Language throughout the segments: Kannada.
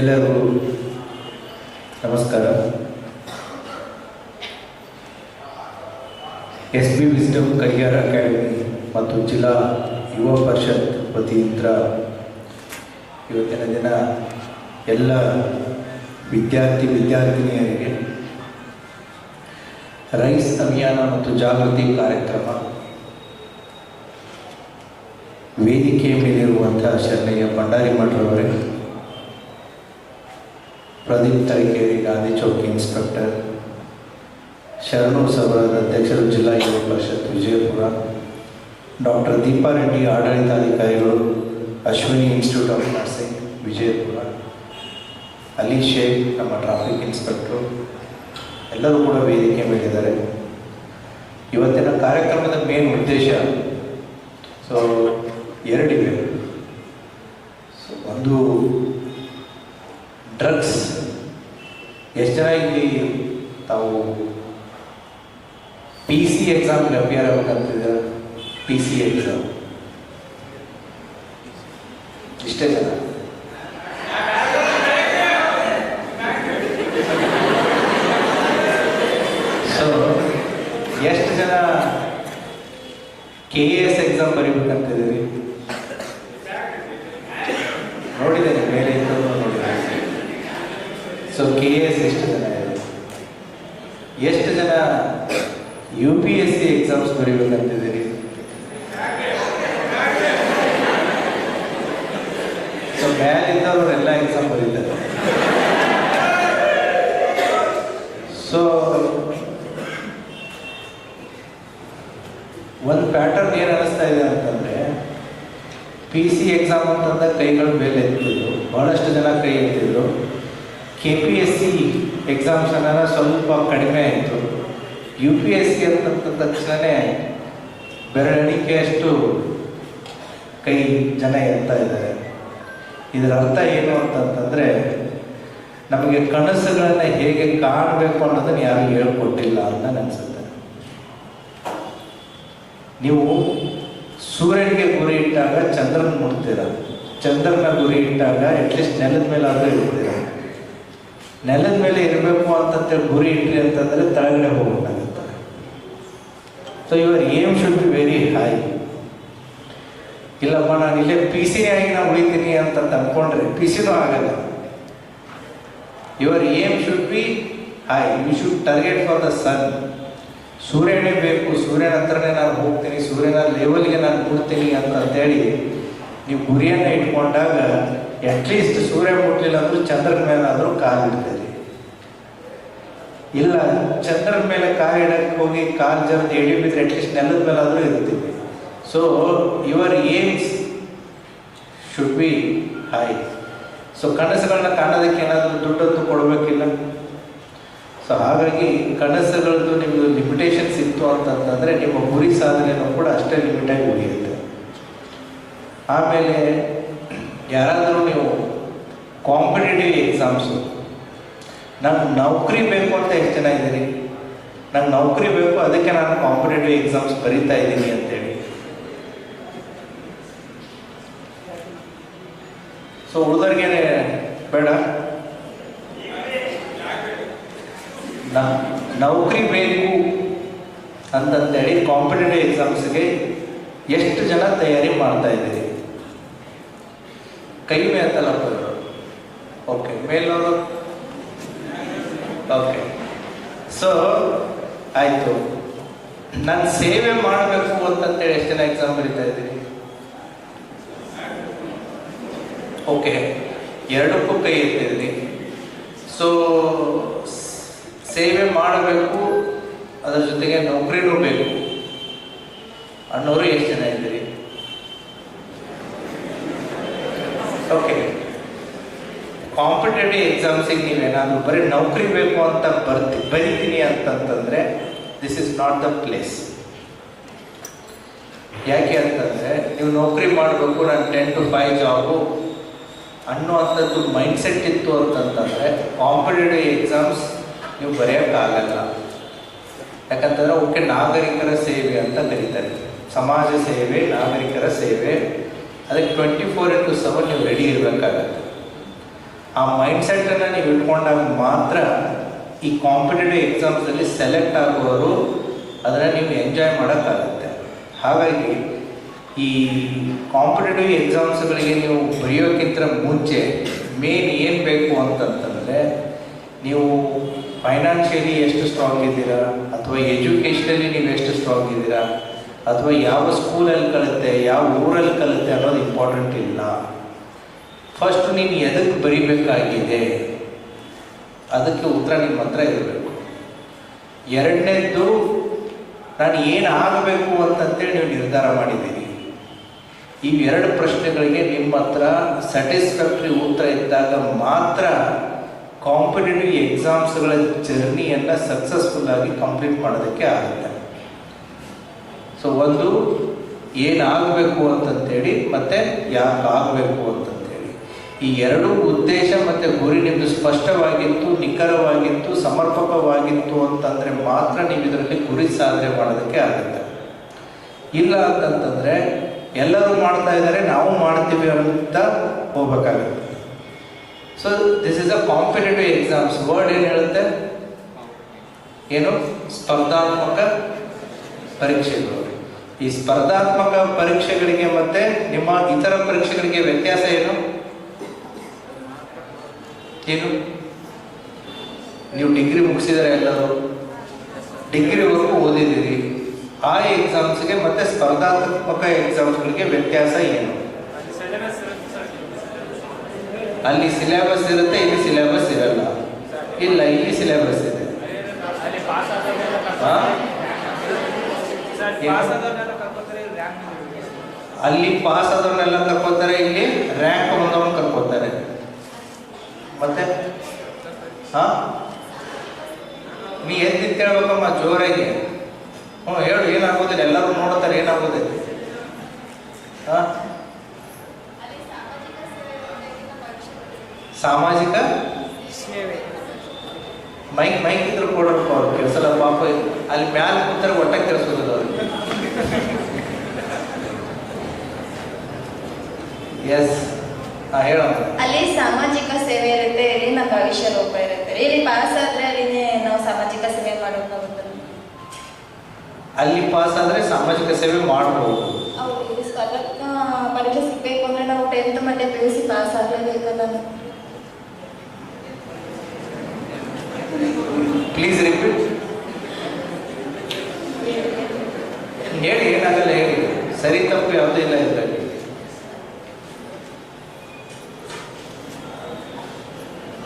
ಎಲ್ಲರಿಗೂ ನಮಸ್ಕಾರ. SB ವಿಸ್ಡಮ್ ಕರಿಯರ್ ಅಕಾಡೆಮಿ ಮತ್ತು ಜಿಲ್ಲಾ ಯುವ ಪರಿಷತ್ ವತಿಯಿಂದ ಇವತ್ತಿನ ದಿನ ಎಲ್ಲ ವಿದ್ಯಾರ್ಥಿನಿಯರಿಗೆ ರೈಸ್ ಅಭಿಯಾನ ಮತ್ತು ಜಾಗೃತಿ ಕಾರ್ಯಕ್ರಮ ವೇದಿಕೆ ಮೇಲಿರುವಂತಹ ಶರಣಯ್ಯ ಭಂಡಾರಿಮಠರವರೇ, ಪ್ರದೀಪ್ ತರೀಕೆರೆ ಗಾಂಧಿ ಚೌಕ್ ಇನ್ಸ್ಪೆಕ್ಟರ್, ಶರಣು ಸಭಾದ ಅಧ್ಯಕ್ಷರು ಜಿಲ್ಲಾ ಯುವ ಪರಿಷತ್ ವಿಜಯಪುರ, ಡಾಕ್ಟರ್ ದೀಪಾ ರೆಡ್ಡಿ ಆಡಳಿತಾಧಿಕಾರಿಗಳು Ashwini institute of nursing Vijayapura, Ali Sheikh ನಮ್ಮ ಟ್ರಾಫಿಕ್ ಇನ್ಸ್ಪೆಕ್ಟರು ಎಲ್ಲರೂ ಕೂಡ ವೇದಿಕೆ ಮೇಲಿದ್ದಾರೆ. ಇವತ್ತಿನ ಕಾರ್ಯಕ್ರಮದ ಮೇನ್ ಉದ್ದೇಶ ಎರಡಿವೆ. ಒಂದು ಡ್ರಗ್ಸ್. ಎಷ್ಟು ಜನ ಇಲ್ಲಿ ತಾವು PC ಎಕ್ಸಾಮ್ಗೆ ಅಪಿಯರ್ ಆಗಬೇಕಂತಿದ್ದಾರೆ? PC ಎಕ್ಸಾಮ್ ಇಷ್ಟೇ ಜನ? ಸೊ ಎಷ್ಟು ಜನ KAS ಎಕ್ಸಾಮ್ ಬರೀಬೇಕಂತಿದ್ದೀರಿ? ನೋಡಿದ್ದೇನೆ, ಮೇಲೆ ಇದ್ದು ನೋಡಿದ್ದೇನೆ. ಸೊ KAS ಎಷ್ಟು ಜನ ಇದೆ? ಎಷ್ಟು ಜನ UPSC ಎಕ್ಸಾಮ್ಸ್ ಬರೀಬೇಕಂತಿದ್ದೀರಿ? ಸೊ ಮೇಲಿದ್ದವರು ಎಲ್ಲ ಎಕ್ಸಾಮ್ ಬರೀತಾರೆ. ಸೊ ಒಂದು ಪ್ಯಾಟರ್ನ್ ಏನು ಅನ್ನಿಸ್ತಾ ಇದೆ ಅಂತಂದರೆ, PC ಎಕ್ಸಾಮ್ ಅಂತಂದ್ರೆ ಕೈಗಳು ಮೇಲೆ ಎತ್ತಿದ್ರು, ಭಾಳಷ್ಟು ಜನ ಕೈ ಎತ್ತಿದ್ರು. KPSC ಎಕ್ಸಾಮ್ಸ್ ಅನ್ನೋ ಸ್ವಲ್ಪ ಕಡಿಮೆ ಆಯಿತು. UPSC ಅಂತಂದ ತಕ್ಷಣವೇ ಬೆರಳಿಕೆಯಷ್ಟು ಕೈ ಜನ ಎತ್ತಾ ಇದ್ದಾರೆ. ಇದರ ಅರ್ಥ ಏನು ಅಂತಂತಂದರೆ, ನಮಗೆ ಕನಸುಗಳನ್ನು ಹೇಗೆ ಕಾಣಬೇಕು ಅನ್ನೋದನ್ನು ಯಾರು ಹೇಳ್ಕೊಟ್ಟಿಲ್ಲ ಅಂತ ಅನಿಸುತ್ತೆ. ನೀವು ಸೂರ್ಯನಿಗೆ ಗುರಿ ಇಟ್ಟಾಗ ಚಂದ್ರನ ಮುಟ್ತೀರ, ಚಂದ್ರನ ಗುರಿ ಇಟ್ಟಾಗ ಅಟ್ಲೀಸ್ಟ್ ನೆಲದ ಮೇಲೆ ಆದರೂ ಇರ್ತೀರ. ನೆಲದ ಮೇಲೆ ಇರಬೇಕು ಅಂತಂತೇಳಿ ಗುರಿ ಇಟ್ರಿ ಅಂತಂದರೆ ತಳಗಡೆ ಹೋಗ್ಬೇಕಾಗುತ್ತೆ. So your aim should be very high. ಇಲ್ಲಪ್ಪ ನಾನು ಇಲ್ಲೇ PC ಆಗಿ ನಾನು ಉಳಿತೀನಿ ಅಂತ ಅಂದ್ಕೊಂಡ್ರೆ PC ಆಗಲ್ಲ. Your aim should be high. You should target for the sun. ಸೂರ್ಯನೇ ಬೇಕು, ಸೂರ್ಯನ ಹತ್ರನೇ ನಾನು ಹೋಗ್ತೀನಿ, ಸೂರ್ಯನ ಲೆವೆಲ್ಗೆ ನಾನು ಮುಟ್ತೀನಿ ಅಂತೇಳಿ ನೀವು ಗುರಿಯನ್ನು ಇಟ್ಕೊಂಡಾಗ ಅಟ್ಲೀಸ್ಟ್ ಸೂರ್ಯ ಮುಟ್ಲಿಲ್ಲ ಅಂದ್ರೂ ಚಂದ್ರನ ಮೇಲಾದರೂ ಕಾಲಿಡ್ತೀರಿ. ಇಲ್ಲ ಚಂದ್ರನ ಮೇಲೆ ಕಾಲಿಡಕ್ಕೆ ಹೋಗಿ ಕಾಲು ಜರದು ಎಡಿ ಬಿದ್ದರೆ ಅಟ್ಲೀಸ್ಟ್ ನೆಲದ ಮೇಲಾದರೂ ಇರ್ತೀವಿ. So your aims should be high. So ಕನಸುಗಳನ್ನ ಕಾಣೋದಕ್ಕೆ ಏನಾದರೂ ದುಡ್ಡಂತೂ ಕೊಡಬೇಕಿಲ್ಲ. ಸೊ ಹಾಗಾಗಿ ಕನಸುಗಳದ್ದು ನಿಮ್ಮದು ಲಿಮಿಟೇಷನ್ಸ್ ಇತ್ತು ಅಂತಂತಂದರೆ ನಿಮ್ಮ ಗುರಿ ಸಾಧನೆಯೂ ಕೂಡ ಅಷ್ಟೇ ಲಿಮಿಟಾಗಿ ಉಳಿಯುತ್ತೆ. ಆಮೇಲೆ ಯಾರಾದರೂ ನೀವು ಕಾಂಪಿಟೇಟಿವ್ ಎಕ್ಸಾಮ್ಸು, ನಂಗೆ ನೌಕರಿ ಬೇಕು ಅಂತ ಎಷ್ಟು ಜನ ಇದ್ದೀರಿ? ನಂಗೆ ನೌಕರಿ ಬೇಕು, ಅದಕ್ಕೆ ನಾನು ಕಾಂಪಿಟೇಟಿವ್ ಎಕ್ಸಾಮ್ಸ್ ಬರೀತಾ ಇದ್ದೀನಿ ಅಂತೇಳಿ. ಸೊ ಉಳಿದವ್ರಿಗೆ ಬೇಡ, ನೌಕರಿ ಬೇಕು ಅಂತಂತೇಳಿ ಕಾಂಪಿಟೇಟಿವ್ ಎಕ್ಸಾಮ್ಸ್ಗೆ ಎಷ್ಟು ಜನ ತಯಾರಿ ಮಾಡ್ತಾ ಇದ್ದೀರಿ? ಕೈ ಮೇಲಲ್ಲ. ಓಕೆ, ಮೇಲವರು. ಓಕೆ, ಸೊ ಆಯಿತು. ನಾನು ಸೇವೆ ಮಾಡಬೇಕು ಅಂತಂತೇಳಿ ಎಷ್ಟು ಜನ ಎಕ್ಸಾಮ್ ಬರೀತಾ ಇದ್ದೀರಿ? ಓಕೆ, ಎರಡಕ್ಕೂ ಕೈ ಎತ್ತಿದ್ರಿ. ಸೊ ಸೇವೆ ಮಾಡಬೇಕು, ಅದರ ಜೊತೆಗೆ ನೌಕರಿನೂ ಬೇಕು ಅನ್ನೋರು ಎಷ್ಟು ಜನ ಇದ್ದೀರಿ? ಓಕೆ, ಕಾಂಪಿಟೇಟಿವ್ ಎಕ್ಸಾಮ್ಸಿಗೆ ನೀವೇನಾದರೂ ಬರೀ ನೌಕರಿ ಬೇಕು ಅಂತ ಬರಿತೀನಿ ಅಂತಂತಂದರೆ this is not the place. ಯಾಕೆ ಅಂತಂದರೆ, ನೀವು ನೌಕರಿ ಮಾಡಬೇಕು, ನಾನು 10 to 5 ಜಾಬು ಅನ್ನೋವಂಥದ್ದು ಮೈಂಡ್ಸೆಟ್ ಇತ್ತು ಅಂತಂತಂದರೆ ಕಾಂಪಿಟೇಟಿವ್ ಎಕ್ಸಾಮ್ಸ್ ನೀವು ಬರೆಯೋಕ್ಕಾಗಲ್ಲ. ಯಾಕಂತಂದರೆ ಓಕೆ, ನಾಗರಿಕರ ಸೇವೆ ಅಂತ ಕರೀತಾರೆ. ಸಮಾಜ ಸೇವೆ, ನಾಗರಿಕರ ಸೇವೆ, ಅದಕ್ಕೆ 24/7 ನೀವು ರೆಡಿ ಇರಬೇಕಾಗತ್ತೆ. ಆ ಮೈಂಡ್ಸೆಟ್ಟನ್ನು ನೀವು ಇಟ್ಕೊಂಡಾಗ ಮಾತ್ರ ಈ ಕಾಂಪಿಟೇಟಿವ್ ಎಕ್ಸಾಮ್ಸಲ್ಲಿ ಸೆಲೆಕ್ಟ್ ಆಗುವವರು ಅದನ್ನು ನೀವು ಎಂಜಾಯ್ ಮಾಡೋಕ್ಕಾಗುತ್ತೆ. ಹಾಗಾಗಿ ಈ ಕಾಂಪಿಟೇಟಿವ್ ಎಕ್ಸಾಮ್ಸ್ಗಳಿಗೆ ನೀವು ಬರೆಯೋಕ್ಕಿಂತ ಮುಂಚೆ ಮೇನ್ ಏನು ಬೇಕು ಅಂತಂತಂದರೆ, ನೀವು ಫೈನಾನ್ಷಿಯಲಿ ಎಷ್ಟು ಸ್ಟ್ರಾಂಗ್ ಇದ್ದೀರಾ, ಅಥವಾ ಎಜುಕೇಷನಲ್ಲಿ ನೀವು ಎಷ್ಟು ಸ್ಟ್ರಾಂಗ್ ಇದ್ದೀರಾ, ಅಥವಾ ಯಾವ ಸ್ಕೂಲಲ್ಲಿ ಕಲಿತೆ, ಯಾವ ಊರಲ್ಲಿ ಕಲಿತೆ ಅನ್ನೋದು ಇಂಪಾರ್ಟೆಂಟ್ ಇಲ್ಲ. ಫಸ್ಟ್ ನೀನು ಎದಕ್ಕೆ ಬರಿಬೇಕಾಗಿದೆ ಅದಕ್ಕೆ ಉತ್ತರ ನಿಮ್ಮ ಹತ್ರ ಇರಬೇಕು. ಎರಡನೇದ್ದು, ನಾನು ಏನು ಆಗಬೇಕು ಅಂತಂತೇಳಿ ನೀವು ನಿರ್ಧಾರ ಮಾಡಿದ್ದೀರಿ. ಈ ಎರಡು ಪ್ರಶ್ನೆಗಳಿಗೆ ನಿಮ್ಮ ಹತ್ರ ಸ್ಯಾಟಿಸ್ಫ್ಯಾಕ್ಟರಿ ಉತ್ತರ ಇದ್ದಾಗ ಮಾತ್ರ ಕಾಂಪಿಟೇಟಿವ್ ಎಕ್ಸಾಮ್ಸ್ಗಳ ಜರ್ನಿಯನ್ನು ಸಕ್ಸಸ್ಫುಲ್ಲಾಗಿ ಕಂಪ್ಲೀಟ್ ಮಾಡೋದಕ್ಕೆ ಆಗುತ್ತೆ. ಸೊ ಒಂದು, ಏನಾಗಬೇಕು ಅಂತಂತೇಳಿ ಮತ್ತು ಯಾಕೆ ಆಗಬೇಕು ಅಂತಂತೇಳಿ, ಈ ಎರಡೂ ಉದ್ದೇಶ ಮತ್ತು ಗುರಿ ನಿಮ್ಮದು ಸ್ಪಷ್ಟವಾಗಿತ್ತು, ನಿಖರವಾಗಿತ್ತು, ಸಮರ್ಪಕವಾಗಿತ್ತು ಅಂತಂದರೆ ಮಾತ್ರ ನೀವು ಇದರಲ್ಲಿ ಗುರಿ ಸಾಧನೆ ಮಾಡೋದಕ್ಕೆ ಆಗುತ್ತೆ. ಇಲ್ಲ ಅಂತಂತಂದರೆ ಎಲ್ಲರೂ ಮಾಡ್ತಾ ಇದ್ದಾರೆ ನಾವು ಮಾಡ್ತೀವಿ ಅಂತ ಹೋಗ್ಬೇಕಾಗುತ್ತೆ. So this is a competitive exams. Word ಏನು ಹೇಳುತ್ತೆ? ಏನು? ಸ್ಪರ್ಧಾತ್ಮಕ ಪರೀಕ್ಷೆಗಳು. ಈ ಸ್ಪರ್ಧಾತ್ಮಕ ಪರೀಕ್ಷೆಗಳಿಗೆ ಮತ್ತೆ ನಿಮ್ಮ ಇತರ ಪರೀಕ್ಷೆಗಳಿಗೆ ವ್ಯತ್ಯಾಸ ಏನು? ಏನು? ನೀವು ಡಿಗ್ರಿ ಮುಗಿಸಿದರೆ, ಎಲ್ಲರೂ ಡಿಗ್ರಿವರೆಗೂ ಓದಿದ್ದೀರಿ. ಆ ಎಕ್ಸಾಮ್ಸ್ಗೆ ಮತ್ತೆ ಸ್ಪರ್ಧಾತ್ಮಕ ಎಕ್ಸಾಮ್ಸ್ಗಳಿಗೆ ವ್ಯತ್ಯಾಸ ಏನು? ಅಲ್ಲಿ ಸಿಲೆಬಸ್ ಇರುತ್ತೆ, ಇಲ್ಲಿ ಸಿಲೆಬಸ್ ಇರಲ್ಲ. ಇಲ್ಲ, ಇಲ್ಲಿ ಸಿಲೆಬಸ್ ಇದೆ. ಅಲ್ಲಿ ಪಾಸ್ ಆದವ್ರನ್ನೆಲ್ಲ ಕರ್ಕೋತಾರೆ, ಇಲ್ಲಿ ರ್ಯಾಂಕ್ ಬಂದವನ್ನ ಕರ್ಕೋತಾರೆ. ಮತ್ತೆ ನೀ ಎದ್ದಿತ್ತು ಹೇಳ್ಬೇಕಮ್ಮ ಜೋರಾಗಿ. ಹೇಳು, ಏನಾಗೋದಿಲ್ಲ, ಎಲ್ಲರೂ ನೋಡ್ತಾರೆ, ಏನಾಗೋದಿಲ್ಲ. ಸಾಮಾಜಿಕ ಮೈಕ್ ಇದ್ರು ಕೊಡಬೇಕು. ಅವ್ರು ಕೆಲಸಲ್ಲ ಪಾಪ, ಅಲ್ಲಿ ಮ್ಯಾಲೆ ಕೂತಾರೆ, ಒಟ್ಟ ಕೆಲಸೋದಿಲ್ಲ ಅವ್ರಿಗೆ. ಎಸ್, ಹೇಳೋಣ. ಅಲ್ಲಿ ಸಾಮಾಜಿಕ ಸೇವೆ ಇರುತ್ತೆ, ಇಲ್ಲಿ ನಮ್ಮ ಭವಿಷ್ಯ ರೂಪ ಇರುತ್ತೆ. ಇಲ್ಲಿ ಪಾಸ್ ಆದ್ರೆ ಅಲ್ಲಿ ನಾವು ಸಾಮಾಜಿಕ ಸೇವೆ ಮಾಡೋಕ್ಕಾಗುತ್ತೆ. ಅಲ್ಲಿ ಪಾಸ್ ಆದ್ರೆ ಸಾಮಾಜಿಕ ಸೇವೆ ಮಾಡಬಹುದು. ಹೌದು, ಇಲ್ಲಿ ಸ್ಪರ್ಧಾತ್ಮಕ ಪರೀಕ್ಷೆ ಸಿಗ್ಬೇಕು ಅಂದ್ರೆ ನಾವು 10th ಮತ್ತೆ PUC ಪಾಸ್ ಆಗಲೇಬೇಕಲ್ಲ. Please repeat. ಹೇಳಿ, ಏನಾಗಲ್ಲ ಹೇಳಿ. ಸರಿ ತಪ್ಪು ಯಾವುದೂ ಇಲ್ಲ ಇದರಲ್ಲಿ.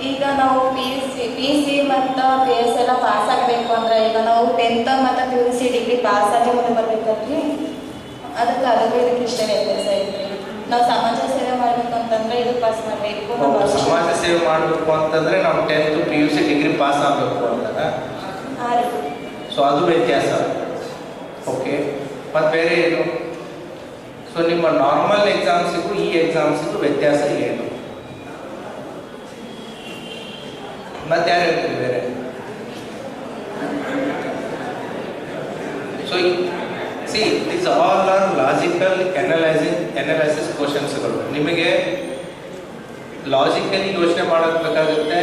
ಈಗ ನಾವು PUC ಮತ್ತು PS ಎಲ್ಲ ಪಾಸ್ ಆಗಬೇಕು ಅಂದ್ರೆ, ಈಗ ನಾವು 10th ಮತ್ತು PUC ಡಿಗ್ರಿ ಪಾಸ್ ಆಗಿ ಮುಂದೆ ಬರ್ಬೇಕಲ್ರಿ. ಅದಕ್ಕೆ ಅದಕ್ಕೆ ಇದಕ್ಕೆ ಇಷ್ಟೇ ವ್ಯತ್ಯಾಸ ಐತ್ರಿ. ನಾವು ಸಮಾಜ ಸೇವೆ ಮಾಡ್ಬೇಕು ಅಂತಂದ್ರೆ ಇದು ಪಾಸ್ ಮಾಡಬೇಕು. ಸಮಾಜ ಸೇವೆ ಮಾಡಬೇಕು ಅಂತಂದ್ರೆ ನಾವು 10th PUC ಡಿಗ್ರಿ ಪಾಸ್ ಆಗಬೇಕು ಅಂತಾರ. ಸೊ ಅದು ವ್ಯತ್ಯಾಸ. ಓಕೆ, ಮತ್ತು ಬೇರೆ ಏನು? ಸೊ ನಿಮ್ಮ ನಾರ್ಮಲ್ ಎಕ್ಸಾಮ್ಸಿಗೂ ಈ ಎಕ್ಸಾಮ್ಸಿಗೂ ವ್ಯತ್ಯಾಸ ಏನು? ಮತ್ತೆ ಯಾರು ಹೇಳ್ತೀರಿ ಬೇರೆ? So see, this all are logical analysis ಕ್ವಶನ್ಸ್ಗಳು. ನಿಮಗೆ ಲಾಜಿಕಲಿ ಯೋಚನೆ ಮಾಡಬೇಕಾಗುತ್ತೆ.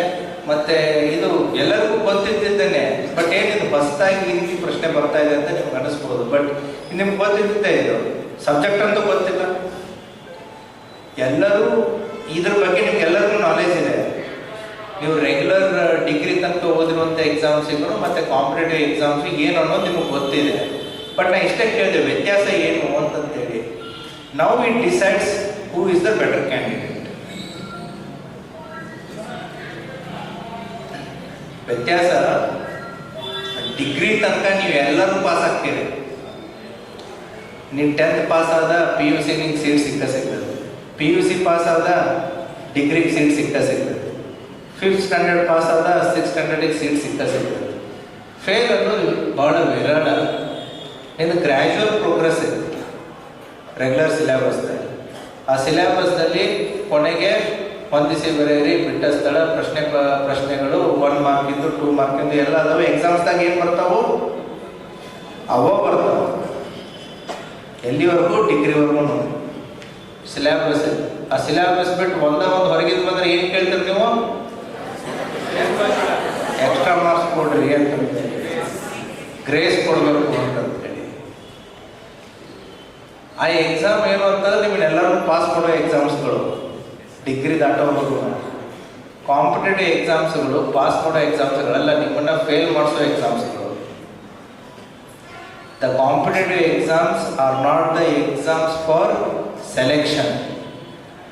ಮತ್ತೆ ಇದು ಎಲ್ಲರಿಗೂ ಗೊತ್ತಿದ್ದೇನೆ, ಬಟ್ ಏನಿದು ಹೊಸದಾಗಿ ಈ ರೀತಿ ಪ್ರಶ್ನೆ ಬರ್ತಾ ಇದೆ ಅಂತ ನಿಮ್ಗೆ ಅನಿಸ್ಬೋದು. ಬಟ್ ನಿಮ್ಗೆ ಗೊತ್ತಿದ್ದೆ, ಇದು ಸಬ್ಜೆಕ್ಟ್ ಅಂತೂ ಗೊತ್ತಿಲ್ಲ. ಎಲ್ಲರೂ ಇದ್ರ ಬಗ್ಗೆ ನಿಮ್ಗೆಲ್ಲರಿಗೂ ನಾಲೆಜ್ ಇದೆ. ನೀವು ರೆಗ್ಯುಲರ್ ಡಿಗ್ರಿ ತನಕ ಓದಿರುವಂಥ ಎಕ್ಸಾಮ್ಸಿಗೂ ಮತ್ತು ಕಾಂಪಿಟೇಟಿವ್ ಎಕ್ಸಾಮ್ಸಿಗೆ ಏನು ಅನ್ನೋದು ನಿಮಗೆ ಗೊತ್ತಿದೆ. ಬಟ್ ನಾ ಇಷ್ಟೇ ಕೇಳಿದೆ, ವ್ಯತ್ಯಾಸ ಏನು ಅಂತಂತೇಳಿ. Now it decides who is the better candidate. ವ್ಯತ್ಯಾಸ, ಡಿಗ್ರಿ ತನಕ ನೀವು ಎಲ್ಲರೂ ಪಾಸ್ ಆಗ್ತೀರಿ. ನೀವು 10th ಪಾಸ್ ಆದ PUC ನಿಂಗೆ ಸೀಟ್ ಸಿಗ್ತದೆ. PUC ಪಾಸ್ ಆದ ಡಿಗ್ರಿಗೆ ಸೀಟ್ ಸಿಗ್ತದೆ. 5th ಸ್ಟ್ಯಾಂಡರ್ಡ್ ಪಾಸ್ ಆದ 6th ಸ್ಟ್ಯಾಂಡರ್ಡಿಗೆ ಸೀಟ್ ಸಿಗ್ತದೆ. ಫೇಲ್ ಅನ್ನೋದು ಭಾಳ ವಿರಳ. ನಿಂದು ಗ್ರ್ಯಾಜುವಲ್ ಪ್ರೋಗ್ರೆಸ್ ಇದೆ ರೆಗ್ಯುಲರ್ ಸಿಲೆಬಸ್ದಲ್ಲಿ. ಆ ಸಿಲೆಬಸ್ದಲ್ಲಿ ಕೊನೆಗೆ ಹೊಂದಿಸಿ ಬರೆಯಿರಿ, ಬಿಟ್ಟ ಸ್ಥಳ, ಪ್ರಶ್ನೆಗಳು 1 ಮಾರ್ಕಿಂದು 2 ಮಾರ್ಕಿಂದು ಎಲ್ಲ ಅದಾವೆ. ಎಕ್ಸಾಮ್ಸ್ದಾಗ ಏನು ಬರ್ತಾವು? ಅವೋ ಬರ್ತಾವೆ. ಎಲ್ಲಿವರೆಗೂ? ಡಿಗ್ರಿವರೆಗೂ ಸಿಲೆಬಸ್ ಇದೆ. ಆ ಸಿಲೆಬಸ್ ಬಿಟ್ಟು ಒಂದು ಹೊರಗಿದ್ದು ಬಂದ್ರೆ ಏನು ಕೇಳ್ತೀರಿ ನೀವು? ಎಕ್ಸ್ಟ್ರಾ ಮಾರ್ಕ್ಸ್ ಕೊಡ್ರಿ ಅಂತಂತೇಳಿ, ಗ್ರೇಸ್ ಕೊಡಬೇಕು ಅಂತಂತೇಳಿ. ಆ ಎಕ್ಸಾಮ್ ಏನು ಅಂತಂದ್ರೆ ನಿಮ್ಮನ್ನೆಲ್ಲರೂ ಪಾಸ್ ಮಾಡೋ ಎಕ್ಸಾಮ್ಸ್ಗಳು, ಡಿಗ್ರಿ ದಾಟೋವರೆಗೂ. ಕಾಂಪಿಟೇಟಿವ್ ಎಕ್ಸಾಮ್ಸ್ಗಳು ಪಾಸ್ ಮಾಡೋ ಎಕ್ಸಾಮ್ಸ್ಗಳೆಲ್ಲ ನಿಮ್ಮನ್ನ ಫೇಲ್ ಮಾಡಿಸೋ ಎಕ್ಸಾಮ್ಸ್ಗಳು. The competitive exams are not the exams for selection.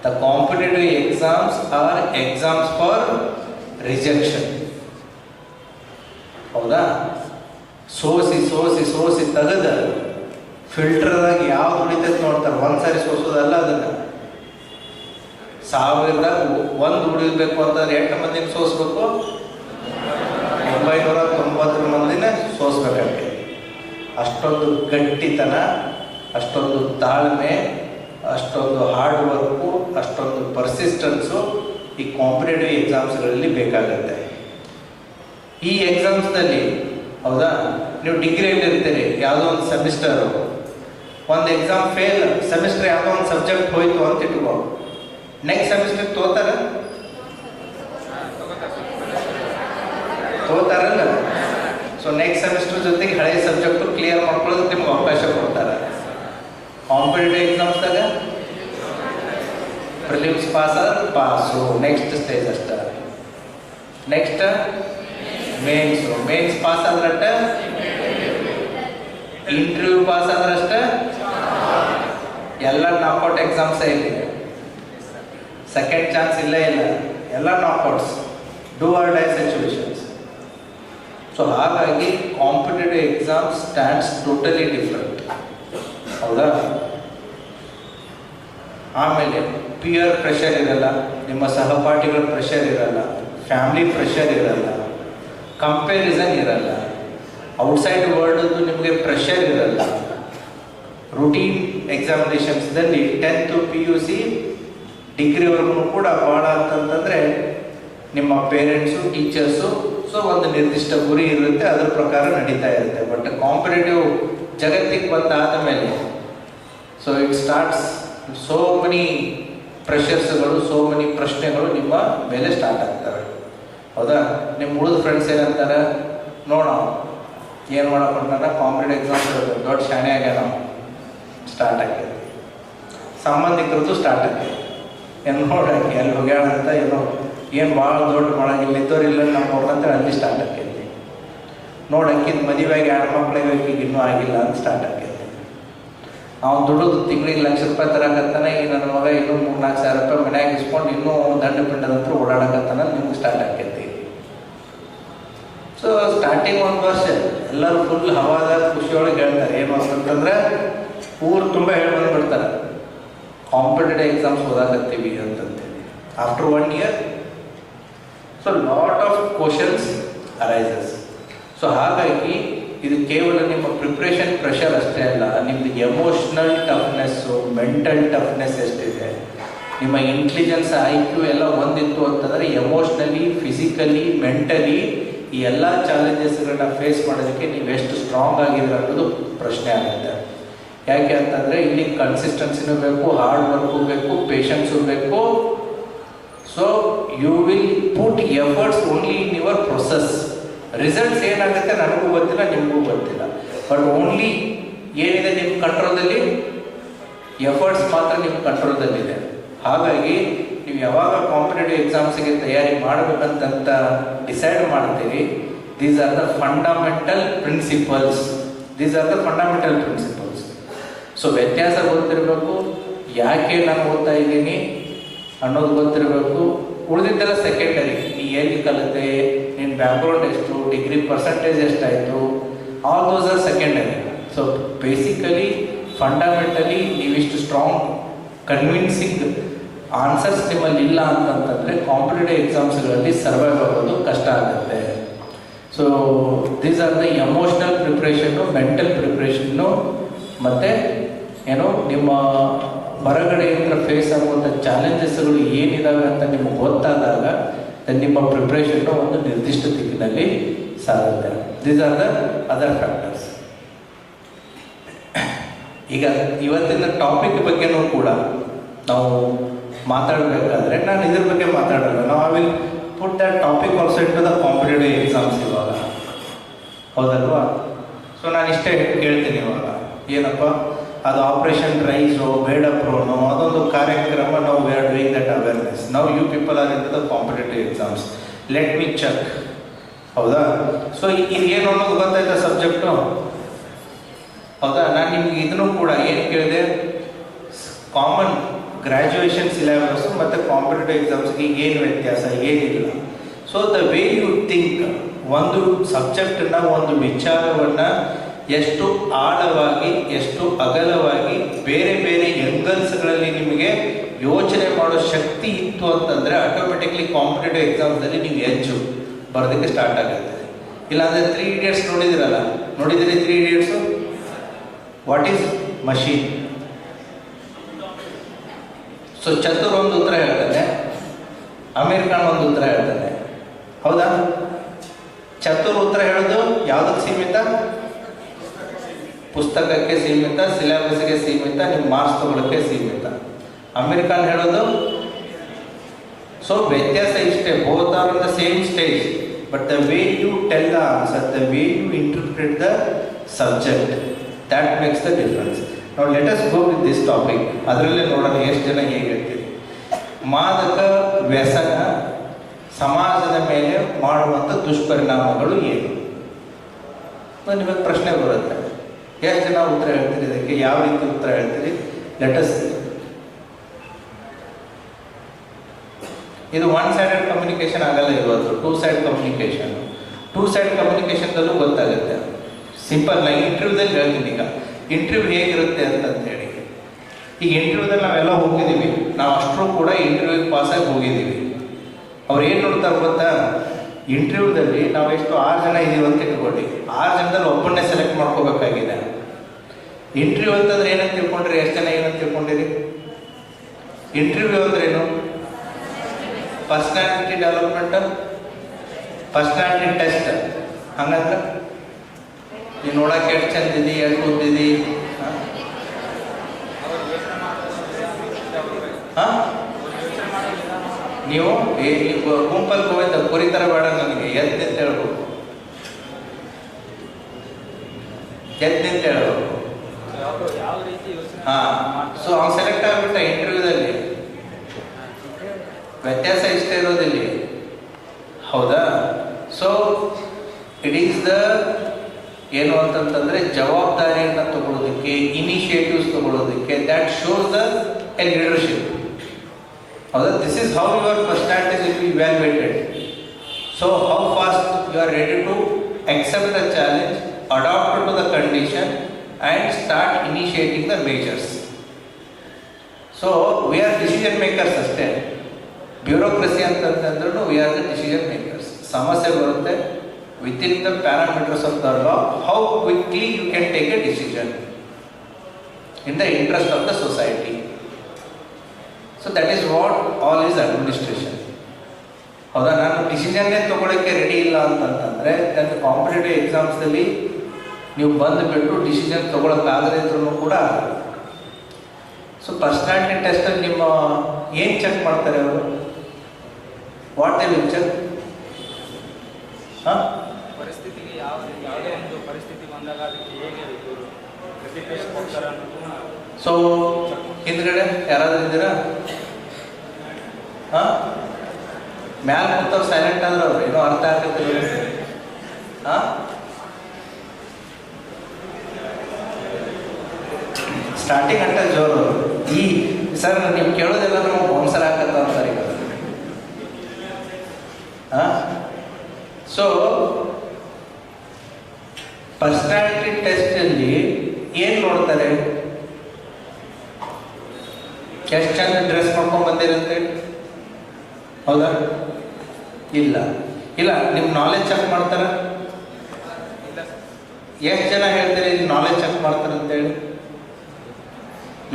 The competitive exams are exams for rejection. ಹೌದಾ? ಸೋಸಿ ತೆಗೆದ ಫಿಲ್ಟರ್ದಾಗ ಯಾವ್ದು ಉಳಿತೈತೆ ನೋಡ್ತಾರೆ. ಒಂದ್ಸಾರಿ ಸೋಸೋದಲ್ಲ, ಅದನ್ನು 1000ದಾಗ 1 ಉಳಿಬೇಕು ಅಂತಂದ್ರೆ 8 ಮಂದಿನ ಸೋಸ್ಬೇಕು, 990 ಮಂದಿನ ಸೋಸ್ಬೇಕಾಗ್ತದೆ. ಅಷ್ಟೊಂದು ಗಟ್ಟಿತನ, ಅಷ್ಟೊಂದು ತಾಳ್ಮೆ, ಅಷ್ಟೊಂದು ಹಾರ್ಡ್ ವರ್ಕು, ಅಷ್ಟೊಂದು ಪರ್ಸಿಸ್ಟೆನ್ಸು ಈ ಕಾಂಪಿಟೇಟಿವ್ ಎಕ್ಸಾಮ್ಸ್ಗಳಲ್ಲಿ ಬೇಕಾಗುತ್ತೆ. ಈ ಎಕ್ಸಾಮ್ಸ್ನಲ್ಲಿ ಹೌದಾ, ನೀವು ಡಿಗ್ರಿಯಲ್ಲಿ ಇರ್ತೀರಿ, ಯಾವುದೋ ಒಂದು ಸೆಮಿಸ್ಟರು, ಒಂದು ಎಕ್ಸಾಮ್ ಫೇಲ್, ಸೆಮಿಸ್ಟರ್ ಯಾವುದೋ ಒಂದು ಸಬ್ಜೆಕ್ಟ್ ಹೋಯ್ತು ಅಂತ ಇಟ್ಕೋ, ನೆಕ್ಸ್ಟ್ ಸೆಮಿಸ್ಟರ್ ತೋತಾರಲ್ಲ. ಸೊ ನೆಕ್ಸ್ಟ್ ಸೆಮಿಸ್ಟರ್ ಜೊತೆಗೆ ಹಳೆಯ ಸಬ್ಜೆಕ್ಟು ಕ್ಲಿಯರ್ ಮಾಡ್ಕೊಳ್ಳೋದಕ್ಕೆ ನಿಮ್ಗೆ ಅವಕಾಶ ಕೊಡ್ತಾರೆ. ಕಾಂಪಿಟೇಟಿವ್ ಎಕ್ಸಾಮ್ಸ್ದಾಗ ಪ್ರಿಲಿಮ್ಸ್ ಪಾಸ್ ಆದ್ರೆ ಪಾಸು, ನೆಕ್ಸ್ಟ್ ಸ್ಟೇಜ್ ಅಷ್ಟೇ. ನೆಕ್ಸ್ಟ್ ಮೇನ್ಸ್ ಪಾಸ್ ಆದ್ರಷ್ಟ, ಇಂಟರ್ವ್ಯೂ ಪಾಸ್ ಆದ್ರಷ್ಟ, ಎಲ್ಲ ನಾಕ್ಔಟ್ ಎಕ್ಸಾಮ್ಸ್ ಇಲ್ಲಿ, ಸೆಕೆಂಡ್ ಚಾನ್ಸ್ ಇಲ್ಲ, ಎಲ್ಲ knockouts, do or die situations. So ಹಾಗಾಗಿ competitive exam stands totally different. ಹೌದಾ? ಆಮೇಲೆ ಪಿಯರ್ ಪ್ರೆಷರ್ ಇರಲ್ಲ, ನಿಮ್ಮ ಸಹಪಾಠಿಗಳ ಪ್ರೆಷರ್ ಇರಲ್ಲ, ಫ್ಯಾಮಿಲಿ ಪ್ರೆಷರ್ ಇರಲ್ಲ, ಕಂಪ್ಯಾರಿಸನ್ ಇರಲ್ಲ, ಔಟ್ಸೈಡ್ ವರ್ಲ್ಡ್ದು ನಿಮಗೆ ಪ್ರೆಷರ್ ಇರಲ್ಲ. ರುಟೀನ್ ಎಕ್ಸಾಮಿನೇಷನ್ಸ್ದಲ್ಲಿ 10th PUC ಡಿಗ್ರಿವರೆಗೂ ಕೂಡ ಭಾಳ ಅಂತಂತಂದರೆ ನಿಮ್ಮ ಪೇರೆಂಟ್ಸು, ಟೀಚರ್ಸು, ಸೊ ಒಂದು ನಿರ್ದಿಷ್ಟ ಗುರಿ ಇರುತ್ತೆ, ಅದರ ಪ್ರಕಾರ ನಡೀತಾ ಇರುತ್ತೆ. ಬಟ್ ಕಾಂಪಿಟೇಟಿವ್ ಜಗತ್ತಿಗೆ ಬಂದಾದ ಮೇಲೆ so it starts so many ಪ್ರೆಷರ್ಸ್ಗಳು, ಸೋ ಮೆನಿ ಪ್ರಶ್ನೆಗಳು ನಿಮ್ಮ ಮೇಲೆ ಸ್ಟಾರ್ಟ್ ಆಗ್ತವೆ. ಹೌದಾ? ನಿಮ್ಮ ಉಳಿದ ಫ್ರೆಂಡ್ಸ್ ಏನಂತಾರೆ, ನೋಡೋಣ ಏನು ಮಾಡೋಕೊಂಡ ಕಾಂಪಿಟೇಟಿವ್ ಎಕ್ಸಾಮ್ಸ್ ಇರುತ್ತೆ, ದೊಡ್ಡ ಶಾಣೆ ಆಗ್ಯಾನ, ಸ್ಟಾರ್ಟ್ ಆಗ್ಯದ. ಸಂಬಂಧಿಕರದ್ದು ಸ್ಟಾರ್ಟ್ ಆಗ್ಯದ, ಏನು ನೋಡಕ್ಕೆ ಅಲ್ಲಿ ಹೋಗ್ಯಾಳಂತ, ಏನು ಭಾಳ ದೊಡ್ಡ ಮಾಡಂಗಿಲ್ಲ, ಇದ್ದವ್ರಿಲ್ಲ ನಮ್ಮ ಹೋಗಂತ ಅಲ್ಲಿ ಸ್ಟಾರ್ಟ್ ಆಕೈತಿ. ನೋಡಕ್ಕಿದ್ ಮದುವೆಯಾಗಿ 2 ಮಕ್ಕಳಿಗೆ ಈಗ ಇನ್ನೂ ಆಗಿಲ್ಲ ಅಂತ ಸ್ಟಾರ್ಟ್ ಆಕೈತಿ. ಅವ್ನು ದುಡಿದು ತಿಂಗಳಿಗೆ ₹1,00,000 ತರಕತ್ತಾನೆ, ಈ ನನ್ನ ಮಗ ಇನ್ನೂ 3-4 ಸಾವಿರ ರೂಪಾಯಿ ಮನ್ಯಾಗ ಇಸ್ಕೊಂಡು ಇನ್ನೂ ದಂಡ ಪಿಂಡದಂತ್ರ ಓಡಾಡಕತ್ತಾನ, ನಿಮ್ಗೆ ಸ್ಟಾರ್ಟ್ ಆಕೈತಿ. ಸೊ ಸ್ಟಾರ್ಟಿಂಗ್ 1 ವರ್ಷ ಎಲ್ಲರೂ ಫುಲ್ ಹವಾದಾಗ ಖುಷಿಯೊಳಗೆ ಹೇಳ್ತಾರೆ, ಏನು ಅಂತಂತಂದ್ರೆ ಊರು ತುಂಬ ಹೇಳಿ ಬಂದ್ಬಿಡ್ತಾರೆ, ಕಾಂಪಿಟೇಟಿವ್ ಎಕ್ಸಾಮ್ಸ್ ಓದಾಕತ್ತೀವಿ ಅಂತಂತೇಳಿ. After 1 year so lot of questions arises. So ಹಾಗಾಗಿ ಇದು ಕೇವಲ ನಿಮ್ಮ ಪ್ರಿಪ್ರೇಷನ್ ಪ್ರೆಷರ್ ಅಷ್ಟೇ ಅಲ್ಲ, ನಿಮ್ಮದು ಎಮೋಷ್ನಲ್ ಟಫ್ನೆಸ್ಸು, ಮೆಂಟಲ್ ಟಫ್ನೆಸ್ ಎಷ್ಟಿದೆ, ನಿಮ್ಮ ಇಂಟೆಲಿಜೆನ್ಸ್, IQ ಎಲ್ಲ ಒಂದಿತ್ತು ಅಂತಂದರೆ ಎಮೋಷ್ನಲಿ, ಫಿಸಿಕಲಿ, ಮೆಂಟಲಿ ಈ ಎಲ್ಲ ಚಾಲೆಂಜಸ್ಗಳನ್ನ ಫೇಸ್ ಮಾಡೋದಕ್ಕೆ ನೀವು ಎಷ್ಟು ಸ್ಟ್ರಾಂಗ್ ಆಗಿದ್ರೆ ಅನ್ನೋದು ಪ್ರಶ್ನೆ ಆಗುತ್ತೆ. ಯಾಕೆ ಅಂತಂದರೆ ಇಲ್ಲಿ ಕನ್ಸಿಸ್ಟೆನ್ಸಿನೂ ಬೇಕು, ಹಾರ್ಡ್ ವರ್ಕು ಬೇಕು, ಪೇಷನ್ಸು ಬೇಕು. So you will put efforts only in your process. Results ಏನಾಗುತ್ತೆ ನನಗೂ ಗೊತ್ತಿಲ್ಲ, ನಿಮಗೂ ಗೊತ್ತಿಲ್ಲ. ಬಟ್ ಓನ್ಲಿ ಏನಿದೆ ನಿಮ್ಮ ಕಂಟ್ರೋಲ್ದಲ್ಲಿ, ಎಫರ್ಟ್ಸ್ ಮಾತ್ರ ನಿಮ್ಮ ಕಂಟ್ರೋಲ್ದಲ್ಲಿದೆ. ಹಾಗಾಗಿ ನೀವು ಯಾವಾಗ ಕಾಂಪಿಟೇಟಿವ್ ಎಕ್ಸಾಮ್ಸಿಗೆ ತಯಾರಿ ಮಾಡಬೇಕಂತ ಡಿಸೈಡ್ ಮಾಡ್ತೀರಿ, these are the fundamental principles. So ವ್ಯತ್ಯಾಸ ಗೊತ್ತಿರಬೇಕು, ಯಾಕೆ ನಾನು ಓದ್ತಾ ಇದ್ದೀನಿ ಅನ್ನೋದು ಗೊತ್ತಿರಬೇಕು. ಉಳಿದಿದ್ದೆಲ್ಲ ಸೆಕೆಂಡರಿ. ನೀ ಎಲ್ಲಿ ಕಲಿತೆ, ನಿನ್ನ ಬ್ಯಾಕ್ಗ್ರೌಂಡ್ ಎಷ್ಟು, ಡಿಗ್ರಿ ಪರ್ಸೆಂಟೇಜ್ ಎಷ್ಟಾಯಿತು, all those are secondary. So basically fundamentally ನೀವಿಷ್ಟು ಸ್ಟ್ರಾಂಗ್ ಕನ್ವಿನ್ಸಿಂಗ್ ಆನ್ಸರ್ಸ್ ನಿಮ್ಮಲ್ಲಿ ಇಲ್ಲ ಅಂತಂತಂದರೆ ಕಾಂಪಿಟೇಟಿವ್ ಎಕ್ಸಾಮ್ಸ್ಗಳಲ್ಲಿ ಸರ್ವೈವ್ ಆಗೋದು ಕಷ್ಟ ಆಗುತ್ತೆ. So these are the emotional preparation, mental preparation, ಮತ್ತು ಏನು ನಿಮ್ಮ ಹೊರಗಡೆಯಿಂದ ಫೇಸ್ ಆಗುವಂಥ ಚಾಲೆಂಜಸ್ಗಳು ಏನಿದಾವೆ ಅಂತ ನಿಮಗೆ ಗೊತ್ತಾದಾಗ ನಿಮ್ಮ ಪ್ರಿಪ್ರೇಷನ್ನು ಒಂದು ನಿರ್ದಿಷ್ಟ ದಿಕ್ಕಿನಲ್ಲಿ ಸಾಗುತ್ತೆ. These are the other factors. ಈಗ ಇವತ್ತಿನ ಟಾಪಿಕ್ ಬಗ್ಗೆನೂ ಕೂಡ ನಾವು ಮಾತಾಡಬೇಕಾದ್ರೆ ನಾನು ಇದ್ರ ಬಗ್ಗೆ ಮಾತಾಡೋಲ್ಲ. ನಾವು I will put that topic also in to the competitive exams ಇವಾಗ, ಹೌದಲ್ವಾ? ಸೊ ನಾನು ಇಷ್ಟೇ ಹೇಳ್ತೀನಿ ಇವಾಗ. ಏನಪ್ಪ ಅದು ಆಪರೇಷನ್ ರೈಸೋ ಬೇಡ ಪ್ರೋನೋ ಅದೊಂದು ಕಾರ್ಯಕ್ರಮ. ನಾವು we are doing that awareness. ನಾವು you people are in to the competitive exams, let me check. ಹೌದಾ? ಸೊ ಇದು ಏನು ಅನ್ನೋದು ಗೊತ್ತಾಯ್ತಾ ಸಬ್ಜೆಕ್ಟು? ಹೌದಾ? ನಾನು ನಿಮ್ಗೆ ಇದನ್ನು ಕೂಡ ಏನು ಕೇಳಿದೆ, ಕಾಮನ್ ಗ್ರ್ಯಾಜುಯೇಷನ್ ಸಿಲೆಬಸ್ ಮತ್ತು ಕಾಂಪಿಟೇಟಿವ್ ಎಕ್ಸಾಮ್ಸ್ಗೆ ಏನು ವ್ಯತ್ಯಾಸ, ಏನಿಲ್ಲ. So the way you think, ಒಂದು ಸಬ್ಜೆಕ್ಟನ್ನು, ಒಂದು ವಿಚಾರವನ್ನು ಎಷ್ಟು ಆಳವಾಗಿ, ಎಷ್ಟು ಅಗಲವಾಗಿ, ಬೇರೆ ಬೇರೆ ಎಂಗಲ್ಸ್ಗಳಲ್ಲಿ ನಿಮಗೆ ಯೋಚನೆ ಮಾಡೋ ಶಕ್ತಿ ಇತ್ತು ಅಂತಂದರೆ ಆಟೋಮೆಟಿಕ್ಲಿ ಕಾಂಪಿಟೇಟಿವ್ ಎಕ್ಸಾಮ್ಸಲ್ಲಿ ನೀವು ಹೆಚ್ಚು ಬರೋದಕ್ಕೆ ಸ್ಟಾರ್ಟ್ ಆಗುತ್ತೆ. ಇಲ್ಲಾಂದರೆ 3 Idiots ನೋಡಿದಿರಲ್ಲ, ನೋಡಿದಿರಿ 3 Idiots? What is machine? So Chatur ಒಂದು ಉತ್ತರ ಹೇಳ್ತಾನೆ, ಅಮೀರ್ ಖಾನ್ ಒಂದು ಉತ್ತರ ಹೇಳ್ತಾನೆ. ಹೌದಾ? ಚತುರ್ ಉತ್ತರ ಹೇಳೋದು ಯಾವುದಕ್ಕೆ ಸೀಮಿತ? ಪುಸ್ತಕಕ್ಕೆ ಸೀಮಿತ, ಸಿಲೆಬಸ್ಗೆ ಸೀಮಿತ, ನಿಮ್ಮ ಮಾರ್ಕ್ಸ್ ತಗೊಳ್ಳೋಕ್ಕೆ ಸೀಮಿತ. ಅಮೀರ್ ಖಾನ್ ಹೇಳೋದು, ಸೊ ವ್ಯತ್ಯಾಸ ಇಷ್ಟೇ. Both are on the same stage, but the way you tell the answer, the way you interpret the subject, that makes the difference. ನಾವು let us go with this topic. ಅದರಲ್ಲೇ ನೋಡೋಣ ಎಷ್ಟು ಜನ ಹೇಗೆ ಹೇಳ್ತೀರಿ. ಮಾದಕ ವ್ಯಸನ ಸಮಾಜದ ಮೇಲೆ ಮಾಡುವಂಥ ದುಷ್ಪರಿಣಾಮಗಳು ಏನು? ನಿಮಗೆ ಪ್ರಶ್ನೆ ಬರುತ್ತೆ. ಎಷ್ಟು ಜನ ಉತ್ತರ ಹೇಳ್ತೀರಿ ಇದಕ್ಕೆ? ಯಾವ ರೀತಿ ಉತ್ತರ ಹೇಳ್ತೀರಿ? Let us see. ಇದು 1 ಸೈಡೆಡ್ ಕಮ್ಯುನಿಕೇಶನ್ ಆಗಲ್ಲ, ಇವತ್ತು 2 ಸೈಡ್ ಕಮ್ಯುನಿಕೇಶನ್. 2 ಸೈಡ್ ಕಮ್ಯುನಿಕೇಶನ್ದಲ್ಲೂ ಗೊತ್ತಾಗುತ್ತೆ. ಸಿಂಪಲ್, ನಾನು ಇಂಟರ್ವ್ಯೂದಲ್ಲಿ ಹೇಳ್ತೀನಿ. ಈಗ ಇಂಟರ್ವ್ಯೂ ಹೇಗಿರುತ್ತೆ ಅಂತಂತೇಳಿ, ಈಗ ಇಂಟರ್ವ್ಯೂದಲ್ಲಿ ನಾವೆಲ್ಲ ಹೋಗಿದ್ದೀವಿ, ನಾವು ಅಷ್ಟರೂ ಕೂಡ ಇಂಟರ್ವ್ಯೂಗೆ ಪಾಸಾಗಿ ಹೋಗಿದ್ದೀವಿ. ಅವ್ರು ಏನು ನೋಡ್ತಾರೆ ಗೊತ್ತಾ? ಇಂಟರ್ವ್ಯೂದಲ್ಲಿ ನಾವು ಎಷ್ಟು 6 ಜನ ಇದ್ದೀವಿ ಅಂತ ಇಟ್ಕೊಳ್ಳಿ, 6 ಜನದಲ್ಲಿ ಒಬ್ಬನ್ನೇ ಸೆಲೆಕ್ಟ್ ಮಾಡ್ಕೋಬೇಕಾಗಿದೆ. ಇಂಟರ್ವ್ಯೂ ಅಂತಂದ್ರೆ ಏನಂತ ತಿಳ್ಕೊಂಡ್ರಿ? ಎಷ್ಟು ಜನ ಏನಂತ ತಿಳ್ಕೊಂಡಿರಿ? ಇಂಟರ್ವ್ಯೂ ಅಂದ್ರೆ ಏನು? Personality development, personality test. ಹಂಗಂದ್ರೆ ನೀವು ನೋಡೋಕೆ ಎಷ್ಟು ಚಂದಿದಿ, ಎಷ್ಟು ಓದಿದಿ, ಹಾಂ? ನೀವು ಗುಂಪಲ್ಲಿ ಹೋಗಿದ್ದ ಕುರಿ ಥರ ಬೇಡ, ನನಗೆ ಎದ್ದು ನಿಂತ ಹೇಳ್ಬೇಕು, ಎದ್ದು ನಿಂತ ಹೇಳ್ಬೇಕು. ಹಾಂ, ಸೊ ಅವ್ನು ಸೆಲೆಕ್ಟ್ ಆಗಿಬಿಟ್ಟ ಇಂಟರ್ವ್ಯೂದಲ್ಲಿ. ವ್ಯತ್ಯಾಸ ಇಷ್ಟೇ ಇರೋದಿಲ್ಲಿ, ಹೌದಾ? ಸೊ ಇಟ್ ಈಸ್ ದ ಏನು ಅಂತಂತಂದರೆ ಜವಾಬ್ದಾರಿಯನ್ನು ತಗೊಳ್ಳೋದಕ್ಕೆ, ಇನಿಷಿಯೇಟಿವ್ಸ್ ತಗೊಳ್ಳೋದಕ್ಕೆ, that shows the a leadership. ಹೌದಾ? This is how your personality will be evaluated. So how fast you are ready to accept the challenge, adapt to the condition and start initiating the measures. So we are decision makers ಅಷ್ಟೇ. ಬ್ಯೂರೋಕ್ರಸಿ ಅಂತಂದ್ರೂ we are the decision makers. ಸಮಸ್ಯೆ ಬರುತ್ತೆ, within the parameters of the law, how quickly you can take a decision in the interest of the society. So that is what all is administration. ಹೌದಾ? ನಾನು ಡಿಸಿಷನ್ನೇ ತೊಗೊಳಕ್ಕೆ ರೆಡಿ ಇಲ್ಲ ಅಂತಂತಂದರೆ ನನ್ನ ಕಾಂಪಿಟೇಟಿವ್ ಎಕ್ಸಾಮ್ಸಲ್ಲಿ ನೀವು ಬಂದುಬಿಟ್ಟು ಡಿಸಿಷನ್ ತೊಗೊಳಕ್ಕಾಗದೇ ಇದ್ರೂ ಕೂಡ. ಸೊ ಪರ್ಸನಾಲಿಟಿ ಟೆಸ್ಟಲ್ಲಿ ನಿಮ್ಮ ಏನು ಚೆಕ್ ಮಾಡ್ತಾರೆ ಅವರು? What they will check? ಹಾಂ, ಪರಿಸ್ಥಿತಿಗೆ ಯಾವುದೇ ಒಂದು ಪರಿಸ್ಥಿತಿ ಬಂದಾಗ ಅದಕ್ಕೆ ಹೇಗೆ ಪ್ರತಿಕ್ರಿಯಿಸ್ತಾರೆ ಅನ್ನೋದು. ಸೊ ಹಿಂದ್ಗಡೆ ಯಾರಾದ್ರೂ ಇದ್ದೀರಾ? ಹಾಂ, ಮ್ಯಾಲೆ ಕೂತವ್ರು ಸೈಲೆಂಟ್ ಅಂದ್ರೆ ಅವ್ರು ಏನೋ ಅರ್ಥ ಆಗತ್ತೆ. ಹಾಂ, ಸ್ಟಾರ್ಟಿಂಗ್ ಅಂತ ಜೋರು. ಈ ಸರ್ ನೀವು ಕೇಳೋದೆಲ್ಲ ನಮಗೆ ಬೌನ್ಸರ್ ಹಾಕತ್ತ ಅಂತಾರೆ ಈಗ. ಹಾಂ, ಸೊ ಪರ್ಸನಾಲಿಟಿ ಟೆಸ್ಟಲ್ಲಿ ಏನು ನೋಡ್ತಾರೆ? ಎಷ್ಟು ಚಂದ ಡ್ರೆಸ್ ಮಾಡ್ಕೊಂಡು ಬಂದಿರುತ್ತೆ, ಹೌದಾ? ಇಲ್ಲ ಇಲ್ಲ, ನಿಮ್ಮ ನಾಲೆಜ್ ಚೆಕ್ ಮಾಡ್ತಾರೆ. ಎಷ್ಟು ಜನ ಹೇಳ್ತಾರೆ ನಾಲೆಜ್ ಚೆಕ್ ಮಾಡ್ತಾರೆ ಅಂತೇಳಿ?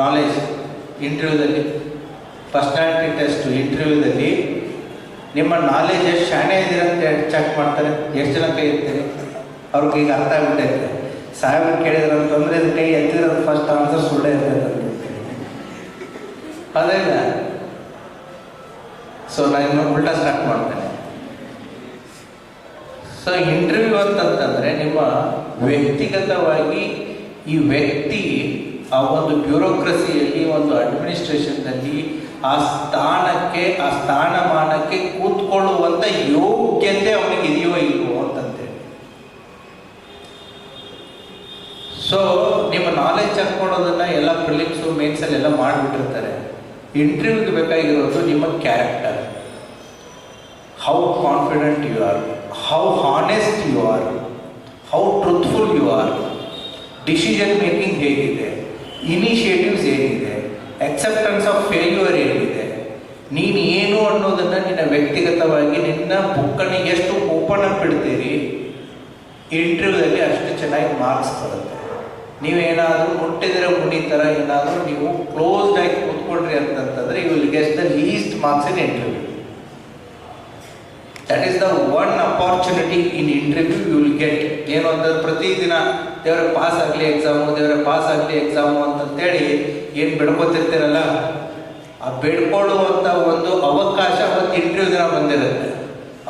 ನಾಲೆಜ್ ಇಂಟರ್ವ್ಯೂದಲ್ಲಿ, ಪರ್ಸನಾಲಿಟಿ ಟೆಸ್ಟ್ ಇಂಟರ್ವ್ಯೂದಲ್ಲಿ ನಿಮ್ಮ ನಾಲೆಜ್ ಎಷ್ಟು ಶಾಣೆ ಇದ್ದೀರ ಅಂತ ಚೆಕ್ ಮಾಡ್ತಾರೆ. ಎಷ್ಟು ಜನ ಕೈ ಇರ್ತೀರಿ? ಅವ್ರಿಗೆ ಈಗ ಅರ್ಥ ಆಗ್ಬಿಟ್ಟೈತೆ. ಸಾಹೇಬ್ರು ಕೇಳಿದ್ರು ಅಂತಂದರೆ ಇದು ಕೈ ಎತ್ತಿರೋದು ಫಸ್ಟ್ ಆನ್ಸರ್ ಸುಳ್ಳೇ ಇರ್ತೈತೆ ಅಂತ. ಅದೇ ಇಲ್ಲ, ಸೊ ನಾನು ಉಲ್ಟಾ ಸ್ಟಾರ್ಟ್ ಮಾಡ್ತೇನೆ. ಸೊ ಇಂಟರ್ವ್ಯೂ ಅಂತಂತಂದರೆ ನಿಮ್ಮ ವ್ಯಕ್ತಿಗತವಾಗಿ ಈ ವ್ಯಕ್ತಿ ಆ ಒಂದು ಬ್ಯೂರೋಕ್ರಸಿಯಲ್ಲಿ, ಒಂದು ಅಡ್ಮಿನಿಸ್ಟ್ರೇಷನ್ನಲ್ಲಿ ಆ ಸ್ಥಾನಕ್ಕೆ, ಆ ಸ್ಥಾನಮಾನಕ್ಕೆ ಕೂತ್ಕೊಳ್ಳುವಂಥ ಯೋಗ್ಯತೆ ಅವನಿಗೆ ಇದೆಯೋ ಇಲ್ವೋ ಅಂತಂತೇಳಿ. ಸೊ ನಿಮ್ಮ ನಾಲೆಜ್ ಚೆಕ್ ಮಾಡೋದನ್ನು ಎಲ್ಲ ಪ್ರಿಲಿಮ್ಸು ಮೇನ್ಸಲ್ಲೆಲ್ಲ ಮಾಡಿಬಿಟ್ಟಿರ್ತಾರೆ. ಇಂಟರ್ವ್ಯೂಗೆ ಬೇಕಾಗಿರೋದು ನಿಮ್ಮ character. How confident you are, how honest you are, how truthful you are, decision making ಹೇಗಿದೆ, ಇನಿಷಿಯೇಟಿವ್ಸ್ ಏನಿದೆ, ಎಕ್ಸೆಪ್ಟೆನ್ಸ್ ಆಫ್ ಫೇಲ್ಯೂರ್ ಏನಿದೆ, ನೀನು ಏನು ಅನ್ನೋದನ್ನು ನಿನ್ನ ವ್ಯಕ್ತಿಗತವಾಗಿ ನಿನ್ನ ಬುಕ್ಕಣಿಗೆ ಎಷ್ಟು ಓಪನ್ ಅಪ್ ಇಡ್ತೀರಿ, ಇಂಟರ್ವ್ಯೂದಲ್ಲಿ ಅಷ್ಟು ಚೆನ್ನಾಗಿ ಮಾರ್ಕ್ಸ್ ಬರುತ್ತೆ. ನೀವೇನಾದರೂ ಮುಟ್ಟಿದರೆ ಮುನಿ ಥರ ಏನಾದರೂ ನೀವು ಕ್ಲೋಸ್ಡ್ ಆಗಿ ಕೂತ್ಕೊಂಡ್ರಿ ಅಂತಂತಂದರೆ you will get the least marks in interview. That is the one opportunity in interview you will get. ಏನು ಅಂತಂದ್ರೆ ಪ್ರತಿದಿನ ದೇವರ ಪಾಸ್ ಆಗಲಿ ಎಕ್ಸಾಮು, ದೇವರ ಪಾಸ್ ಆಗಲಿ ಎಕ್ಸಾಮು ಅಂತಂತೇಳಿ ಏನು ಬೆಡ್ಕೊತಿರ್ತೀರಲ್ಲ, ಆ ಬೆಡ್ಕೊಳ್ಳುವಂಥ ಒಂದು ಅವಕಾಶ ಅವತ್ತು ಇಂಟರ್ವ್ಯೂ ದಿನ ಬಂದಿರುತ್ತೆ.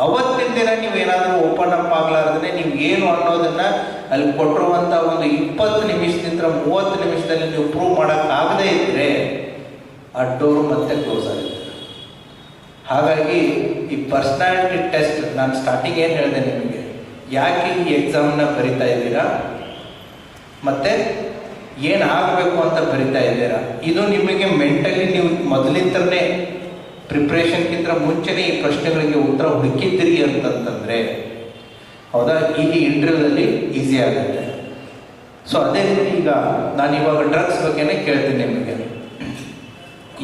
ಅವತ್ತಿನ ದಿನ ನೀವೇನಾದರೂ ಓಪನ್ ಅಪ್ ಆಗಲಾರ್ದೇ ನೀವು ಏನು ಅನ್ನೋದನ್ನು ಅಲ್ಲಿ ಕೊಟ್ಟಿರುವಂಥ ಒಂದು 20 ನಿಮಿಷದಿಂದ 30 ನಿಮಿಷದಲ್ಲಿ ನೀವು ಪ್ರೂವ್ ಮಾಡೋಕ್ಕಾಗದೇ ಇದ್ದರೆ ಆ ಡೋರ್ ಮತ್ತೆ ಕ್ಲೋಸ್ ಆಗುತ್ತೆ. ಹಾಗಾಗಿ ಈ ಪರ್ಸ್ನಾಲಿಟಿ ಟೆಸ್ಟ್, ನಾನು ಸ್ಟಾರ್ಟಿಂಗ್ ಏನು ಹೇಳಿದೆ ನಿಮಗೆ, ಯಾಕೆ ಈ ಎಕ್ಸಾಮ್ನ ಬರಿತಾ ಇದ್ದೀರಾ ಮತ್ತು ಏನಾಗಬೇಕು ಅಂತ ಬರಿತಾ ಇದ್ದೀರಾ, ಇದು ನಿಮಗೆ ಮೆಂಟಲಿ ನೀವು ಮೊದಲಿಂದಲೇ ಪ್ರಿಪ್ರೇಷನ್ಗಿಂತ ಮುಂಚೆನೇ ಈ ಪ್ರಶ್ನೆಗಳಿಗೆ ಉತ್ತರ ಹುಡುಕಿದ್ದೀರಿ ಅಂತಂತಂದರೆ ಹೌದಾ, ಇಲ್ಲಿ ಇಂಟರ್ವ್ಯೂದಲ್ಲಿ ಈಸಿ ಆಗುತ್ತೆ. ಸೊ ಅದೇ ರೀತಿ ಈಗ ನಾನು ಇವಾಗ ಡ್ರಗ್ಸ್ ಬಗ್ಗೆನೇ ಕೇಳ್ತೀನಿ ನಿಮಗೆ.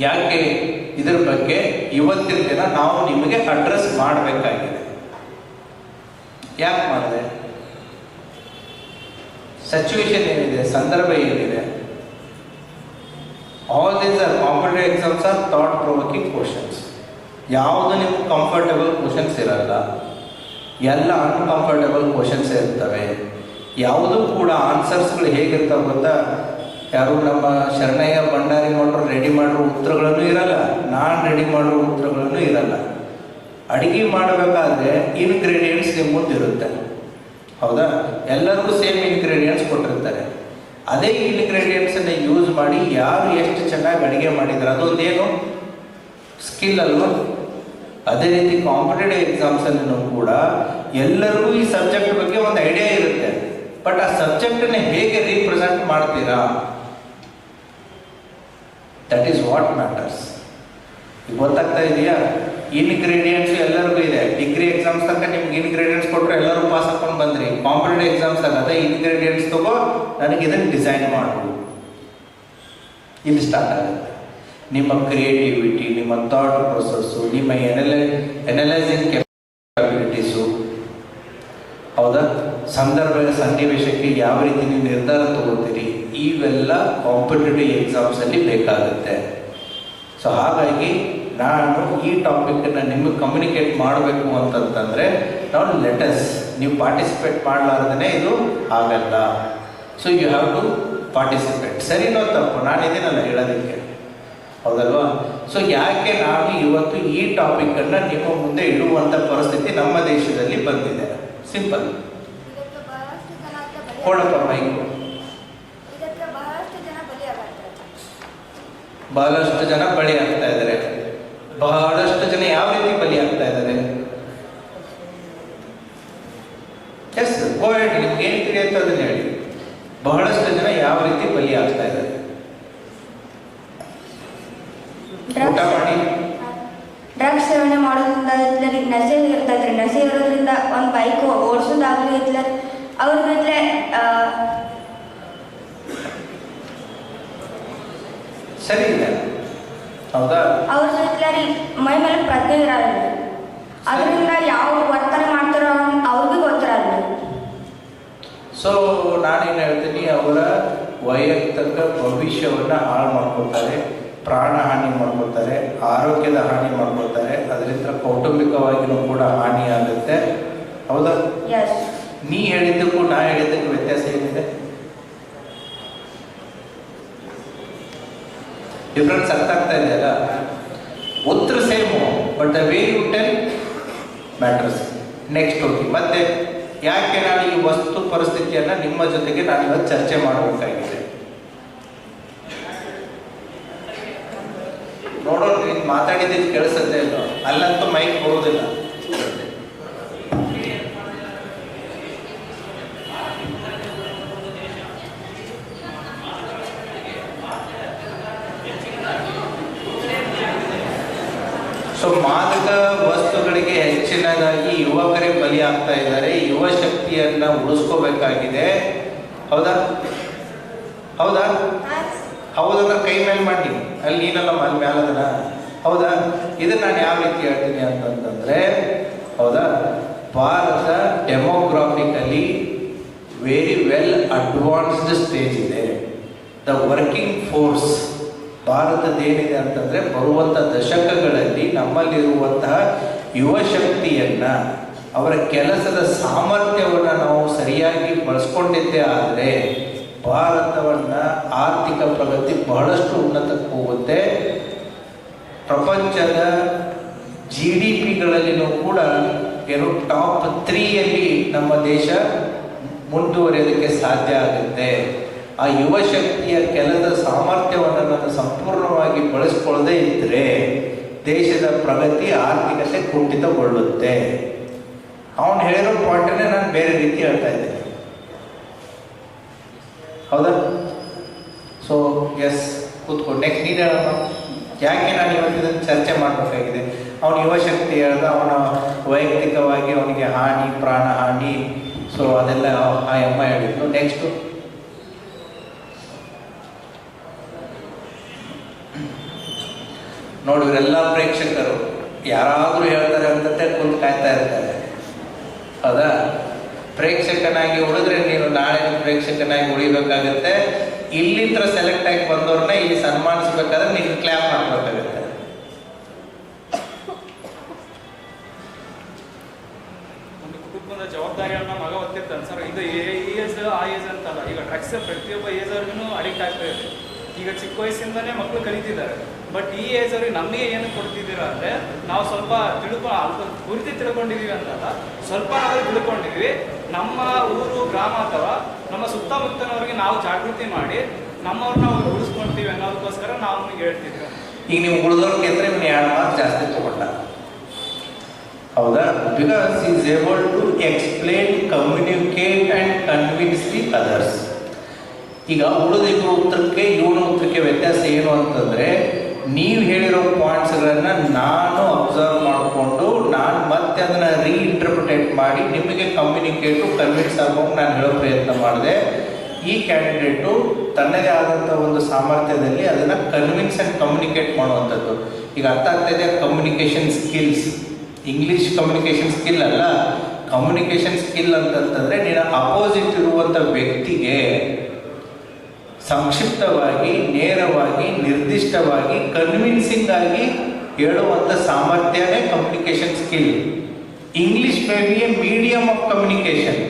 ಯಾಕೆ ಇದ್ರ ಬಗ್ಗೆ ಇವತ್ತಿನ ದಿನ ನಾವು ನಿಮಗೆ ಅಡ್ರೆಸ್ ಮಾಡಬೇಕಾಗಿದೆ? ಯಾಕೆ ಮಾಡಿದೆ? ಸಿಚುವೇಶನ್ ಏನಿದೆ, ಸಂದರ್ಭ ಏನಿದೆ. All these are competitive exams are thought provoking questions. ಯಾವುದು ನಿಮ್ಗೆ ಕಂಫರ್ಟಬಲ್ ಕ್ವಶನ್ಸ್ ಇರಲ್ಲ, ಎಲ್ಲ ಅನ್ಕಂಫರ್ಟಬಲ್ ಕ್ವಶನ್ಸ್ ಇರ್ತವೆ. ಯಾವುದೂ ಕೂಡ ಆನ್ಸರ್ಸ್ಗಳು ಹೇಗಿರ್ತಾವೆ ಗೊತ್ತಾ, ಯಾರು ನಮ್ಮ ಶರಣಯ್ಯ ಭಂಡಾರಿ ಮಾಡೋ ರೆಡಿ ಮಾಡಿರೋ ಉತ್ತರಗಳನ್ನು ಇರಲ್ಲ, ನಾನು ರೆಡಿ ಮಾಡಿರೋ ಉತ್ತರಗಳನ್ನು ಇರಲ್ಲ. ಅಡುಗೆ ಮಾಡಬೇಕಾದ್ರೆ ಇನ್ಗ್ರೀಡಿಯೆಂಟ್ಸ್ ನಿಮ್ಮ ಮುಂದಿರುತ್ತೆ, ಹೌದಾ, ಎಲ್ಲರಿಗೂ ಸೇಮ್ ಇನ್ಗ್ರೀಡಿಯೆಂಟ್ಸ್ ಕೊಟ್ಟಿರ್ತಾರೆ. ಅದೇ ಇನ್ಗ್ರೀಡಿಯೆಂಟ್ಸನ್ನು ಯೂಸ್ ಮಾಡಿ ಯಾರು ಎಷ್ಟು ಚೆನ್ನಾಗಿ ಅಡುಗೆ ಮಾಡಿದ್ದಾರೆ ಅದೊಂದೇನು ಸ್ಕಿಲ್ ಅಲ್ವಾ. ಅದೇ ರೀತಿ ಕಾಂಪಿಟೇಟಿವ್ ಎಕ್ಸಾಮ್ಸಲ್ಲೂ ಕೂಡ ಎಲ್ಲರಿಗೂ ಈ ಸಬ್ಜೆಕ್ಟ್ ಬಗ್ಗೆ ಒಂದು ಐಡಿಯಾ ಇರುತ್ತೆ, ಬಟ್ ಆ ಸಬ್ಜೆಕ್ಟನ್ನು ಹೇಗೆ ರೀಪ್ರೆಸೆಂಟ್ ಮಾಡ್ತೀರಾ, ದಟ್ ಈಸ್ ವಾಟ್ ಮ್ಯಾಟರ್ಸ್. ಈಗ ಗೊತ್ತಾಗ್ತಾ ಇದೆಯಾ? ಇನ್ಗ್ರೀಡಿಯೆಂಟ್ಸ್ ಎಲ್ಲರಿಗೂ ಇದೆ. ಡಿಗ್ರಿ ಎಕ್ಸಾಮ್ಸ್ ತನಕ ನಿಮ್ಗೆ ಇನ್ಗ್ರೀಡಿಯೆಂಟ್ಸ್ ಕೊಟ್ಟರೆ ಎಲ್ಲರೂ ಪಾಸ್ ಹಾಕೊಂಡು ಬಂದ್ರಿ. ಕಾಂಪಿಟೇಟಿವ್ ಎಕ್ಸಾಮ್ಸ್ ಅದೇ ಇನ್ಗ್ರೀಡಿಯೆಂಟ್ಸ್ ತಗೋ, ನನಗೆ ಇದನ್ನು ಡಿಸೈನ್ ಮಾಡು, ಇಲ್ಲಿ ಸ್ಟಾರ್ಟ್ ಆಗುತ್ತೆ. ನಿಮ್ಮ ಕ್ರಿಯೇಟಿವಿಟಿ, ನಿಮ್ಮ ಥಾಟ್ ಪ್ರೊಸೆಸ್ಸು, ನಿಮ್ಮ ಎನಲೈಸಿಂಗ್ ಕೆಪಾಬಿಲಿಟೀಸು, ಹೌದಾ, ಸಂದರ್ಭ ಸನ್ನಿವೇಶಕ್ಕೆ ಯಾವ ರೀತಿ ನೀವು ನಿರ್ಧಾರ ತಗೋತೀರಿ, ಇವೆಲ್ಲ ಕಾಂಪಿಟೇಟಿವ್ ಎಕ್ಸಾಮ್ಸಲ್ಲಿ ಬೇಕಾಗುತ್ತೆ. ಸೊ ಹಾಗಾಗಿ ನಾನು ಈ ಟಾಪಿಕನ್ನು ನಿಮಗೆ ಕಮ್ಯುನಿಕೇಟ್ ಮಾಡಬೇಕು ಅಂತಂತಂದರೆ ನಾವು ಲೆಟಸ್, ನೀವು ಪಾರ್ಟಿಸಿಪೇಟ್ ಮಾಡಲಾರ್ದೇ ಇದು ಆಗಲ್ಲ. So you have to participate. ಸರಿನೋ ತಪ್ಪು, ನಾನಿದ್ದೀನಲ್ಲ ಹೇಳೋದಕ್ಕೆ, ಹೌದಲ್ವಾ? ಸೊ ಯಾಕೆ ನಾನು ಇವತ್ತು ಈ ಟಾಪಿಕನ್ನು ನಿಮ್ಮ ಮುಂದೆ ಇಡುವಂಥ ಪರಿಸ್ಥಿತಿ ನಮ್ಮ ದೇಶದಲ್ಲಿ ಬಂದಿದೆ? ಸಿಂಪಲ್. ಕೊಡಪ್ಪ ಮೈಕು. ಬಹಳಷ್ಟು ಜನ ಬಲಿ ಆಗ್ತಾ ಇದ್ದಾರೆ. ಬಹಳಷ್ಟು ಜನ ಯಾವ ರೀತಿ ಬಲಿ ಆಗ್ತಾ ಇದ್ದಾರೆ? ಎಸ್, ಗೋ ಹೆಡ್, ನಿಮ್ಗೆ ಏನು ತಿಳಿಯುತ್ತೆ ಅದನ್ನ ಹೇಳಿ. ಬಹಳಷ್ಟು ಜನ ಯಾವ ರೀತಿ ಬಲಿ ಆಗ್ತಾ ಇದ್ದಾರೆ? ಊಟ ಮಾಡಿ ಡ್ರಗ್ಸ್ ಸೇವನೆ ಮಾಡೋದ್ರಿಂದ ಇತ್ಲರಿಗೆ ನಶೆ ಇರ್ತೈತ್ರಿ. ನಶೆ ಇರೋದ್ರಿಂದ ಒಂದು ಬೈಕ್ ಓಡಿಸೋದಾಗಲಿ ಇತ್ಲ ಅವ್ರಿಗಿತ್ಲೆ ಸರಿ ಇದೆ, ಹೌದಾ? ಅವ್ರ ಇತ್ಲರಿ ಮೈ ಮೇಲೆ ಪ್ರಜ್ಞೆ ಇರಲ್ಲ. ಅದರಿಂದ ಯಾವ ವರ್ತನೆ ಮಾಡ್ತಾರೋ ಅವ್ರಿಗೂ ಗೊತ್ತಿರಲ್ಲ. ಸೊ ನಾನೇನು ಹೇಳ್ತೀನಿ, ಅವರ ವೈಯಕ್ತಿಕ ಭವಿಷ್ಯವನ್ನು ಹಾಳು ಮಾಡ್ಕೊತಾರೆ, ಪ್ರಾಣ ಹಾನಿ ಮಾಡ್ಕೊತಾರೆ, ಆರೋಗ್ಯದ ಹಾನಿ ಮಾಡ್ಕೊತಾರೆ, ಅದರಿಂದ ಕೌಟುಂಬಿಕವಾಗಿಯೂ ಕೂಡ ಹಾನಿ ಆಗುತ್ತೆ, ಹೌದಾ? ಎಸ್. ನೀ ಹೇಳಿದ್ದಕ್ಕೂ ನಾ ಹೇಳಿದ್ದಕ್ಕೂ ವ್ಯತ್ಯಾಸ ಏನಿದೆ? ಡಿಫ್ರೆನ್ಸ್ ಅರ್ಥ ಆಗ್ತಾ ಇದೆಯಲ್ಲ? ಉತ್ತರ same, but but the way you tell matters. Next ಹೋಗಿ ಮತ್ತೆ ಯಾಕೆ ನಾನು ಈ ವಸ್ತು ಪರಿಸ್ಥಿತಿಯನ್ನು ನಿಮ್ಮ ಜೊತೆಗೆ ನಾನು ಇವತ್ತು ಚರ್ಚೆ ಮಾಡಬೇಕಾಗಿದೆ. ನೋಡೋಣ, ನೀನು ಮಾತಾಡಿದ್ದು ಕೇಳಿಸುತ್ತೆ ಇಲ್ಲ, ಅಲ್ಲಂತೂ ಮೈಕ್ ಬರೋದಿಲ್ಲ. ಸೊ ಮಾದಕ ವಸ್ತುಗಳಿಗೆ ಹೆಚ್ಚಿನದಾಗಿ ಯುವಕರೇ ಬಲಿ ಆಗ್ತಾ ಇದ್ದಾರೆ. ಯುವ ಶಕ್ತಿಯನ್ನ ಉಳಿಸ್ಕೋಬೇಕಾಗಿದೆ. ಹೌದಾ ಹೌದಾ ಹೌದಂದ್ರೆ ಕೈ ಮೇಲೆ ಮಾಡಿ, ಅಲ್ಲಿ ನೀನೆಲ್ಲ ಅಲ್ಲಿ ಮ್ಯಾಲದನ. ಹೌದಾ, ಇದನ್ನ ನಾನು ಯಾವ ರೀತಿ ಹೇಳ್ತೀನಿ ಅಂತಂತಂದ್ರೆ, ಹೌದಾ, Bharat demographically very well advanced stage ಇದೆ. ದ ವರ್ಕಿಂಗ್ ಫೋರ್ಸ್ ಭಾರತದೇನಿದೆ ಅಂತಂದರೆ, ಬರುವಂಥ ದಶಕಗಳಲ್ಲಿ ನಮ್ಮಲ್ಲಿರುವಂತಹ ಯುವ ಶಕ್ತಿಯನ್ನು, ಅವರ ಕೆಲಸದ ಸಾಮರ್ಥ್ಯವನ್ನು ನಾವು ಸರಿಯಾಗಿ ಬಳಸ್ಕೊಂಡಿದ್ದೇ ಆದರೆ ಭಾರತವನ್ನು ಆರ್ಥಿಕ ಪ್ರಗತಿ ಬಹಳಷ್ಟು ಉನ್ನತಕ್ಕೆ ಹೋಗುತ್ತೆ. ಪ್ರಪಂಚದ GDPಗಳಲ್ಲಿನೂ ಕೂಡ ಏನು ಟಾಪ್ 3ಯಲ್ಲಿ ನಮ್ಮ ದೇಶ ಮುಂದುವರಿಯೋದಕ್ಕೆ ಸಾಧ್ಯ ಆಗುತ್ತೆ. ಆ ಯುವ ಶಕ್ತಿಯ ಕೆಲಸದ ಸಾಮರ್ಥ್ಯವನ್ನು ನಾನು ಸಂಪೂರ್ಣವಾಗಿ ಬಳಸ್ಕೊಳ್ಳದೆ ಇದ್ದರೆ ದೇಶದ ಪ್ರಗತಿ ಆರ್ಥಿಕತೆ ಕುಂಠಿತಗೊಳ್ಳುತ್ತೆ. ಅವನು ಹೇಳಿರೋ ಪಾಯಿಂಟನ್ನೇ ನಾನು ಬೇರೆ ರೀತಿ ಹೇಳ್ತಾ ಇದ್ದೇನೆ. ಹೌದಾ? ಸೊ ಎಸ್, ಕೂತ್ಕೊಂಡು ನೆಕ್ಸ್ಟ್ ನೀನು ಹೇಳಮ್ಮ, ಯಾಕೆ ನಾನು ಇವತ್ತಿನ ಚರ್ಚೆ ಮಾಡಬೇಕಾಗಿದೆ. ಅವನು ಯುವ ಶಕ್ತಿ ಹೇಳ್ದ, ಅವನ ವೈಯಕ್ತಿಕವಾಗಿ ಅವನಿಗೆ ಹಾನಿ, ಪ್ರಾಣ ಹಾನಿ, ಸೊ ಅದೆಲ್ಲ ಆ ಅಮ್ಮ ಹೇಳಿದ್ರು. ನೆಕ್ಸ್ಟು ನೋಡಿ, ಇವರೆಲ್ಲ ಪ್ರೇಕ್ಷಕರು ಯಾರಾದರೂ ಹೇಳ್ತಾರೆ ಅಂತಂತೆ ಕುಂತು ಕಾಯ್ತಾ ಇರ್ತಾರೆ. ಹೌದಾ? ಪ್ರೇಕ್ಷಕನಾಗಿ ಉಳಿದ್ರೆ ನೀನು ನಾಳೆ ಪ್ರೇಕ್ಷಕನಾಗಿ ಉಳಿಬೇಕಾಗತ್ತೆ. ಇಲ್ಲಿಂದ ಸೆಲೆಕ್ಟ್ ಆಗಿ ಬಂದವ್ರನ್ನ ಇಲ್ಲಿ ಸನ್ಮಾನಿಸ್ಬೇಕಾದ್ರೆ ನೀನು ಕ್ಲಾಪ್ ಮಾಡಬೇಕಾಗತ್ತೆ. ಒಂದು ಕುಟುಂಬದ ಜವಾಬ್ದಾರಿಗಳನ್ನ ಮಗ ಹೊತ್ತಿರ್ತಾನೆ ಸರ್. ಇದು ಈ ಏಜ್ ಆ ಏಜ್ ಅಂತಲ್ಲ, ಈಗ ಡ್ರಗ್ಸ್ ಪ್ರತಿಯೊಬ್ಬ ಏಜ್ ಅವ್ರಿಗೂ ಅಡಿಕ್ಟ್ ಆಗ್ತಾ ಇದೆ. ಈಗ ಚಿಕ್ಕ ವಯಸ್ಸಿಂದನೇ ಮಕ್ಕಳು ಕಲಿತಿದ್ದಾರೆ. ಬಟ್ ಈ ಏಜ್ ಅವ್ರಿಗೆ ನಮಗೆ ಏನು ಕೊಡ್ತಿದ್ದೀರಾ ಅಂದರೆ, ನಾವು ಸ್ವಲ್ಪ ಪೂರ್ತಿ ತಿಳ್ಕೊಂಡಿದ್ದೀವಿ ಅಂತಲ್ಲ, ಸ್ವಲ್ಪ ನಾವು ತಿಳ್ಕೊಂಡಿದ್ದೀವಿ. ನಮ್ಮ ಊರು, ಗ್ರಾಮ ಅಥವಾ ನಮ್ಮ ಸುತ್ತಮುತ್ತನವ್ರಿಗೆ ನಾವು ಜಾಗೃತಿ ಮಾಡಿ ನಮ್ಮವ್ರನ್ನ ಅವ್ರು ಉಳಿಸ್ಕೊಳ್ತೀವಿ ಅನ್ನೋದಕ್ಕೋಸ್ಕರ ನಾವು ನಿಮಗೆ ಹೇಳ್ತಿದ್ವಿ. ಈಗ ನೀವು ಉಳಿದವ್ರಿಗೆ ಅಂದರೆ ನೀವು 2 ಮಾರ್ಕ್ಸ್ ಜಾಸ್ತಿ ತಗೊಂಡ. ಹೌದಾ? Because is able to explain, communicate and convince the others. ಈಗ ಉಳಿದ ಉತ್ತರಕ್ಕೆ ಇವನ ಉತ್ತರಕ್ಕೆ ವ್ಯತ್ಯಾಸ ಏನು ಅಂತಂದರೆ, ನೀವು ಹೇಳಿರೋ ಪಾಯಿಂಟ್ಸ್ಗಳನ್ನು ನಾನು ಅಬ್ಸರ್ವ್ ಮಾಡಿಕೊಂಡು ನಾನು ಮತ್ತೆ ಅದನ್ನು ರೀಇಂಟರ್ಪ್ರಿಟೇಟ್ ಮಾಡಿ ನಿಮಗೆ ಕಮ್ಯುನಿಕೇಟು, ಕನ್ವಿನ್ಸ್ ಆಗೋಗಿ ನಾನು ಹೇಳೋ ಪ್ರಯತ್ನ ಮಾಡಿದೆ. ಈ ಕ್ಯಾಂಡಿಡೇಟು ತನ್ನದೇ ಆದಂಥ ಒಂದು ಸಾಮರ್ಥ್ಯದಲ್ಲಿ ಅದನ್ನು ಕನ್ವಿನ್ಸ್ ಆ್ಯಂಡ್ ಕಮ್ಯುನಿಕೇಟ್ ಮಾಡುವಂಥದ್ದು. ಈಗ ಅರ್ಥ ಆಗ್ತಾಯಿದೆ. Communication skills, English communication skill ಅಲ್ಲ, ಕಮ್ಯುನಿಕೇಷನ್ ಸ್ಕಿಲ್ ಅಂತಂತಂದರೆ ನೀನು ಅಪೋಸಿಟ್ ಇರುವಂಥ ವ್ಯಕ್ತಿಗೆ ಸಂಕ್ಷಿಪ್ತವಾಗಿ, ನೇರವಾಗಿ, ನಿರ್ದಿಷ್ಟವಾಗಿ, ಕನ್ವಿನ್ಸಿಂಗ್ ಆಗಿ ಹೇಳುವಂಥ ಸಾಮರ್ಥ್ಯನೇ communication skill. English may be a medium of communication.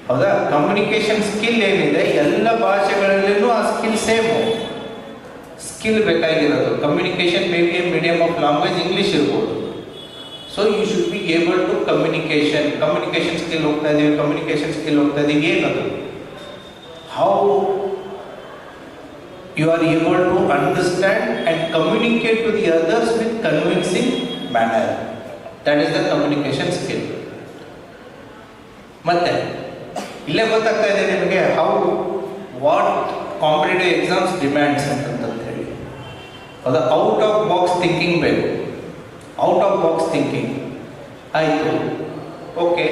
ಹೌದಾ? ಕಮ್ಯುನಿಕೇಷನ್ ಸ್ಕಿಲ್ ಏನಿದೆ ಎಲ್ಲ ಭಾಷೆಗಳಲ್ಲೂ ಆ ಸ್ಕಿಲ್ ಸೇಮು. ಸ್ಕಿಲ್ ಬೇಕಾಗಿರೋದು communication may be a medium of language English ಇರ್ಬೋದು. So you should be able to communication skill ಹೋಗ್ತಾ ಇದ್ದೀವಿ, ಕಮ್ಯುನಿಕೇಷನ್ ಸ್ಕಿಲ್ ಹೋಗ್ತಾ ಇದ್ದೀವಿ. ಏನದು? How you are able to understand and communicate to the others with convincing manner. That is the communication skill. ಮತ್ತೆ ಇಲ್ಲೇ ಗೊತ್ತಾಗ್ತಾ ಇದೆ ನಿಮಗೆ ವಾಟ್ ಕಾಂಪಿಟೇಟಿವ್ ಎಕ್ಸಾಮ್ಸ್ ಡಿಮ್ಯಾಂಡ್ಸ್ ಅಂತ ಹೇಳಿ. ಅದು ಔಟ್ ಆಫ್ ಬಾಕ್ಸ್ ಥಿಂಕಿಂಗ್ ಬೇಕು. ಔಟ್ ಆಫ್ ಬಾಕ್ಸ್ ಥಿಂಕಿಂಗ್ ಆಯಿತು, ಓಕೆ.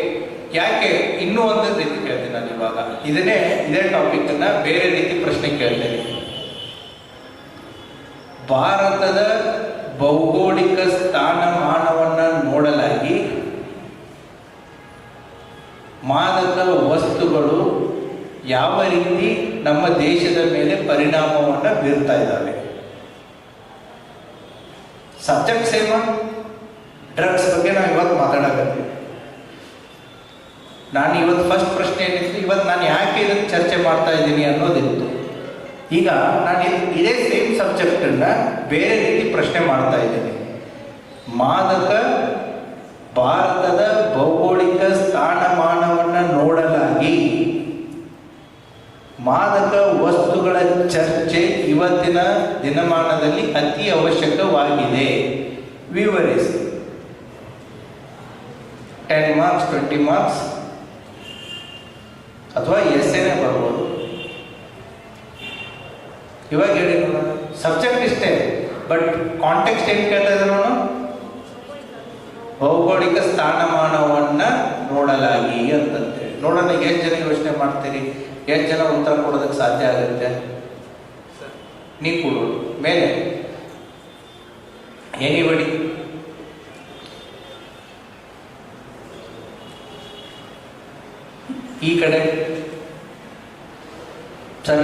ಯಾಕೆ ಇನ್ನೂ ಒಂದು ರೀತಿ ಕೇಳ್ತೀನಿ ನಾನು ಇವಾಗ. ಇದೇ ಟಾಪಿಕನ್ನು ಬೇರೆ ರೀತಿ ಪ್ರಶ್ನೆ ಕೇಳ್ತೇನೆ. ಭಾರತದ ಭೌಗೋಳಿಕ ಸ್ಥಾನಮಾನವನ್ನು ನೋಡಲಾಗಿ ಮಾದಕ ವಸ್ತುಗಳು ಯಾವ ರೀತಿ ನಮ್ಮ ದೇಶದ ಮೇಲೆ ಪರಿಣಾಮವನ್ನು ಬೀರ್ತಾ ಇದ್ದಾವೆ. ಸಬ್ಜೆಕ್ಟ್ ಸೇಮ್, ಡ್ರಗ್ಸ್ ಬಗ್ಗೆ ನಾವು ಇವತ್ತು ಮಾತಾಡಕತ್ತೀವಿ. ನಾನು ಇವತ್ತು ಫಸ್ಟ್ ಪ್ರಶ್ನೆ ಏನಿತ್ತು, ಇವತ್ತು ನಾನು ಯಾಕೆ ಇದನ್ನು ಚರ್ಚೆ ಮಾಡ್ತಾ ಇದ್ದೀನಿ ಅನ್ನೋದಿತ್ತು. ಈಗ ನಾನು ಇದೇ ಸೇಮ್ ಸಬ್ಜೆಕ್ಟನ್ನು ಬೇರೆ ರೀತಿ ಪ್ರಶ್ನೆ ಮಾಡ್ತಾ ಇದ್ದೀನಿ. ಮಾದಕ ಭಾರತದ ಭೌಗೋಳಿಕ ಸ್ಥಾನಮಾನವನ್ನು ನೋಡಲಾಗಿ ಮಾದಕ ವಸ್ತುಗಳ ಚರ್ಚೆ ಇವತ್ತಿನ ದಿನಮಾನದಲ್ಲಿ ಅತಿ ಅವಶ್ಯಕವಾಗಿದೆ. ವಿವರಿಸಿ. 10 ಮಾರ್ಕ್ಸ್ 20 ಮಾರ್ಕ್ಸ್ ಅಥವಾ ಎಸ್ಸೇನೆ ಬರ್ಬೋದು. ಇವಾಗ ಹೇಳಿ, ಸಬ್ಜೆಕ್ಟ್ ಇಷ್ಟೇ, ಬಟ್ ಕಾಂಟೆಕ್ಸ್ಟ್ ಏನು ಕೇಳ್ತಾ ಇದ್ದಾರೆ ಅವನು? ಭೌಗೋಳಿಕ ಸ್ಥಾನಮಾನವನ್ನ ನೋಡಲಾಗಿ ಅಂತಂತೇಳಿ. ನೋಡೋಣ ಎಷ್ಟು ಜನ ಯೋಚನೆ ಮಾಡ್ತೀರಿ, ಎಷ್ಟು ಜನ ಉತ್ತರ ಕೊಡೋದಕ್ಕೆ ಸಾಧ್ಯ ಆಗುತ್ತೆ? ನೀ ಕೊಡು ಮೇಲೆ ಎನಿಬಡಿ. ಈ ಕಡೆ ಸರ್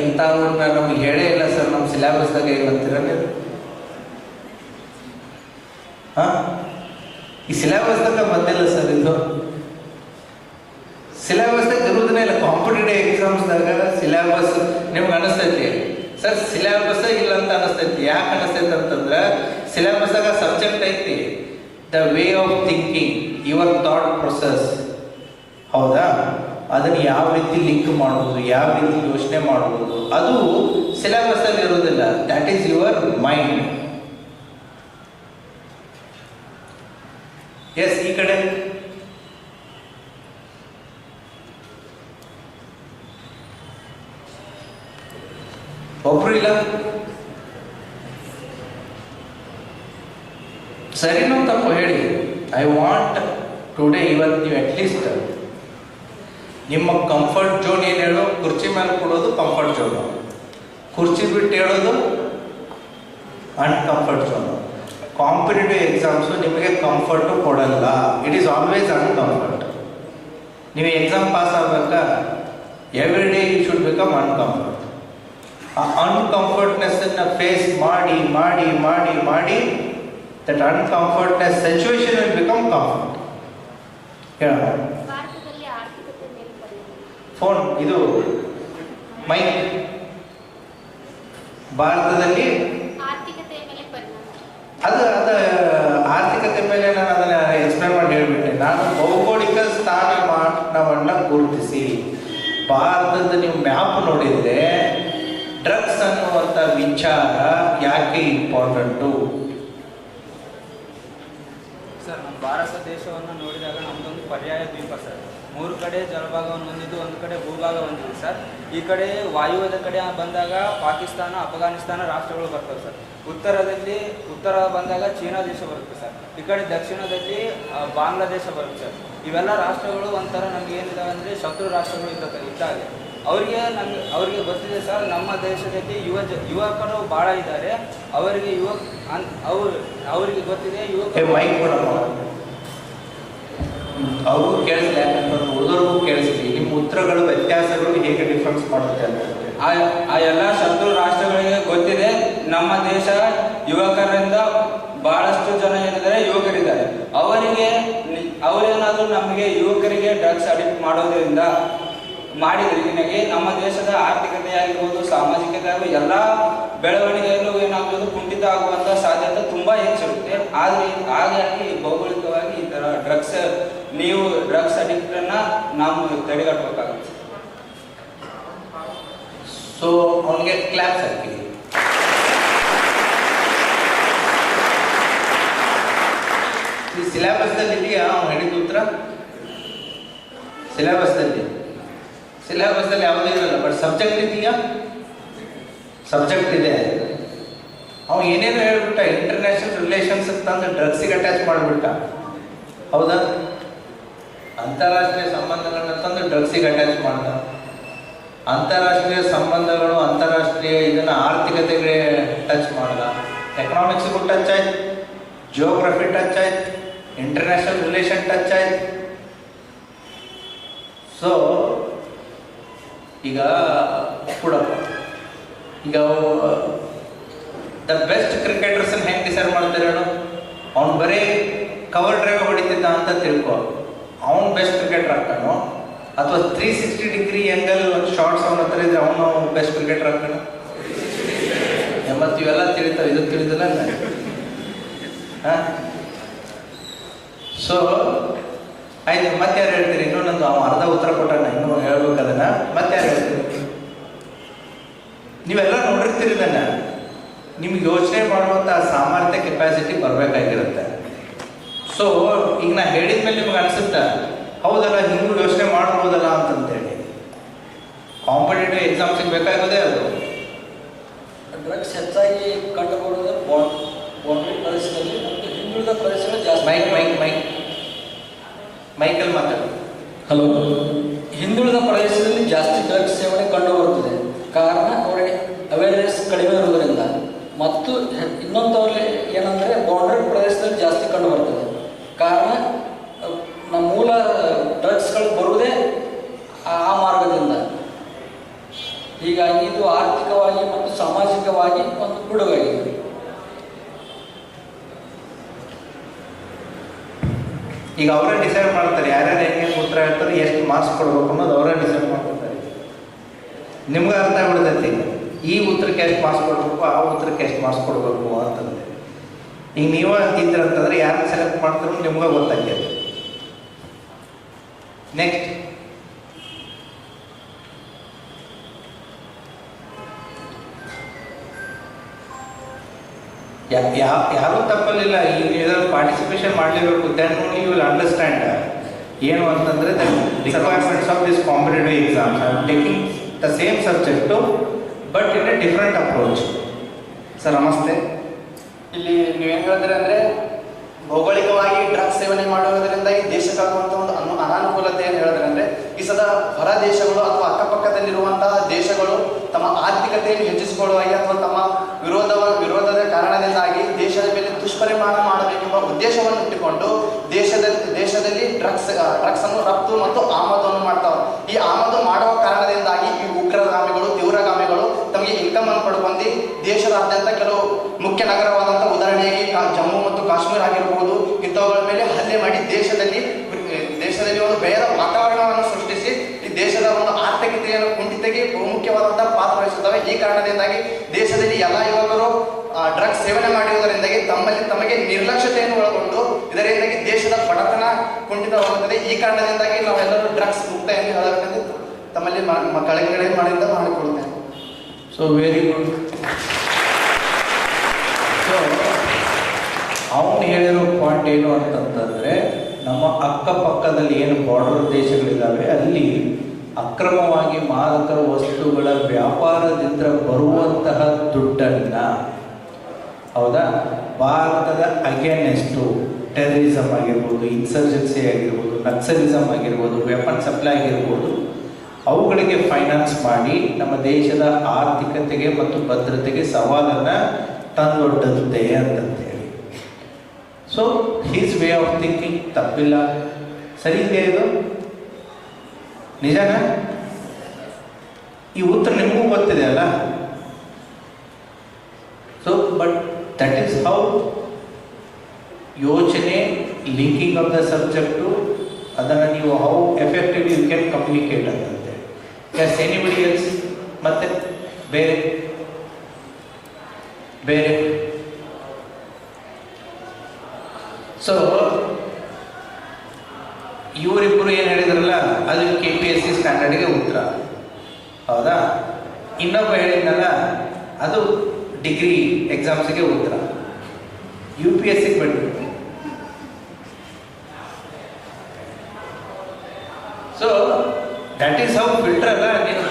ಇಂಥವ್ರನ್ನ ನಮ್ಗೆ ಹೇಳೇ ಇಲ್ಲ ಸರ್, ನಮ್ಮ ಸಿಲೆಬಸ್ದಾಗ ಇಲ್ಲಂತೀರ ನೀವು? ಈ ಸಿಲೆಬಸ್ದಾಗ ಬಂದಿಲ್ಲ ಸರ್, ಇದು ಸಿಲೆಬಸ್ದಾಗ ಇರುವುದನ್ನೇ ಇಲ್ಲ. ಕಾಂಪಿಟೇಟಿವ್ ಎಕ್ಸಾಮ್ಸ್ದಾಗ ಸಿಲೆಬಸ್ ನಿಮ್ಗೆ ಅನಿಸ್ತೈತಿ ಸರ್, ಸಿಲೆಬಸ್ ಇಲ್ಲ ಅಂತ ಅನಿಸ್ತೈತಿ. ಯಾಕೆ ಅನಿಸ್ತೈತಿ ಅಂತಂದ್ರೆ ಸಿಲೆಬಸ್ದಾಗ ಸಬ್ಜೆಕ್ಟ್ ಐತಿ, the way of thinking, your thought process. ಹೌದಾ? ಅದನ್ನು ಯಾವ ರೀತಿ ಲಿಂಕ್ ಮಾಡ್ಬೋದು, ಯಾವ ರೀತಿ ಯೋಚನೆ ಮಾಡ್ಬೋದು, ಅದು ಸಿಲೆಬಸ್ ಅಲ್ಲಿ ಇರೋದಿಲ್ಲ. That is your mind. Yes, ಈ ಕಡೆ ಒಬ್ರು ಇಲ್ಲ. ಸರಿನೋ ತಪ್ಪು ಹೇಳಿ. ಐ ವಾಂಟ್ ಟುಡೇ, ಇವತ್ತು ನೀವು ಅಟ್ಲೀಸ್ಟ್ ನಿಮ್ಮ ಕಂಫರ್ಟ್ ಝೋನ್ ಏನು ಹೇಳೋ, ಕುರ್ಚಿ ಮೇಲೆ ಕೊಡೋದು ಕಂಫರ್ಟ್ ಝೋನು, ಕುರ್ಚಿ ಬಿಟ್ಟು ಹೇಳೋದು ಅನ್ಕಂಫರ್ಟ್ ಝೋನು. ಕಾಂಪಿಟೇಟಿವ್ ಎಕ್ಸಾಮ್ಸು ನಿಮಗೆ ಕಂಫರ್ಟು ಕೊಡಲ್ಲ. It is always uncomfort. ನೀವು ಎಕ್ಸಾಮ್ ಪಾಸ್ ಆಗಬೇಕಾ, every day you should become uncomfort. ಆ ಅನ್ಕಂಫರ್ಟ್ನೆಸ್ಸನ್ನು ಫೇಸ್ ಮಾಡಿ ಮಾಡಿ ಮಾಡಿ ಮಾಡಿ that uncomfortness situation will become comfort. ಹೇಳೋಣ. ಫೋನ್ ಇದು ಮೈಕ್. ಭಾರತದಲ್ಲಿ ಅದು ಆರ್ಥಿಕತೆ ಮೇಲೆ ನಾನು ಅದನ್ನು ಎಕ್ಸ್ಪ್ಲೇನ್ ಮಾಡಿ ಹೇಳಿಬಿಟ್ಟೆ. ನಾನು ಭೌಗೋಳಿಕ ಸ್ಥಾನಮಾನವನ್ನು ಗುರುತಿಸಿ, ಭಾರತದ ನೀವು ಮ್ಯಾಪ್ ನೋಡಿದರೆ ಡ್ರಗ್ಸ್ ಅನ್ನುವಂಥ ವಿಚಾರ ಯಾಕೆ ಇಂಪಾರ್ಟೆಂಟು? ಸರ್, ನಮ್ಮ ಭಾರತ ದೇಶವನ್ನು ನೋಡಿದಾಗ ನಮ್ಮದೊಂದು ಪರ್ಯಾಯ ದ್ವೀಪ ಸರ್. 3 ಕಡೆ ಜಲಭಾಗವನ್ನು ಹೊಂದಿದ್ದು, ಒಂದು ಕಡೆ ಭೂಭಾಗ ಹೊಂದಿದೆ ಸರ್. ಈ ಕಡೆ ವಾಯುವ್ಯದ ಕಡೆ ಬಂದಾಗ ಪಾಕಿಸ್ತಾನ, ಅಫ್ಘಾನಿಸ್ತಾನ ರಾಷ್ಟ್ರಗಳು ಬರ್ತವೆ ಸರ್. ಉತ್ತರ ಬಂದಾಗ ಚೀನಾ ದೇಶ ಬರುತ್ತೆ ಸರ್. ಈ ಕಡೆ ದಕ್ಷಿಣದಲ್ಲಿ ಬಾಂಗ್ಲಾದೇಶ ಬರುತ್ತೆ ಸರ್. ಇವೆಲ್ಲ ರಾಷ್ಟ್ರಗಳು ಒಂಥರ ನಮ್ಗೆ ಏನಿದಾವೆ ಅಂದರೆ ಶತ್ರು ರಾಷ್ಟ್ರಗಳು ಇದ್ದಾವೆ. ಅವ್ರಿಗೆ ಗೊತ್ತಿದೆ ಸರ್, ನಮ್ಮ ದೇಶದಲ್ಲಿ ಯುವಕರು ಭಾಳ ಇದ್ದಾರೆ. ಅವರಿಗೆ ಗೊತ್ತಿದೆ ಅವ್ರಿಗೂ ಕೇಳಿಸ್ಲಿ, ಯಾಕಂತಂದ್ರೆ ಉಳಿದವ್ರಿಗೂ ಕೇಳಿಸ್ಲಿ, ನಿಮ್ಮ ಉತ್ತರಗಳು ವ್ಯತ್ಯಾಸಗಳು ಹೇಗೆ ಡಿಫ್ರೆನ್ಸ್ ಮಾಡುತ್ತೆ ಅಂತ. ಆ ಎಲ್ಲ ಶತ್ರು ರಾಷ್ಟ್ರಗಳಿಗೆ ಗೊತ್ತಿದೆ ನಮ್ಮ ದೇಶ ಯುವಕರಿಂದ ಬಹಳಷ್ಟು ಜನ ಏನಿದ್ದಾರೆ ಯುವಕರಿದ್ದಾರೆ. ಅವರೇನಾದರೂ ನಮಗೆ ಯುವಕರಿಗೆ ಡ್ರಗ್ಸ್ ಅಡಿಕ್ಟ್ ಮಾಡೋದ್ರಿಂದ ಮಾಡಿದ್ರಿಗೆ ನಮ್ಮ ದೇಶದ ಆರ್ಥಿಕತೆ ಆಗಿರ್ಬೋದು, ಸಾಮಾಜಿಕತೆ ಆಗಿರ್ಬೋದು, ಎಲ್ಲ ಬೆಳವಣಿಗೆಯಲ್ಲೂ ಏನಾಗ್ಬೋದು ಕುಂಠಿತ ಆಗುವಂಥ ಸಾಧ್ಯತೆ ತುಂಬ ಹೆಚ್ಚಿರುತ್ತೆ. ಆದರೆ ಹಾಗಾಗಿ ಭೌಗೋಳಿಕವಾಗಿ ಈ ಥರ ಡ್ರಗ್ಸ್ ಅಡಿಕ್ಟನ್ನು ನಾವು ತಡೆಗಟ್ಟಬೇಕಾಗುತ್ತೆ. ಸೊ ಅವನಿಗೆ ಕ್ಲಾಸ್ ಹಾಕಿ. ಈ ಸಿಲೆಬಸ್ದಲ್ಲಿ ಇದೆಯಾ ಅವ್ನು ಹೇಳಿದ ಉತ್ತರ? ಸಿಲೆಬಸ್ದಲ್ಲಿ ಯಾವುದೇ ಇರಲ್ಲ, ಬಟ್ ಸಬ್ಜೆಕ್ಟ್ ಇದೆಯಾ? ಸಬ್ಜೆಕ್ಟ್ ಇದೆ. ಅವನು ಏನೇನು ಹೇಳ್ಬಿಟ್ಟ, ಇಂಟರ್ನ್ಯಾಷನಲ್ ರಿಲೇಷನ್ಸ್ ತಂದು ಡ್ರಗ್ಸಿಗೆ ಅಟ್ಯಾಚ್ ಮಾಡಿಬಿಟ್ಟ. ಹೌದಾ? ಅಂತಾರಾಷ್ಟ್ರೀಯ ಸಂಬಂಧಗಳನ್ನ ತಂದು ಡ್ರಗ್ಸಿಗೆ ಅಟ್ಯಾಚ್ ಮಾಡ್ದ. ಅಂತಾರಾಷ್ಟ್ರೀಯ ಸಂಬಂಧಗಳು, ಅಂತಾರಾಷ್ಟ್ರೀಯ ಇದನ್ನು ಆರ್ಥಿಕತೆಗೆ ಟಚ್ ಮಾಡ್ದ, ಎಕನಾಮಿಕ್ಸ್ಗೂ ಟಚ್ ಆಯ್ತು, ಜಿಯೋಗ್ರಫಿ ಟಚ್ ಆಯ್ತು, ಇಂಟರ್ನ್ಯಾಷನಲ್ ರಿಲೇಷನ್ ಟಚ್ ಆಯ್ತು. ಸೊ ಈಗ ಕೊಡಪ್ಪ, ಈಗ ದ ಬೆಸ್ಟ್ ಕ್ರಿಕೆಟರ್ಸನ್ನು ಹೆಂಗೆ ಡಿಸೈಡ್ ಮಾಡ್ತಾರೆ ಹೇಳು? ಅವ್ನು ಬರೀ ಕವರ್ ಡ್ರೈವ್ ಹೊಡಿತಿದ್ದ ಅಂತ ತಿಳ್ಕೊ, ಅವನು ಬೆಸ್ಟ್ ಕ್ರಿಕೆಟರ್ ಆಗ್ತಾನೋ? ಅಥವಾ 360 ಡಿಗ್ರಿ ಆ್ಯಂಗಲ್ ಒಂದು ಶಾರ್ಟ್ಸ್ ಅವನ ಹತ್ರ ಇದ್ರೆ ಅವನು ಬೆಸ್ಟ್ ಕ್ರಿಕೆಟರ್ ಆಗ್ತಾನೆ? ಮತ್ತು ಇವೆಲ್ಲ ತಿಳಿತಾವೆ, ಇದು ತಿಳಿದಿಲ್ಲ. ಹಾಂ, ಸೊ ಆಯ್ತು. ಮತ್ತೆ ಯಾರು ಹೇಳ್ತೀರಿ? ಇನ್ನೂ ನಂದು ಅರ್ಧ ಉತ್ತರ ಕೊಟ್ಟಾನ, ಇನ್ನೂ ಹೇಳ್ಬೇಕು ಅದನ್ನ. ಮತ್ತೆ ಯಾರು ಹೇಳ್ತೀರಿ? ನೀವೆಲ್ಲ ನೋಡಿರ್ತೀರಿ ಇದನ್ನ. ನಿಮ್ಗೆ ಯೋಚನೆ ಮಾಡುವಂಥ ಸಾಮರ್ಥ್ಯ ಕೆಪಾಸಿಟಿ ಬರಬೇಕಾಗಿರುತ್ತೆ. ಸೊ ಈಗ ನಾ ಹೇಳಿದ ಮೇಲೆ ನಿಮ್ಗೆ ಅನಿಸುತ್ತಾ ಹೌದಲ್ಲ, ಹಿಂಗೂ ಯೋಚನೆ ಮಾಡ್ಬೋದಲ್ಲ ಅಂತಂತೇಳಿ. ಕಾಂಪಿಟೇಟಿವ್ ಎಕ್ಸಾಮ್ಸಿಗೆ ಬೇಕಾಗೋದೇ ಅದು. ಡ್ರಗ್ಸ್ ಹೆಚ್ಚಾಗಿ ಕಂಡುಬರುವುದು ಬೌಂಡ್ರಿ ಪ್ರದೇಶದಲ್ಲಿ ಮತ್ತು ಹಿಂದುಳಿದ ಪ್ರದೇಶಗಳು ಜಾಸ್ತಿ. ಮೈಕಲ್ ಮಾತಾಡಿ. ಹಲೋ. ಹಿಂದುಳಿದ ಪ್ರದೇಶದಲ್ಲಿ ಜಾಸ್ತಿ ಡ್ರಗ್ಸ್ ಸೇವನೆ ಕಂಡುಬರುತ್ತದೆ. ಕಾರಣ ಅವರಿಗೆ ಅವೇರ್ನೆಸ್ ಕಡಿಮೆ ಇರುವುದರಿಂದ. ಮತ್ತು ಇನ್ನೊಂದರಲ್ಲಿ ಏನಂದರೆ ಬೌಂಡ್ರಿ ಪ್ರದೇಶದಲ್ಲಿ ಜಾಸ್ತಿ ಕಂಡುಬರ್ತದೆ. ಕಾರಣ ನಮ್ಮ ಮೂಲ ಡ್ರಗ್ಸ್ಗಳು ಬರುವುದೇ ಆ ಮಾರ್ಗದಿಂದ. ಹೀಗಾಗಿ ಇದು ಆರ್ಥಿಕವಾಗಿ ಮತ್ತು ಸಾಮಾಜಿಕವಾಗಿ ಒಂದು ಪಿಡುಗಾಗಿದೆ. ಈಗ ಅವರೇ ಡಿಸೈಡ್ ಮಾಡ್ತಾರೆ ಯಾರ್ಯಾರು ಹೆಂಗೆ ಉತ್ತರ ಹೇಳ್ತಾರೆ, ಎಷ್ಟು ಮಾರ್ಕ್ಸ್ ಕೊಡ್ಬೇಕು ಅನ್ನೋದು ಅವರೇ ಡಿಸೈಡ್ ಮಾಡ್ಕೊತಾರೆ. ನಿಮ್ಗೆ ಅರ್ಥ ಆಗ್ಬಿಡ್ತೈತಿ ಈ ಉತ್ತರಕ್ಕೆ ಎಷ್ಟು ಮಾರ್ಕ್ಸ್ ಕೊಡ್ಬೇಕು, ಆ ಉತ್ತರಕ್ಕೆ ಎಷ್ಟು ಮಾರ್ಕ್ಸ್ ಕೊಡಬೇಕು ಅಂತಂದ್ರೆ. ಈಗ ನೀವು ಇದ್ರಂತಂದ್ರೆ ಯಾರು ಸೆಲೆಕ್ಟ್ ಮಾಡ್ತಾರೋ ನಿಮ್ಗೆ ಗೊತ್ತಾಗ್ತದೆ. ನೆಕ್ಸ್ಟ್ ಯಾರೂ ತಪ್ಪಲಿಲ್ಲ. ಈಗ ಇದ್ರಲ್ಲಿ ಪಾರ್ಟಿಸಿಪೇಷನ್ ಮಾಡಲೇಬೇಕು. Then only you will understand ಏನು ಅಂತಂದರೆ the requirements of this competitive exams. I am taking the same subject but in a different approach. Sir ನಮಸ್ತೆ. ಇಲ್ಲಿ ನೀವೇನು ಹೇಳಿದ್ರೆ ಅಂದರೆ ಭೌಗೋಳಿಕವಾಗಿ ಡ್ರಗ್ಸ್ ಸೇವನೆ ಮಾಡುವುದರಿಂದ ಈ ದೇಶಕ್ಕಾಗುವಂಥ ಒಂದು ಅನಾನುಕೂಲತೆ ಏನು ಹೇಳಿದ್ರೆ ಅಂದರೆ ಈ ಸದ ಹೊರ ದೇಶಗಳು ಅಥವಾ ಅಕ್ಕಪಕ್ಕದಲ್ಲಿರುವಂತಹ ದೇಶಗಳು ತಮ್ಮ ಆರ್ಥಿಕತೆಯನ್ನು ಹೆಚ್ಚಿಸಿಕೊಳ್ಳುವಾಗಿ ಅಥವಾ ತಮ್ಮ ವಿರೋಧದ ಕಾರಣದಿಂದಾಗಿ ದೇಶದ ಮೇಲೆ ದುಷ್ಪರಿಣಾಮ ಮಾಡಬೇಕೆಂಬ ಉದ್ದೇಶವನ್ನು ಇಟ್ಟುಕೊಂಡು ದೇಶದಲ್ಲಿ ಡ್ರಗ್ಸ್ ಅನ್ನು ರಫ್ತು ಮತ್ತು ಆಮದನ್ನು ಮಾಡ್ತಾವೆ. ಈ ಆಮದು ಮಾಡುವ ಕಾರಣದಿಂದಾಗಿ ಈ ಉಗ್ರಗಾಮಿಗಳು ತೀವ್ರಗಾಮಿಗಳು ತಮಗೆ ಇನ್ಕಮ್ ಅನ್ನು ಪಡ್ಕೊಂಡು ದೇಶದಾದ್ಯಂತ ಕೆಲವು ಮುಖ್ಯ ನಗರವಾದಂಥ ಉದಾಹರಣೆಯಾಗಿ ಜಮ್ಮು ಮತ್ತು ಕಾಶ್ಮೀರ ಆಗಿರ್ಬೋದು ಇಂಥವುಗಳ ಮೇಲೆ ಹಲ್ಲೆ ಮಾಡಿ ದೇಶದಲ್ಲಿ ಒಂದು ಭಯದ ವಾತಾವರಣವನ್ನು ಸೃಷ್ಟಿಸಿ ಈ ದೇಶದ ಒಂದು ಆರ್ಥಿಕತೆಯನ್ನು ಕುಂಠಿತಕ್ಕೆ ಬಹುಮುಖ್ಯವಾದಂಥ ಪಾತ್ರ ವಹಿಸುತ್ತವೆ. ಈ ಕಾರಣದಿಂದಾಗಿ ದೇಶದಲ್ಲಿ ಎಲ್ಲ ಯುವಕರು ಡ್ರಗ್ಸ್ ಸೇವನೆ ಮಾಡಿರುವುದರಿಂದಾಗಿ ತಮಗೆ ನಿರ್ಲಕ್ಷ್ಯತೆಯನ್ನು ಒಳಗೊಂಡು ಇದರಿಂದಾಗಿ ದೇಶದ ಬಡತನ ಕುಂಠಿತವಾಗುತ್ತದೆ. ಈ ಕಾರಣದಿಂದಾಗಿ ನಾವೆಲ್ಲರೂ ಡ್ರಗ್ಸ್ ಮುಕ್ತ ಎಂದು ಹೇಳಬೇಕೆಂದು ತಮ್ಮಲ್ಲಿ ಕೆಳಗಡೆ ಮಾಡಿಕೊಳ್ಳುತ್ತೇನೆ. So very good. ಸೊ ಅವನು ಹೇಳಿರೋ ಪಾಯಿಂಟ್ ಏನು ಅಂತಂತಂದರೆ ನಮ್ಮ ಅಕ್ಕಪಕ್ಕದಲ್ಲಿ ಏನು ಬಾರ್ಡರ್ ದೇಶಗಳಿದ್ದಾವೆ ಅಲ್ಲಿ ಅಕ್ರಮವಾಗಿ ಮಾದಕ ವಸ್ತುಗಳ ವ್ಯಾಪಾರದಿಂದ ಬರುವಂತಹ ದುಡ್ಡನ್ನು, ಹೌದಾ, ಭಾರತದ ಅಗೇನೆಸ್ಟು ಟೆರರಿಸಮ್ ಆಗಿರ್ಬೋದು, ಇನ್ಸರ್ಜೆನ್ಸಿ ಆಗಿರ್ಬೋದು, ನಕ್ಸಲಿಸಮ್ ಆಗಿರ್ಬೋದು, ವೆಪನ್ ಸಪ್ಲೈ ಆಗಿರ್ಬೋದು, ಅವುಗಳಿಗೆ ಫೈನಾನ್ಸ್ ಮಾಡಿ ನಮ್ಮ ದೇಶದ ಆರ್ಥಿಕತೆಗೆ ಮತ್ತು ಭದ್ರತೆಗೆ ಸವಾಲನ್ನು ತಂದೊಡ್ಡುತ್ತೆ ಅಂತಂತೇಳಿ. So his way of thinking ತಪ್ಪಿಲ್ಲ, ಸರಿ ಇದೆಯಾ? ಇದು ನಿಜನಾ? ಈ ಉತ್ತರ ನಿಮಗೂ ಗೊತ್ತಿದೆ ಅಲ್ಲ? So but that is how ಯೋಚನೆ ಲಿಂಕಿಂಗ್ ಆಫ್ ದ ಸಬ್ಜೆಕ್ಟು ಅದನ್ನು ನೀವು how effectively you can communicate ಅಂತಂತೆ. Yes anybody else? ಮತ್ತೆ ಬೇರೆ ಸೊ ಇವರಿಬ್ಬರು ಏನು ಹೇಳಿದ್ರಲ್ಲ ಅದು KPSC ಸ್ಟ್ಯಾಂಡರ್ಡ್ಗೆ ಉತ್ತರ, ಹೌದಾ? ಇನ್ನೊಬ್ಬ ಹೇಳಿದ್ನಲ್ಲ ಅದು ಡಿಗ್ರಿ ಎಕ್ಸಾಮ್ಸ್ಗೆ ಉತ್ತರ, UPSCಗೆ ಬಿಟ್ಬಿಟ್ಟು. So that is how filter ಅಲ್ಲ. ನೀನು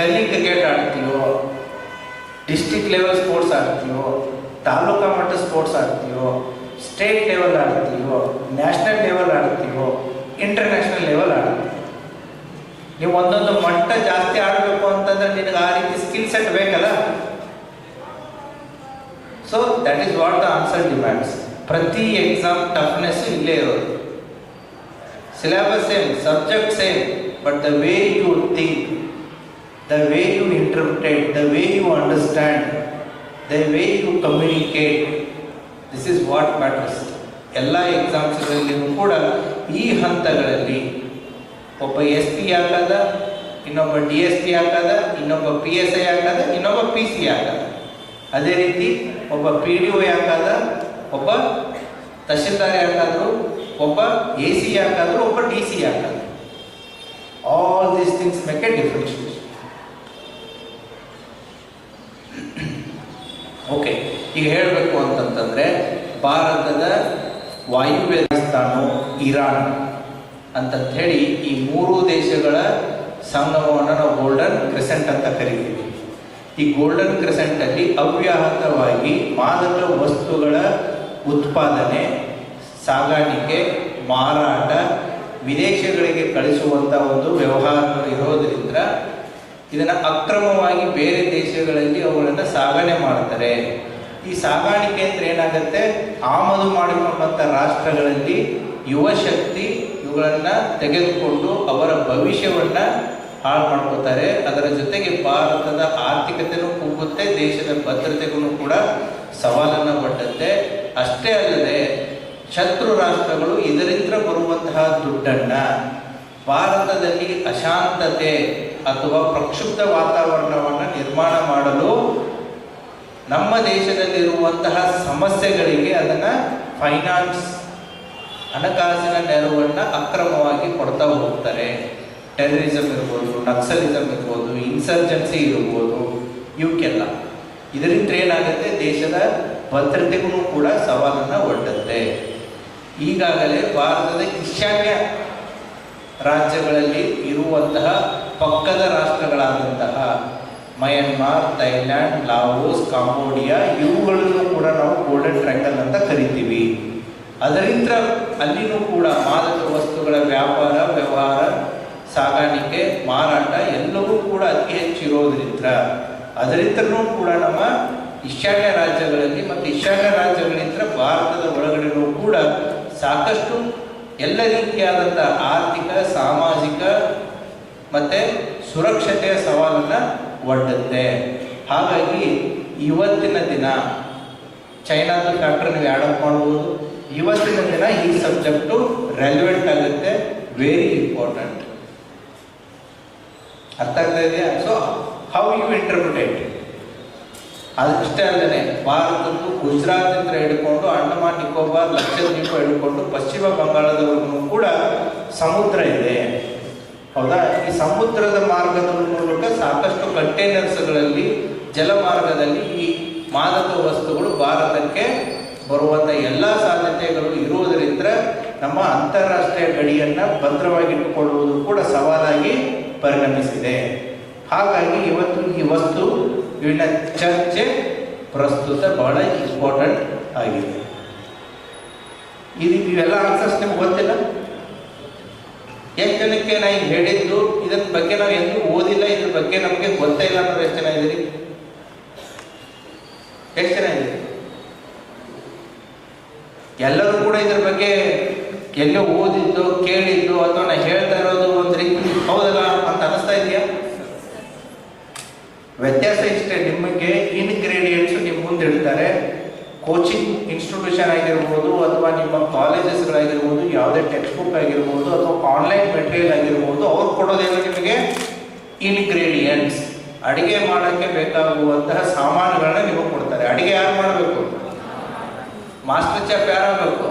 ಗಲ್ಲಿ ಕ್ರಿಕೆಟ್ ಆಡ್ತೀಯೋ, ಡಿಸ್ಟ್ರಿಕ್ಟ್ ಲೆವೆಲ್ ಸ್ಪೋರ್ಟ್ಸ್ ಆಡ್ತೀಯೋ, ತಾಲೂಕಾ ಮಟ್ಟ ಸ್ಪೋರ್ಟ್ಸ್ ಆಡ್ತೀಯೋ, ಸ್ಟೇಟ್ ಲೆವೆಲ್ ಆಡ್ತೀವೋ, ನ್ಯಾಷನಲ್ ಲೆವೆಲ್ ಆಡ್ತೀವೋ, ಇಂಟರ್ನ್ಯಾಷನಲ್ ಲೆವೆಲ್ ಆಡ್ತೀವಿ. ನೀವು ಒಂದೊಂದು ಮಟ್ಟ ಜಾಸ್ತಿ ಆಡಬೇಕು ಅಂತಂದ್ರೆ ನಿನಗೆ ಆ ರೀತಿ ಸ್ಕಿಲ್ ಸೆಟ್ ಬೇಕಲ್ಲ. So that is what the answer demands. ಪ್ರತಿ ಎಕ್ಸಾಮ್ ಟಫ್ನೆಸ್ ಇಲ್ಲೇ ಇರೋದು. Syllabus same, subject same, but the way you think, the way you interpretate, the way you understand, the way you communicate, this is what matters. ಎಲ್ಲ ಎಕ್ಸಾಮ್ಸ್ಗಳಲ್ಲಿಯೂ ಕೂಡ ಈ ಹಂತಗಳಲ್ಲಿ ಒಬ್ಬ SP ಹಾಕದ, ಇನ್ನೊಬ್ಬ DSP ಹಾಕದ, ಇನ್ನೊಬ್ಬ PSI ಹಾಕದ, ಇನ್ನೊಬ್ಬ PC ಹಾಕದ, ಅದೇ ರೀತಿ ಒಬ್ಬ PDO ಹಾಕದ, ಒಬ್ಬ ತಹಶೀಲ್ದಾರ್ ಯಾಕಾದ್ರು, ಒಬ್ಬ AC ಯಾಕಾದ್ರು, ಒಬ್ಬ DC ಯಾಕಾದ್ರು. All these things make a differentiation. Okay, ಈಗ ಹೇಳಬೇಕು ಅಂತಂತಂದ್ರೆ ಭಾರತದ ವಾಯುವ್ಯ ಸ್ಥಾನ ಇರಾನ್ ಅಂತಂತ ಹೇಳಿ ಈ ಮೂರು ದೇಶಗಳ ಸಂಗಮವನ್ನು ನಾವು ಗೋಲ್ಡನ್ ಕ್ರೆಸೆಂಟ್ ಅಂತ ಕರಿತೀವಿ. ಈ ಗೋಲ್ಡನ್ ಕ್ರೆಸೆಂಟ್ ಅಲ್ಲಿ ಅವ್ಯಾಹತವಾಗಿ ಮಾದಕ ವಸ್ತುಗಳ ಉತ್ಪಾದನೆ, ಸಾಗಾಣಿಕೆ, ಮಾರಾಟ, ವಿದೇಶಗಳಿಗೆ ಕಳಿಸುವಂತ ಒಂದು ವ್ಯವಹಾರಗಳು ಇರೋದ್ರಿಂದ ಇದನ್ನ ಅಕ್ರಮವಾಗಿ ಬೇರೆ ದೇಶಗಳಲ್ಲಿ ಅವುಗಳನ್ನು ಸಾಗಣೆ ಮಾಡ್ತಾರೆ. ಈ ಸಾಗಾಣಿಕೆ ಅಂದ್ರೆ ಏನಾಗುತ್ತೆ, ಆಮದು ಮಾಡಿಕೊಂಡಂತ ರಾಷ್ಟ್ರಗಳಲ್ಲಿ ಯುವ ಶಕ್ತಿ ಇವುಗಳನ್ನ ತೆಗೆದುಕೊಂಡು ಅವರ ಭವಿಷ್ಯವನ್ನ ಹಾಳು ಮಾಡ್ಕೋತಾರೆ. ಅದರ ಜೊತೆಗೆ ಭಾರತದ ಆರ್ಥಿಕತೆನೂ ಕುಗ್ಗುತ್ತೆ, ದೇಶದ ಭದ್ರತೆಗೂ ಕೂಡ ಸವಾಲನ್ನು ಒಡ್ಡುತ್ತೆ. ಅಷ್ಟೇ ಅಲ್ಲದೆ ಶತ್ರು ರಾಷ್ಟ್ರಗಳು ಇದರಿಂದ ಬರುವಂತಹ ದುಡ್ಡನ್ನ ಭಾರತದಲ್ಲಿ ಅಶಾಂತತೆ ಅಥವಾ ಪ್ರಕ್ಷುಬ್ಧ ವಾತಾವರಣವನ್ನು ನಿರ್ಮಾಣ ಮಾಡಲು, ನಮ್ಮ ದೇಶದಲ್ಲಿರುವಂತಹ ಸಮಸ್ಯೆಗಳಿಗೆ ಅದನ್ನ ಫೈನಾನ್ಸ್, ಹಣಕಾಸಿನ ನೆರವನ್ನು ಅಕ್ರಮವಾಗಿ ಕೊಡ್ತಾ ಹೋಗ್ತಾರೆ. ಟೆರರಿಸಮ್ ಇರ್ಬೋದು, ನಕ್ಸಲಿಸಮ್ ಇರ್ಬೋದು, ಇನ್ಸರ್ಜೆನ್ಸಿ ಇರ್ಬೋದು, ಇವಕ್ಕೆಲ್ಲ ಇದರಿಂದ ಏನಾಗುತ್ತೆ, ದೇಶದ ಭದ್ರತೆಗೂ ಕೂಡ ಸವಾಲನ್ನು ಒಡ್ಡುತ್ತೆ. ಈಗಾಗಲೇ ಭಾರತದ ಈಶಾನ್ಯ ರಾಜ್ಯಗಳಲ್ಲಿ ಇರುವಂತಹ ಪಕ್ಕದ ರಾಷ್ಟ್ರಗಳಾದಂತಹ ಮಯನ್ಮಾರ್, ಥೈಲ್ಯಾಂಡ್, ಲಾವೋಸ್, ಕಾಂಬೋಡಿಯಾ ಇವುಗಳನ್ನು ಕೂಡ ನಾವು ಗೋಲ್ಡನ್ ಟ್ರ್ಯಾಂಗಲ್ ಅಂತ ಕರಿತೀವಿ. ಅದರಿಂದ ಅಲ್ಲಿನೂ ಕೂಡ ಮಾದಕ ವಸ್ತುಗಳ ವ್ಯಾಪಾರ, ವ್ಯವಹಾರ, ಸಾಗಾಣಿಕೆ, ಮಾರಾಟ ಎಲ್ಲವೂ ಕೂಡ ಅತಿ ಹೆಚ್ಚಿರೋದ್ರಿಂದ ಅದರಿಂದಲೂ ಕೂಡ ನಮ್ಮ ಈಶಾನ್ಯ ರಾಜ್ಯಗಳಲ್ಲಿ ಮತ್ತು ಈಶಾನ್ಯ ರಾಜ್ಯಗಳಿಂದ ಭಾರತದ ಒಳಗಡೆನೂ ಕೂಡ ಸಾಕಷ್ಟು ಎಲ್ಲ ರೀತಿಯಾದಂಥ ಆರ್ಥಿಕ, ಸಾಮಾಜಿಕ ಮತ್ತು ಸುರಕ್ಷತೆಯ ಸವಾಲನ್ನು ಒಡ್ಡುತ್ತೆ. ಹಾಗಾಗಿ ಇವತ್ತಿನ ದಿನ ಚೈನಾದ ಫ್ಯಾಕ್ಟರ್ ನೀವು ಆ್ಯಡ್ ಅಪ್ ಮಾಡ್ಬೋದು. ಇವತ್ತಿನ ದಿನ ಈ ಸಬ್ಜೆಕ್ಟು ರೆಲಿವೆಂಟ್ ಆಗುತ್ತೆ, ವೆರಿ ಇಂಪಾರ್ಟೆಂಟ್. ಅರ್ಥ ಆಗ್ತಾ ಇದೆಯಾ? So how you interpretate. ಅದಷ್ಟೇ ಅಲ್ಲದೆ ಭಾರತದ್ದು ಗುಜರಾತಿಂದ ಹಿಡ್ಕೊಂಡು ಅಂಡಮಾನ್ ನಿಕೋಬಾರ್, ಲಕ್ಷದ್ವೀಪ ಹಿಡ್ಕೊಂಡು ಪಶ್ಚಿಮ ಬಂಗಾಳದವರೆಗೂ ಕೂಡ ಸಮುದ್ರ ಇದೆ. ಹೌದಾ? ಈ ಸಮುದ್ರದ ಮಾರ್ಗದ ಮೂಲಕ ಸಾಕಷ್ಟು ಕಂಟೈನರ್ಸ್ಗಳಲ್ಲಿ, ಜಲಮಾರ್ಗದಲ್ಲಿ ಈ ಮಾದಕ ವಸ್ತುಗಳು ಭಾರತಕ್ಕೆ ಬರುವಂಥ ಎಲ್ಲ ಸಾಧ್ಯತೆಗಳು ಇರುವುದರಿಂದ ನಮ್ಮ ಅಂತಾರಾಷ್ಟ್ರೀಯ ಗಡಿಯನ್ನು ಭದ್ರವಾಗಿಟ್ಟುಕೊಳ್ಳುವುದು ಕೂಡ ಸವಾಲಾಗಿ ಪರಿಣಮಿಸಿದೆ. ಹಾಗಾಗಿ ಇವತ್ತು ಈ ವಸ್ತು ಇವಿನ ಚರ್ಚೆ ಪ್ರಸ್ತುತ ಬಹಳ ಇಂಪಾರ್ಟೆಂಟ್ ಆಗಿದೆ. ಇವೆಲ್ಲ ಆನ್ಸರ್ಸ್ ನಿಮ್ಗೆ ಗೊತ್ತಿಲ್ಲ? ಎಷ್ಟು ಜನಕ್ಕೆ ನಾ ಈಗ ಹೇಳಿದ್ದು ಇದರ ಬಗ್ಗೆ ನಾವು ಎಂದೂ ಓದಿಲ್ಲ, ಇದ್ರ ಬಗ್ಗೆ ನಮಗೆ ಗೊತ್ತೇ ಇಲ್ಲ ಅನ್ನೋದು ಎಷ್ಟು ಜನ ಇದ್ದೀರಿ? ಎಷ್ಟು ಜನ ಇದ್ದೀರಿ? ಎಲ್ಲರೂ ಕೂಡ ಇದ್ರ ಬಗ್ಗೆ ಎಲ್ಲೋ ಓದಿದ್ದು, ಕೇಳಿದ್ದು, ಅಥವಾ ನಾ ಹೇಳ್ತಾ ಇರೋದು ಒಂದು ರೀತಿ ಹೌದಲ್ಲ ಅಂತ ಅನಿಸ್ತಾ ಇದೆಯಾ? ವ್ಯತ್ಯಾಸ ಇಷ್ಟೇ, ನಿಮಗೆ ಇನ್ಗ್ರೀಡಿಯೆಂಟ್ಸ್ ನಿಮ್ಮ ಮುಂದೆ ಇಡ್ತಾರೆ. ಕೋಚಿಂಗ್ ಇನ್ಸ್ಟಿಟ್ಯೂಷನ್ ಆಗಿರ್ಬೋದು, ಅಥವಾ ನಿಮ್ಮ ಕಾಲೇಜಸ್ಗಳಾಗಿರ್ಬೋದು, ಯಾವುದೇ ಟೆಕ್ಸ್ಟ್ ಬುಕ್ ಆಗಿರ್ಬೋದು, ಅಥವಾ ಆನ್ಲೈನ್ ಮೆಟೀರಿಯಲ್ ಆಗಿರ್ಬೋದು, ಅವ್ರು ಕೊಡೋದೇನು ನಿಮಗೆ ಇನ್ಗ್ರೀಡಿಯೆಂಟ್ಸ್, ಅಡಿಗೆ ಮಾಡೋಕ್ಕೆ ಬೇಕಾಗುವಂತಹ ಸಾಮಾನುಗಳನ್ನ ನಿಮಗೆ ಕೊಡ್ತಾರೆ. ಅಡಿಗೆ ಯಾರು ಮಾಡಬೇಕು? ಮಾಸ್ಟರ್ ಚೆಫ್ ಯಾರಾಗಬೇಕು?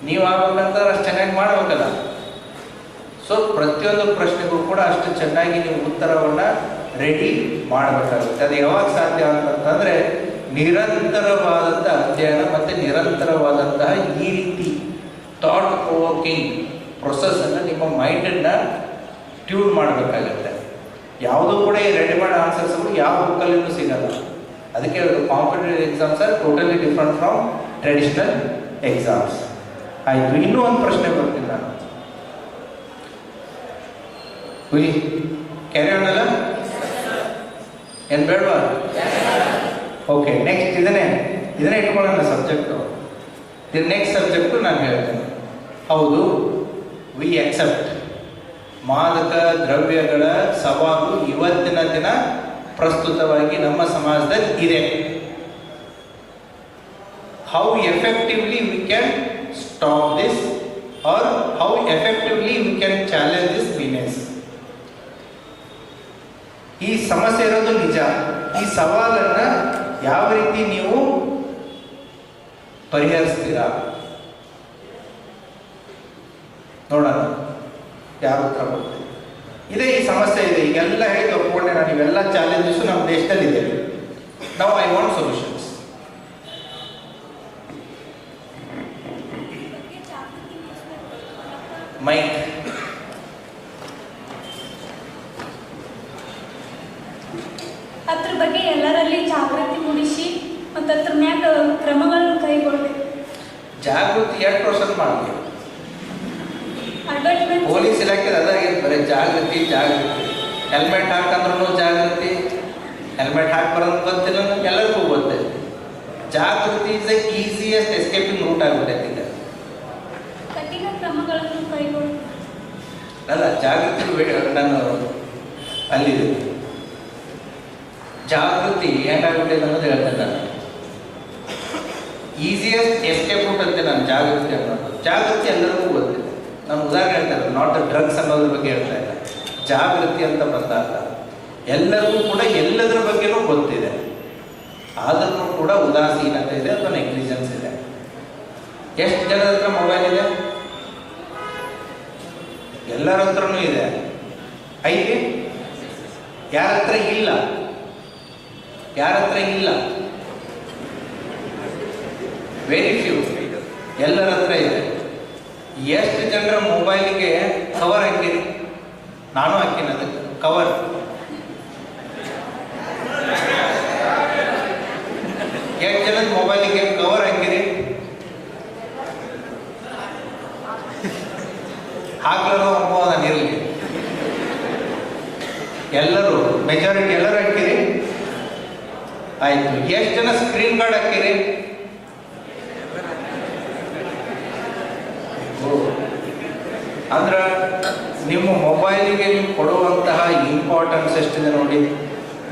ನೀವು ಆಗ್ಬೇಕಂದ್ರೆ ಅಷ್ಟು ಚೆನ್ನಾಗಿ ಮಾಡಬೇಕಲ್ಲ. ಸೊ ಪ್ರತಿಯೊಂದು ಪ್ರಶ್ನೆಗೂ ಕೂಡ ಅಷ್ಟು ಚೆನ್ನಾಗಿ ನೀವು ಉತ್ತರವನ್ನು ರೆಡಿ ಮಾಡಬೇಕಾಗುತ್ತೆ. ಅದು ಯಾವಾಗ ಸಾಧ್ಯ ಅಂತಂತಂದರೆ ನಿರಂತರವಾದಂಥ ಅಧ್ಯಯನ ಮತ್ತು ನಿರಂತರವಾದಂತಹ ಈ ರೀತಿ ಥಾಟ್ ಪ್ರೊವೋಕಿಂಗ್ ಪ್ರೊಸೆಸನ್ನು ನಿಮ್ಮ ಮೈಂಡನ್ನು ಟ್ಯೂನ್ ಮಾಡಬೇಕಾಗತ್ತೆ. ಯಾವುದೂ ಕೂಡ ಈ ರೆಡಿಮೇಡ್ ಆನ್ಸರ್ಸ್ಗಳು ಯಾವ ಬುಕ್ಕಲ್ಲಿಯೂ ಸಿಗಲ್ಲ. ಅದಕ್ಕೆ competitive exams are totally different from traditional exams. ಆಯಿತು, ಇನ್ನೂ ಒಂದು ಪ್ರಶ್ನೆ ಬರ್ತೀನಿ ನಾನು. ಕ್ಯಾರಿ ಆನ್ ಅಲ್ಲ? ಏನು ಬೇಡವಾ? ಓಕೆ, ನೆಕ್ಸ್ಟ್ ಇದನ್ನೇ ಇಟ್ಕೊಳ್ಳೋಣ ಸಬ್ಜೆಕ್ಟು. ಇದು ನೆಕ್ಸ್ಟ್ ಸಬ್ಜೆಕ್ಟು ನಾನು ಹೇಳ್ತೇನೆ. ಹೌದು, ವಿ ಅಕ್ಸೆಪ್ಟ್ ಮಾದಕ ದ್ರವ್ಯಗಳ ಸವಾಲು ಇವತ್ತಿನ ದಿನ ಪ್ರಸ್ತುತವಾಗಿ ನಮ್ಮ ಸಮಾಜದಲ್ಲಿ ಇದೆ. How effectively we can stop this or how effectively we can challenge this weakness. ಈ ಸಮಸ್ಯೆ ಇರೋದು ನಿಜ. ಈ ಸವಾಲನ್ನು ಯಾವ ರೀತಿ ನೀವು ಪರಿಹರಿಸ್ತೀರಾ? ನೋಡೋಣ ಯಾರು ಉತ್ತರ ಕೊಡ್ತೀವಿ. ಇದೇ ಈ ಸಮಸ್ಯೆ ಇದೆ. ಈಗೆಲ್ಲ ಹೇಳಿ ಒಪ್ಕೊಂಡೆ ನಾನು, ಇವೆಲ್ಲ ಚಾಲೆಂಜಸ್ ನಮ್ಮ ದೇಶದಲ್ಲಿ ಇದೆ. ನಾವು ಐ ವಾಂಟ್ ಸೊಲ್ಯೂಷನ್ಸ್. ಮೈಕ್ ಅದ್ರ ಬಗ್ಗೆ ಎಲ್ಲರಲ್ಲಿ ಜಾಗೃತಿ ಮೂಡಿಸಿ ಮತ್ತು ಅದ್ರ ಮ್ಯಾಗ ಕ್ರಮಗಳನ್ನು ಕೈಗೊಳ್ಬೇಕು. ಜಾಗೃತಿ 2% ಮಾಡಿ. ಅಡ್ವರ್ಟೈಸ್ಮೆಂಟ್ ಪೊಲೀಸ್ ಇಲಾಖೆ ಅದಾಗಿತ್ತು ಬರೀ ಜಾಗೃತಿ ಜಾಗೃತಿ. ಹೆಲ್ಮೆಟ್ ಹಾಕಂದ್ರೂ ಜಾಗೃತಿ, ಹೆಲ್ಮೆಟ್ ಹಾಕ್ಬಾರಂತ ಗೊತ್ತಿಲ್ಲ ಎಲ್ಲರಿಗೂ ಗೊತ್ತಿದೆ. ಜಾಗೃತಿ is the easiest escaping route ಆಗ್ಬಿಟ್ಟೈತೆ ಈಗ. ಕಠಿಣ ಕ್ರಮಗಳನ್ನು ಕೈಗೊಳ್ಬೇಕು. ಅಲ್ಲ, ಜಾಗೃತಿ ನಾನು ಅಲ್ಲಿದೆ. ಜಾಗೃತಿ ಹೇಗಾಗ್ಬಿಟ್ಟಿದೆ ಅನ್ನೋದು ಹೇಳ್ತೇನೆ ನಾನು. ಈಸಿಯೆಸ್ಟ್ ಎಸ್ಕೇಪ್ ರೂಟ್ ಅಂತೆ ನಾನು ಜಾಗೃತಿ ಅನ್ನೋದು. ಜಾಗೃತಿ ಎಲ್ಲರಿಗೂ ಗೊತ್ತಿದೆ. ನಾನು ಉದಾಹರಣೆ ಹೇಳ್ತಾರೆ, ನಾಟ್ ದ ಡ್ರಗ್ಸ್ ಅನ್ನೋದ್ರ ಬಗ್ಗೆ ಹೇಳ್ತಾ ಇಲ್ಲ. ಜಾಗೃತಿ ಅಂತ ಬಂದಾಗ ಎಲ್ಲರಿಗೂ ಕೂಡ ಎಲ್ಲದರ ಬಗ್ಗೆನೂ ಗೊತ್ತಿದೆ, ಆದ್ರೂ ಕೂಡ ಉದಾಸೀನತೆ ಇದೆ ಅಥವಾ ನೆಗ್ಲಿಜೆನ್ಸ್ ಇದೆ. ಎಷ್ಟು ಜನರ ಹತ್ರ ಮೊಬೈಲ್ ಇದೆ? ಎಲ್ಲರ ಹತ್ರನೂ ಇದೆ. ಐದು ಯಾರ ಹತ್ರ ಇಲ್ಲ? ಯಾರ ಹತ್ರ ಇಲ್ಲ? Very few. ಎಲ್ಲರ ಹತ್ರ ಇದೆ. ಎಷ್ಟು ಜನರ ಮೊಬೈಲಿಗೆ ಕವರ್ ಹಾಕಿರಿ? ನಾನು ಹಾಕಿನ ಅದಕ್ಕೆ ಕವರ್. ಎಷ್ಟು ಜನದ ಮೊಬೈಲಿಗೆ ಕವರ್ ಹಾಕಿರಿ? ಹಾಕ್ಲೋ ಅನುಭವ ಇರಲಿ. ಎಲ್ಲರೂ ಮೆಜಾರಿಟಿ ಎಲ್ಲರೂ ಹಾಕಿರಿ. ಆಯ್ತು. ಎಷ್ಟು ಜನ ಸ್ಕ್ರೀನ್ ಗಾರ್ಡ್ ಹಾಕಿರಿ? ಅಂದ್ರೆ ನಿಮ್ಮ ಮೊಬೈಲಿಗೆ ನೀವು ಕೊಡುವಂತಹ ಇಂಪಾರ್ಟೆನ್ಸ್ ಎಷ್ಟಿದೆ ನೋಡಿ.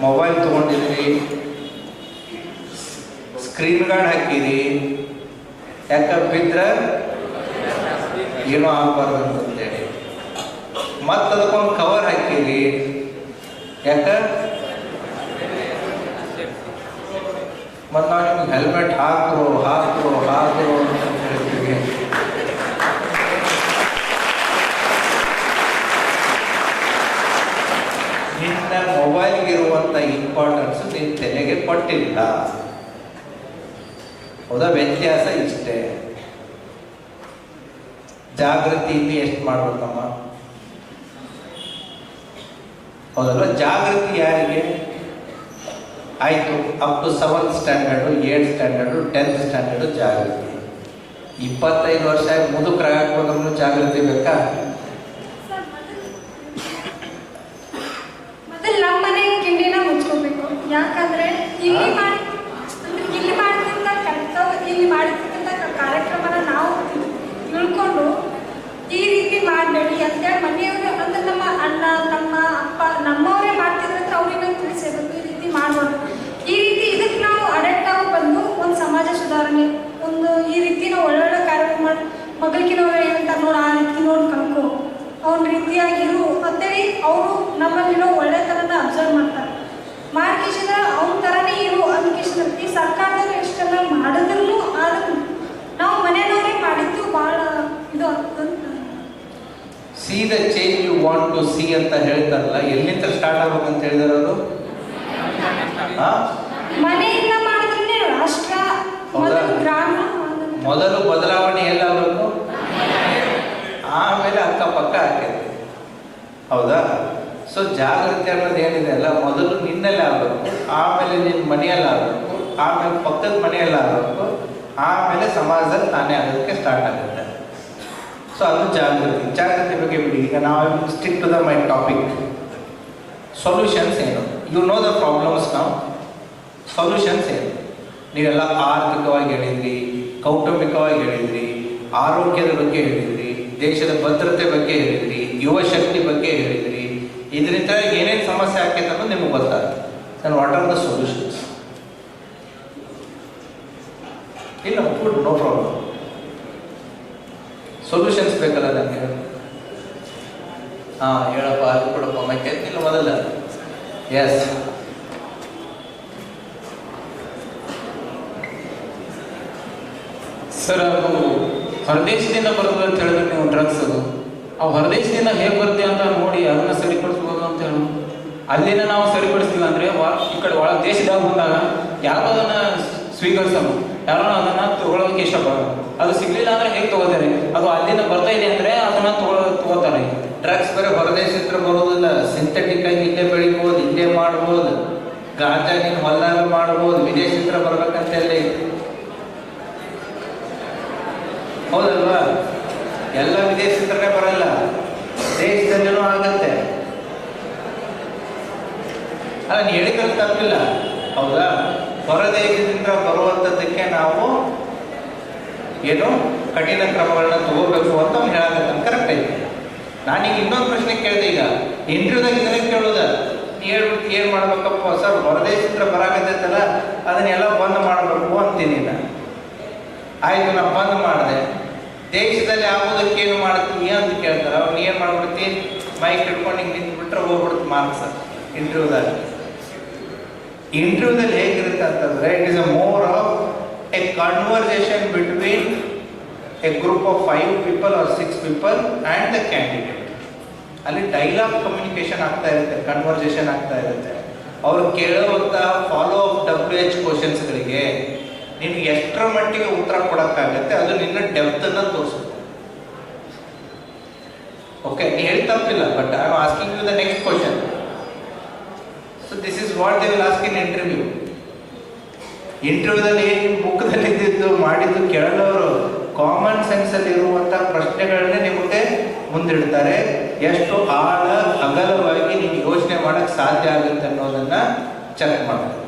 ಮೊಬೈಲ್ ತೊಗೊಂಡಿದ್ರಿ, ಸ್ಕ್ರೀನ್ ಗಾರ್ಡ್ ಹಾಕಿರಿ, ಯಾಕೆ ಬಿದ್ರೆ ಏನೋ ಆಗಬಾರ್ದು ಅಂತಂದೇಳಿ, ಮತ್ತು ಅದಕ್ಕೊಂದು ಕವರ್ ಹಾಕಿರಿ, ಯಾಕೆ ಮತ್ತು ನಾವು ನಿಮ್ಗೆ ಹೆಲ್ಮೆಟ್ ಹಾಕ್ರು ಹಾಕ್ರು ಹಾಕ್ರು ಅಂತ ಹೇಳ್ತೀವಿ. ನಿನ್ನ ಮೊಬೈಲ್ಗೆ ಇರುವಂಥ ಇಂಪಾರ್ಟೆನ್ಸ್ ನಿನ್ನ ತಲೆಗೆ ಕೊಟ್ಟಿಲ್ಲ. ಹೌದಾ? ವ್ಯತ್ಯಾಸ ಇಷ್ಟೇ. ಜಾಗೃತಿಯಿಂದ ಎಷ್ಟು ಮಾಡ್ಬೇಕಮ್ಮ? ಹೌದಲ್ವ? ಜಾಗೃತಿ ಯಾರಿಗೆ? ಆಯಿತು, up to 7th standard, 8th standard, 10th standard ಜಾಗೃತಿ. 25 ವರ್ಷ ಮುದುಕರಾಗಬೋದ್ರೂ ಜಾಗೃತಿ ಬೇಕಾ? ಮೊದಲು ನಮ್ಮ ಮನೆ ಕಿಂಡಿನ ಮುಚ್ಕೋಬೇಕು. ಯಾಕಂದ್ರೆ ಇಲ್ಲಿ ಮಾಡ್ತಿದ್ದ ಕರ್ತವ್ಯ, ಇಲ್ಲಿ ಮಾಡ್ತಿದ್ದ ಕಾರ್ಯಕ್ರಮನ ನಾವು ತಿಳ್ಕೊಂಡು ಈ ರೀತಿ ಮಾಡಬೇಡಿ ಅಂತೇಳಿ ಮನೆಯವರು ಅಂದ್ರೆ ನಮ್ಮ ಅಣ್ಣ ತಮ್ಮ ಅಪ್ಪ ನಮ್ಮವರೇ ಮಾಡ್ತಿದ್ರೆ ಅವ್ರಿಗೆ ತಿಳಿಸಬೇಕು ಈ ರೀತಿ ಮಾಡಬಾರ್ದು. ಈ ರೀತಿ ಇದಕ್ಕೆ ನಾವು ಅಡಕ್ಟ್ ಆಗಿ ಬಂದು ಒಂದು ಸಮಾಜ ಸುಧಾರಣೆ, ಒಂದು ಈ ರೀತಿ ನಾವು ಒಳ್ಳೊಳ್ಳೆ ಕಾರ್ಯಕ್ರಮ ಮಾಡಿ ಮಗಳಿಗಿನವ್ರು ಏನಂತಾರೆ ನೋಡಿ, ಆ ರೀತಿ ನೋಡಿ ಕಲ್ಕೊ, ಅವ್ನ ರೀತಿಯಾಗಿರು ಅಂತೇಳಿ ಅವರು ನಮ್ಮಲ್ಲಿರೋ ಒಳ್ಳೆತನನ ಅಬ್ಸರ್ವ್ ಮಾಡ್ತಾರೆ. ಮಾರ್ಕೇಶನ ಅವ್ನ ಥರನೇ ಇರು ಅಂದ್ಕೇಶನ ಈ ಸರ್ಕಾರದವ್ರು ಎಷ್ಟೆಲ್ಲ ಮಾಡಿದ್ರು ಆದ್ರೂ ನಾವು ಮನೆಯವ್ರೇ ಮಾಡಿದ್ದು ಭಾಳ ಇದು ಅಂತ. See the change you want to see ಅಂತ ಹೇಳ್ತಾರಲ್ಲ, ಎಲ್ಲಿಂದ ಸ್ಟಾರ್ಟ್ ಆಗ್ಬೇಕು ಅಂತ ಹೇಳಿದಾರೆ ಅವರು? ಮನೆಯಿಂದ ಮಾಡಿದ್ರೆ ರಾಷ್ಟ್ರ, ಮೊದಲು ಗ್ರಾಮ, ಮೊದಲು ಬದಲಾವಣೆ ಎಲ್ಲಾಗಬೇಕು, ಆಮೇಲೆ ಅಕ್ಕಪಕ್ಕ ಹಾಕಿದೆ. ಹೌದಾ? ಸೊ ಜಾಗೃತಿ ಅನ್ನೋದು ಏನಿದೆ ಅಲ್ಲ, ಮೊದಲು ನಿನ್ನೆಲ್ಲ ಆಗಬೇಕು, ಆಮೇಲೆ ನಿನ್ನ ಮನೆಯಲ್ಲಿ ಆಗಬೇಕು, ಆಮೇಲೆ ಪಕ್ಕದ ಮನೆಯಲ್ಲಿ ಆಗಬೇಕು, ಆಮೇಲೆ ಸಮಾಜದಲ್ಲಿ ತಾನೇ ಆಗೋದಕ್ಕೆ ಸ್ಟಾರ್ಟ್ ಆಗುತ್ತೆ. ಸೊ ಅದು ಜಾಗೃತಿ. ಜಾಗೃತಿ ಬಗ್ಗೆ ಬಿಡಿ. ಈಗ ನಾವು stick to the my topic. Solutions ಏನು? You know the problems. ನಾವು ಸೊಲ್ಯೂಷನ್ಸ್ ಏನು? ನೀವೆಲ್ಲ ಆರ್ಥಿಕವಾಗಿ ಹೇಳಿದ್ರಿ, ಕೌಟುಂಬಿಕವಾಗಿ ಹೇಳಿದ್ರಿ, ಆರೋಗ್ಯದ ಬಗ್ಗೆ ಹೇಳಿದ್ರಿ, ದೇಶದ ಭದ್ರತೆ ಬಗ್ಗೆ ಹೇಳಿದ್ರಿ, ಯುವ ಶಕ್ತಿ ಬಗ್ಗೆ ಹೇಳಿದ್ರಿ. ಇದರಿಂದ ಏನೇನು ಸಮಸ್ಯೆ ಆಕೈತೆ ಅನ್ನೋದು ನಿಮಗೆ ಗೊತ್ತಾಗುತ್ತೆ. ನಾನು ವಾಟ್ ಆರ್ ದ ಸೊಲ್ಯೂಷನ್ಸ್? ಇಲ್ಲ, ಗುಡ್, ನೋ ಪ್ರಾಬ್ಲಮ್. ಸೊಲ್ಯೂಷನ್ಸ್ ಬೇಕಲ್ಲ ನನಗೆ. ಹಾಂ, ಹೇಳಪ್ಪ, ಅಲ್ಲಿ ಕೊಡಪ್ಪ ಮೈಕ್ ಇಲ್ಲ ಮೊದಲ. ಎಸ್, ಸರ್ ಅದು ಹೊರದೇಶದಿಂದ ಬರ್ತದೆ ಅಂತ ಹೇಳಿದ್ರೆ ನೀವು ಡ್ರಗ್ಸ್ ಅದು ಆ ಹೊರದೇಶದಿಂದ ಹೇಗೆ ಬರುತ್ತೆ ಅಂತ ನೋಡಿ ಅದನ್ನ ಸರಿಪಡಿಸ್ಬೋದು ಅಂತ ಹೇಳಿ ಅಲ್ಲಿನ ನಾವು ಸರಿಪಡಿಸ್ತೀವಿ ಅಂದರೆ ಈ ಕಡೆ ಒಳ ದೇಶದಾಗ ಬಂದಾಗ ಯಾರು ಅದನ್ನು ಸ್ವೀಕರಿಸಲ್ಲ, ಯಾರು ಅದನ್ನು ತಗೊಳ್ಳೋದಕ್ಕೆ ಇಷ್ಟಪಡೋದು. ಅದು ಸಿಗ್ಲಿಲ್ಲ ಅಂದ್ರೆ ಹೇಗೆ ತಗೋತಾರೆ? ಅದು ಅಲ್ಲಿಂದ ಬರ್ತಾ ಇದೆ ಅಂದರೆ ಅದನ್ನು ತಗೋತಾರೆ. ಡ್ರಗ್ಸ್ ಬೇರೆ ಹೊರದೇಶತ್ರ ಬರೋದಿಲ್ಲ, ಸಿಂಥೆಟಿಕ್ ಆಗಿ ಇಲ್ಲೇ ಬೆಳಿಬೋದು, ಇಲ್ಲೇ ಮಾಡ್ಬೋದು, ಗಾಂಜಾ ನೀನು ಹೊಲ್ದಾಗ ಮಾಡ್ಬೋದು, ವಿದೇಶತ್ರ ಬರ್ಬೇಕಂತ ಹೇಳಿ ಹೌದಲ್ವಾ? ಎಲ್ಲ ವಿದೇಶತ್ರನೇ ಬರಲ್ಲ, ದೇಶದಲ್ಲಿನೂ ಆಗತ್ತೆ. ಅಲ್ಲ ನೀ ಹೇಳಿದ್ರೆ ತಪ್ಪಿಲ್ಲ, ಹೌದಾ? ಹೊರದೇಶದಿಂದ ಬರುವಂಥದ್ದಕ್ಕೆ ನಾವು ಏನು ಕಠಿಣ ಕ್ರಮಗಳನ್ನ ತಗೋಬೇಕು ಅಂತ ಅವ್ನು ಹೇಳಕತ್ತಾನ. ಕರೆಕ್ಟ್ ಐತಿ. ನಾನೀಗ ಇನ್ನೊಂದು ಪ್ರಶ್ನೆ ಕೇಳಿದೆ. ಈಗ ಇಂಟರ್ವ್ಯೂದಾಗ ಇದನ್ನೇ ಕೇಳೋದ, ನೀ ಹೇಳ್ಬಿಟ್ಟು ಏನು ಮಾಡ್ಬೇಕಪ್ಪ ಸರ್, ಹೊರದೇಶದಿಂದ ಬರಾಕತ್ತೈತಲ್ಲ ಅದನ್ನೆಲ್ಲ ಬಂದ್ ಮಾಡಬೇಕು ಅಂತೀನಿ. ಆಯ್ತು, ನಾ ಬಂದ್ ಮಾಡಿದೆ. ದೇಶದಲ್ಲಿ ಆಗೋದಕ್ಕೆ ಏನು ಮಾಡ್ತೀನಿ ಅಂತ ಕೇಳ್ತಾರೆ. ಅವ್ನು ಏನು ಮಾಡ್ಬಿಡ್ತಿ, ಮೈಕ್ ಹಿಡ್ಕೊಂಡು ಹಿಂಗೆ ನಿಂತ್ಬಿಟ್ರೆ ಹೋಗ್ಬಿಡುತ್ತೆ ಮಾರ್ಕ್ಸ್ ಇಂಟರ್ವ್ಯೂದಲ್ಲಿ ಹೇಗಿರುತ್ತೆ ಅಂತಂದ್ರೆ, it is a more of A conversation between A group of 5 people or 6 people and the candidate. ಅಲ್ಲಿ ಡೈಲಾಗ್ ಕಮ್ಯುನಿಕೇಶನ್ ಆಗ್ತಾ ಇರುತ್ತೆ, ಕನ್ವರ್ಸೇಷನ್ ಆಗ್ತಾ ಇರುತ್ತೆ. ಅವ್ರು ಕೇಳುವಂತಹ ಫಾಲೋ ಅಪ್ WH ಕ್ವಶನ್ಸ್ಗಳಿಗೆ ನಿನ್ಗೆ ಎಷ್ಟರ ಮಟ್ಟಿಗೆ ಉತ್ತರ ಕೊಡೋಕ್ಕಾಗತ್ತೆ, ಅದು ನಿನ್ನ ಡೆಪ್ತನ್ನು ತೋರಿಸುತ್ತೆ. ಓಕೆ, ನೀ ಹೇಳಿ ತಪ್ಪಿಲ್ಲ, but I am asking you the next question. So this is what they will ask in interview. ಇಂಟರ್ವ್ಯೂದಲ್ಲಿ ಬುಕ್ದಲ್ಲಿ ಇದ್ದಿದ್ದು ಮಾಡಿದ್ದು ಕೇಳೋರು ಕಾಮನ್ ಸೆನ್ಸಲ್ಲಿ ಇರುವಂಥ ಪ್ರಶ್ನೆಗಳನ್ನೇ ನಿಮಗೆ ಮುಂದಿಡ್ತಾರೆ. ಎಷ್ಟು ಆಳ ಅಗಲವಾಗಿ ನೀವು ಯೋಚನೆ ಮಾಡೋಕ್ಕೆ ಸಾಧ್ಯ ಆಗುತ್ತೆ ಅನ್ನೋದನ್ನ ಚೆಕ್ ಮಾಡ್ತಾರೆ.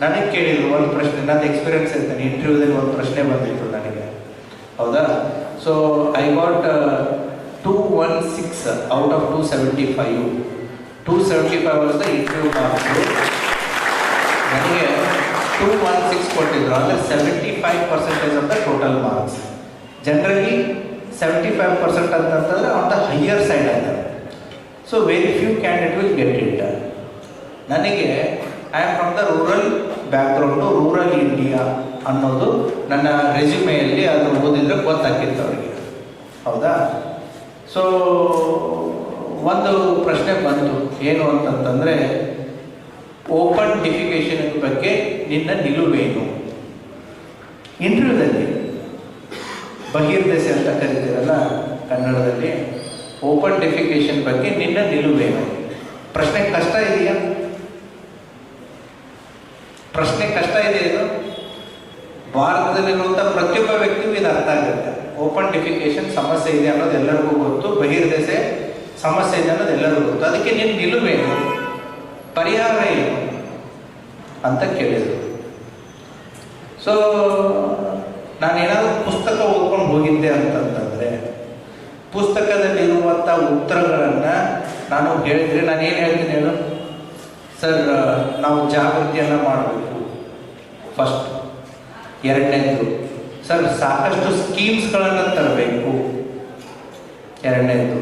ನನಗೆ ಕೇಳಿದ್ರು ಒಂದು ಪ್ರಶ್ನೆ, ನನ್ನ ಎಕ್ಸ್ಪೀರಿಯನ್ಸ್ ಇರ್ತೇನೆ. ಇಂಟರ್ವ್ಯೂದಲ್ಲಿ ಒಂದು ಪ್ರಶ್ನೆ ಬಂದಿತ್ತು ನನಗೆ, ಹೌದಾ? So I got 216 out of 275. 275 was the interview marks. ನನಗೆ 216 ಕೊಟ್ಟಿದ್ರು, ಅಂದರೆ 75% of the total marks. Generally 75% ಅಂತಂತಂದರೆ ಆನ್ ದ ಹೈಯರ್ ಸೈಡ್ ಆಗ್ತದೆ. So very few candidate will get it. ನನಗೆ I am from the rural background, rural India ಅನ್ನೋದು ನನ್ನ ರೆಸ್ಯೂಮೆಯಲ್ಲಿ ಅದು ಓದಿದ್ರೆ ಗೊತ್ತಾಗಿತ್ತು ಅವರಿಗೆ, ಹೌದಾ? ಸೊ ಒಂದು ಪ್ರಶ್ನೆ ಬಂತು, ಏನು ಅಂತಂತಂದರೆ ಓಪನ್ ಡಿಫಿಕೇಶನ್ ಬಗ್ಗೆ ನಿನ್ನ ನಿಲುವೇನು? ಇಂಟರ್ವ್ಯೂದಲ್ಲಿ ಬಹಿರ್ದೆಸೆ ಅಂತ ಕರಿತೀರಲ್ಲ ಕನ್ನಡದಲ್ಲಿ, ಓಪನ್ ಡೆಫಿಕೇಶನ್ ಬಗ್ಗೆ ನಿನ್ನ ನಿಲುವೇನು? ಪ್ರಶ್ನೆ ಕಷ್ಟ ಇದೆಯಾ? ಪ್ರಶ್ನೆ ಕಷ್ಟ ಇದೆ. ಇದು ಭಾರತದಲ್ಲಿರುವಂಥ ಪ್ರತಿಯೊಬ್ಬ ವ್ಯಕ್ತಿಗೂ ಇದು ಅರ್ಥ ಆಗುತ್ತೆ. ಓಪನ್ ಡೆಫಿಕೇಶನ್ ಸಮಸ್ಯೆ ಇದೆ ಅನ್ನೋದು ಎಲ್ಲರಿಗೂ ಗೊತ್ತು, ಬಹಿರ್ದೆಸೆ ಸಮಸ್ಯೆ ಇದೆ ಅನ್ನೋದು ಎಲ್ಲರಿಗೂ ಗೊತ್ತು. ಅದಕ್ಕೆ ನಿನ್ನ ನಿಲುವೇನು, ಪರಿಹಾರ ಏನು ಅಂತ ಕೇಳಿದರು. ಸೊ ನಾನೇನಾದರೂ ಪುಸ್ತಕ ಓದ್ಕೊಂಡು ಹೋಗಿದ್ದೆ ಅಂತಂತಂದರೆ ಪುಸ್ತಕದಲ್ಲಿರುವಂಥ ಉತ್ತರಗಳನ್ನು ನಾನು ಹೇಳಿದರೆ ನಾನೇನು ಹೇಳ್ತೀನಿ ಹೇಳು? ಸರ್, ನಾವು ಜಾಗೃತಿಯನ್ನು ಮಾಡಬೇಕು ಫಸ್ಟ್. ಎರಡನೇದು, ಸರ್ ಸಾಕಷ್ಟು ಸ್ಕೀಮ್ಸ್ಗಳನ್ನು ತರಬೇಕು. ಎರಡನೇದು,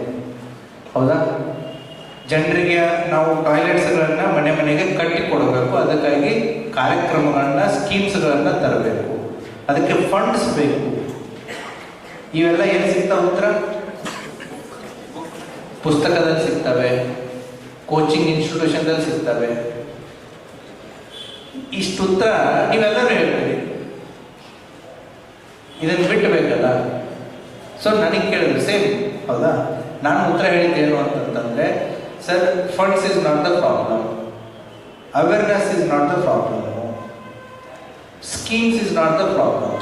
ಹೌದಾ? ಜನರಿಗೆ ನಾವು ಟಾಯ್ಲೆಟ್ಸ್ಗಳನ್ನು ಮನೆ ಮನೆಗೆ ಕಟ್ಟಿಕೊಡಬೇಕು, ಅದಕ್ಕಾಗಿ ಕಾರ್ಯಕ್ರಮಗಳನ್ನ ಸ್ಕೀಮ್ಸ್ಗಳನ್ನು ತರಬೇಕು, ಅದಕ್ಕೆ ಫಂಡ್ಸ್ ಬೇಕು. ಇವೆಲ್ಲ ಎಲ್ಲಿ ಸಿಗ್ತಾವೆ ಉತ್ತರ? ಪುಸ್ತಕದಲ್ಲಿ ಸಿಗ್ತವೆ, ಕೋಚಿಂಗ್ ಇನ್ಸ್ಟಿಟ್ಯೂಷನ್ದಲ್ಲಿ ಸಿಗ್ತವೆ. ಇಷ್ಟು ಉತ್ತರ ನೀವೆಲ್ಲರೂ ಹೇಳ್ತೀರಿ, ಇದನ್ನು ಬಿಟ್ಟು ಬೇಕಲ್ಲ. ಸೊ ನನಗೆ ಕೇಳಿದ್ರು ಸೇಮ್, ಹೌದಾ? ನಾನು ಉತ್ತರ ಹೇಳಿದ್ದೇನು ಅಂತಂತಂದರೆ, sir funds is not the problem, awareness is not the problem, schemes is not the problem,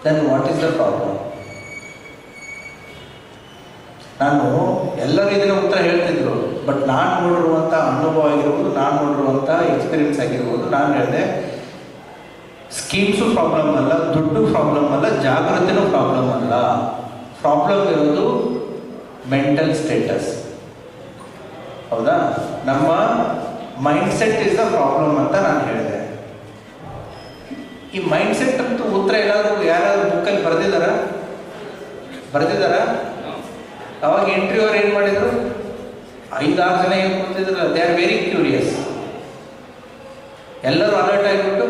then what is the problem? ನಾನು ಎಲ್ಲರೂ ಇದನ್ನ ಉತ್ತರ ಹೇಳ್ತಿದ್ರು, ಬಟ್ ನಾನು ನೋಡಿರುವಂಥ ಅನುಭವ ಆಗಿರ್ಬೋದು, ನಾನು ನೋಡಿರುವಂಥ ಎಕ್ಸ್ಪೀರಿಯನ್ಸ್ ಆಗಿರ್ಬೋದು, ನಾನು ಹೇಳಿದೆ ಸ್ಕೀಮ್ಸು ಪ್ರಾಬ್ಲಮ್ ಅಲ್ಲ, ದುಡ್ಡು ಪ್ರಾಬ್ಲಮ್ ಅಲ್ಲ, ಜಾಗೃತಿನೂ ಪ್ರಾಬ್ಲಮ್ ಅಲ್ಲ. ಪ್ರಾಬ್ಲಮ್ ಇರೋದು ಮೆಂಟಲ್ ಸ್ಟೇಟಸ್, ಹೌದಾ? ನಮ್ಮ ಮೈಂಡ್ಸೆಟ್ ಇಸ್ ದ ಪ್ರಾಬ್ಲಮ್ ಅಂತ ನಾನು ಹೇಳಿದೆ. ಈ ಮೈಂಡ್ಸೆಟ್ ಅಂತೂ ಉತ್ತರ ಯಾರಾದರೂ ಬುಕ್ಕಲ್ಲಿ ಬರೆದಿದ್ದಾರಾ? ಅವಾಗ ಎಂಟ್ರಿ ಅವ್ರು ಏನು ಮಾಡಿದರು? 5-6 ಜನ ಏನು ಕೂತಿದ್ರಲ್ಲ, ದೇ ಆರ್ ವೆರಿ ಕ್ಯೂರಿಯಸ್. ಎಲ್ಲರೂ ಅಲರ್ಟ್ ಆಗಿಬಿಟ್ಟು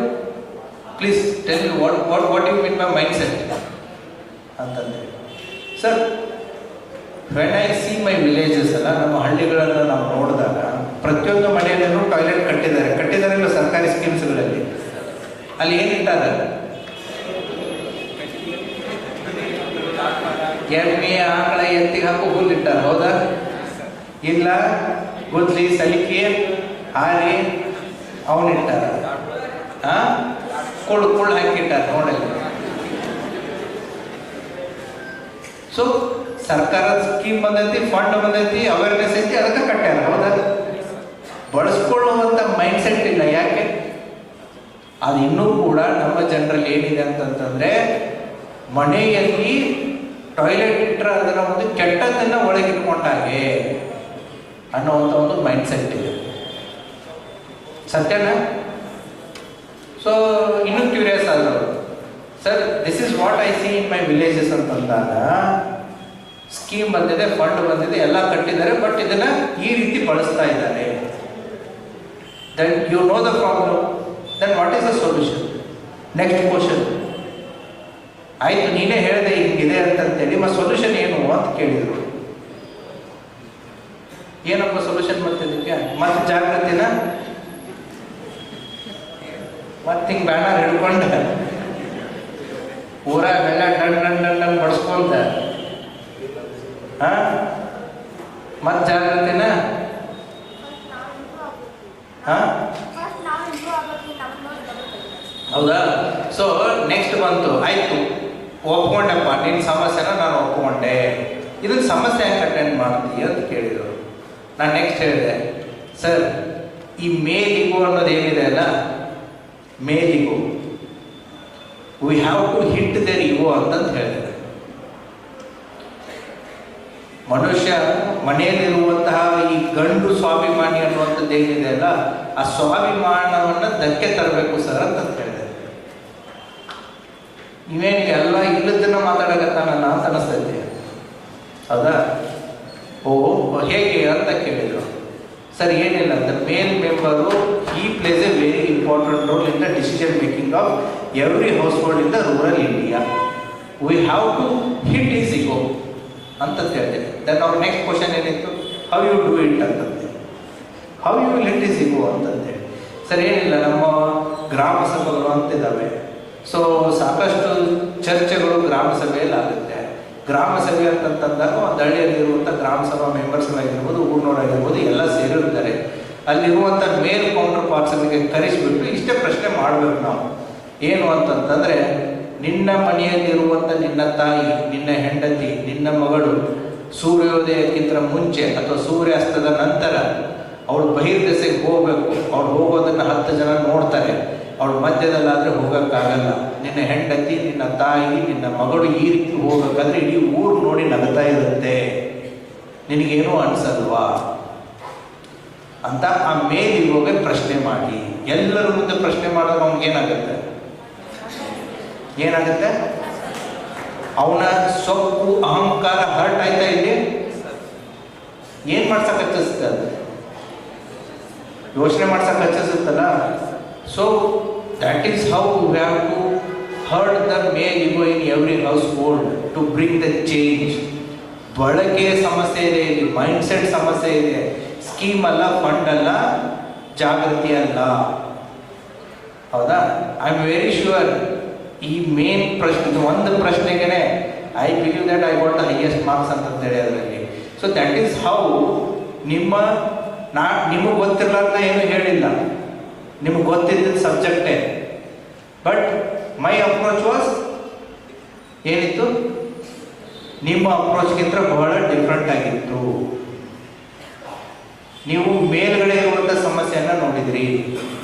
please tell what you mean by mindset ಅಂತಂದರೆ sir when I see my villages ಅಲ್ಲ, ನಮ್ಮ ಹಳ್ಳಿಗಳನ್ನು ನಾವು ನೋಡಿದಾಗ ಪ್ರತಿಯೊಂದು ಮನೆಯಲ್ಲೂ ಟಾಯ್ಲೆಟ್ ಕಟ್ಟಿದ್ದಾರೆ ಇಲ್ಲ ಸರ್ಕಾರಿ ಸ್ಕೀಮ್ಸ್ಗಳಲ್ಲಿ. ಅಲ್ಲಿ ಏನಿಟ್ಟಾರೆ ಎಮ್ಮೆ ಆಕಳ ಎತ್ತಿಗೆ ಹಾಕೋ ಹುಲ್ಲಿಟ್ಟಾರೆ, ಹೌದಾ? ಇಲ್ಲ ಗುದ್ಲಿ ಸಲಿಕೆ ಹಾರಿ ಅವನಿಟ್ಟಾರ, ಕುಳ್ಳು ಹಾಕಿಟ್ಟಾರ ನೋಡಲ್ಲ. ಸೊ ಸರ್ಕಾರದ ಸ್ಕೀಮ್ ಬಂದೈತಿ, ಫಂಡ್ ಬಂದೈತಿ, ಅವೇರ್ನೆಸ್ ಐತಿ, ಅದಕ್ಕೆ ಕಟ್ಟ್ಯಾರ, ಹೌದಾ? ಬಳಸ್ಕೊಳ್ಳುವಂಥ ಮೈಂಡ್ ಸೆಟ್ ಇಲ್ಲ. ಯಾಕೆ? ಅದು ಇನ್ನೂ ಕೂಡ ನಮ್ಮ ಜನರಲ್ಲಿ ಏನಿದೆ ಅಂತಂತಂದ್ರೆ ಮನೆಯಲ್ಲಿ ಟಾಯ್ಲೆಟ್ ಇಟ್ಟರೆ ಅದರ ಒಂದು ಕೆಟ್ಟದ್ದನ್ನು ಒಳಗಿಟ್ಕೊಂಡಾಗೆ ಅನ್ನುವಂಥ ಒಂದು ಮೈಂಡ್ ಸೆಟ್ ಇದೆ. ಸತ್ಯನಾ? ಸೊ ಇನ್ನೂ ಕ್ಯೂರಿಯಸ್ ಆದರು, sir this is what I see in my villages ಅಂತಂದಾಗ ಸ್ಕೀಮ್ ಬಂದಿದೆ, ಫಂಡ್ ಬಂದಿದೆ, ಎಲ್ಲ ಕಟ್ಟಿದ್ದಾರೆ, ಬಟ್ ಇದನ್ನು ಈ ರೀತಿ ಬಳಸ್ತಾ ಇದ್ದಾರೆ. Then you know the problem, then what is the solution? Next question. ಆಯಿತು, ನೀನೇ ಹೇಳಿದೆ ಹಿಂಗಿದೆ ಅಂತಂತೇಳಿ, ಮತ್ತು ಸೊಲ್ಯೂಷನ್ ಏನು ಅಂತ ಕೇಳಿದರು. ಏನಪ್ಪ ಸೊಲ್ಯೂಷನ್ ಬರ್ತಿದ್ದಕ್ಕೆ? ಮತ್ತೆ ಜಾಗೃತಿನ ಮತ್ತೆ ಹಿಂಗೆ ಬ್ಯಾನರ್ ಹಿಡ್ಕೊಂಡು ಊರಾಗೆಲ್ಲ ಡನ್ ಬಡಿಸ್ಕೊಂತ ಮತ್ತೆ ಜಾಗೃತಿನ ಹೌದಾ? ಸೊ ನೆಕ್ಸ್ಟ್ ಬಂತು, ಆಯಿತು ಒಪ್ಕೊಂಡೆಪ್ಪ ನಿನ್ನ ಸಮಸ್ಯೆನ ನಾನು ಒಪ್ಕೊಂಡೆ, ಇದನ್ನ ಸಮಸ್ಯೆ ಹೆಂಗೆ ಅಟೆಂಡ್ ಮಾಡ್ತೀಯ ಅಂತ ಕೇಳಿದರು. ನಾನು ನೆಕ್ಸ್ಟ್ ಹೇಳಿದೆ, ಸರ್ ಈ ಮೇಲಿಗೋ ಅನ್ನೋದು ಏನಿದೆ ಅಲ್ಲ, male ego we have to hit their ego ಅಂತಂತ ಹೇಳಿದೆ. ಮನುಷ್ಯ ಮನೆಯಲ್ಲಿರುವಂತಹ ಈ ಗಂಡು ಸ್ವಾಭಿಮಾನಿ ಅನ್ನುವಂಥದ್ದು ಏನಿದೆ ಅಲ್ಲ, ಆ ಸ್ವಾಭಿಮಾನವನ್ನು ಧಕ್ಕೆ ತರಬೇಕು ಸರ್ ಅಂತಂತ ಹೇಳಿದೆ. ಇವೇನು ಎಲ್ಲ ಇಲ್ಲದನ್ನ ಮಾತಾಡಕತ್ತಾನಲ್ಲ ಅಂತ ಅನಿಸ್ತೈತೆ, ಹೌದಾ? ಓ ಹೇಗೆ ಅಂತ ಕೇಳಿದರು. ಸರ್ ಏನಿಲ್ಲ, ದ ಮೇಲ್ ಮೆಂಬರು ಈ plays a very important role in the decision making of every household in the rural India. We have to hit his ego ಅಂತ ಹೇಳಿದೆ. ದೆನ್ ಅವ್ರ ನೆಕ್ಸ್ಟ್ ಕ್ವಶನ್ ಏನಿತ್ತು, ಹೌ ಯು ಡೂ ಇಟ್ ಅಂತಂದೆ. How you will hit his ego ಅಂತಂದೇಳಿ, ಸರ್ ಏನಿಲ್ಲ, ನಮ್ಮ ಗ್ರಾಮ ಸಭೆಗಳು ಅಂತಿದ್ದಾವೆ. ಸೊ ಸಾಕಷ್ಟು ಚರ್ಚೆಗಳು ಗ್ರಾಮ ಸಭೆಯಲ್ಲಿ ಆಗುತ್ತೆ. ಗ್ರಾಮ ಸಭೆ ಅಂತಂದಾಗ ಒಂದು ಹಳ್ಳಿಯಲ್ಲಿರುವಂಥ ಗ್ರಾಮ ಸಭಾ ಮೆಂಬರ್ಸ್ಗಳಾಗಿರ್ಬೋದು, ಊರಿನವರಾಗಿರ್ಬೋದು, ಎಲ್ಲ ಸೇರಿರ್ತಾರೆ. ಅಲ್ಲಿರುವಂಥ ಮೇಲ್ ಕೌಂಟರ್ ಪಾರ್ಟ್ಸ್ಗಳಿಗೆ ಕರೆಸಿಬಿಟ್ಟು ಇಷ್ಟೇ ಪ್ರಶ್ನೆ ಮಾಡಬೇಕು ನಾವು. ಏನು ಅಂತಂತಂದರೆ, ನಿನ್ನ ಮನೆಯಲ್ಲಿರುವಂಥ ನಿನ್ನ ತಾಯಿ, ನಿನ್ನ ಹೆಂಡತಿ, ನಿನ್ನ ಮಗಳು ಸೂರ್ಯೋದಯಕ್ಕಿಂತ ಮುಂಚೆ ಅಥವಾ ಸೂರ್ಯಾಸ್ತದ ನಂತರ ಅವಳು ಬಹಿರ್ದೆಸೆಗೆ ಹೋಗಬೇಕು. ಅವಳು ಹೋಗೋದನ್ನು 10 ಜನ ನೋಡ್ತಾರೆ. ಅವಳು ಮಧ್ಯದಲ್ಲಾದರೆ ಹೋಗೋಕ್ಕಾಗಲ್ಲ. ನಿನ್ನ ಹೆಂಡತಿ, ನಿನ್ನ ತಾಯಿ, ನಿನ್ನ ಮಗಳು ಈ ರೀತಿ ಹೋಗಬೇಕಾದ್ರೆ ಇಡೀ ಊರು ನೋಡಿ ನಗ್ತಾ ಇರುತ್ತೆ, ನಿನಗೇನೂ ಅನಿಸಲ್ವಾ ಅಂತ ಆ ಮೇಲಿಗೋಗೆ ಪ್ರಶ್ನೆ ಮಾಡಿ. ಎಲ್ಲರ ಮುಂದೆ ಪ್ರಶ್ನೆ ಮಾಡಿದ್ರೆ ಅವ್ನಿಗೇನಾಗುತ್ತೆ? ಏನಾಗುತ್ತೆ? ಅವನ ಸೊಕ್ಕು ಅಹಂಕಾರ ಹರ್ಟ್ ಆಯ್ತಾ ಇಲ್ಲಿ? ಏನು ಮಾಡ್ಸಕ್ಕೆ ಹಚ್ಚಿಸುತ್ತೆ? ಅದು ಯೋಚನೆ ಮಾಡ್ಸಕ್ಕೆ ಹಚ್ಚಿಸುತ್ತಲ್ಲ. So that is how you have to hurt the male ego in every household to bring the change. ಬಳಕೆ ಸಮಸ್ಯೆ ಇದೆ ಇಲ್ಲಿ, ಮೈಂಡ್ ಸೆಟ್ ಸಮಸ್ಯೆ ಇದೆ. ಸ್ಕೀಮ್ ಅಲ್ಲ, ಫಂಡ್ ಅಲ್ಲ, ಜಾಗೃತಿ ಅಲ್ಲ, ಹೌದಾ? ಐ ಆಮ್ ವೆರಿ ಶ್ಯೂರ್ ಈ ಮೇನ್ ಪ್ರಶ್ನೆ, ಒಂದು ಪ್ರಶ್ನೆಗೆ I believe that I got the highest marks ಅಂತಂತೇಳಿ ಅದರಲ್ಲಿ. ಸೊ ದ್ಯಾಟ್ ಈಸ್ ಹೌ ನಿಮಗೆ ಗೊತ್ತಿರಲಾರ್ದ ಏನು ಹೇಳಿಲ್ಲ, ನಿಮಗೆ ಗೊತ್ತಿದ್ದ ಸಬ್ಜೆಕ್ಟೇ. ಬಟ್ ಮೈ ಅಪ್ರೋಚ್ ವಾಸ್ ಏನಿತ್ತು? ನಿಮ್ಮ ಅಪ್ರೋಚ್ಗಿಂತ ಬಹಳ ಡಿಫ್ರೆಂಟ್ ಆಗಿತ್ತು. ನೀವು ಮೇಲ್ಗಡೆ ಇರುವಂಥ ಸಮಸ್ಯೆಯನ್ನು ನೋಡಿದ್ರಿ,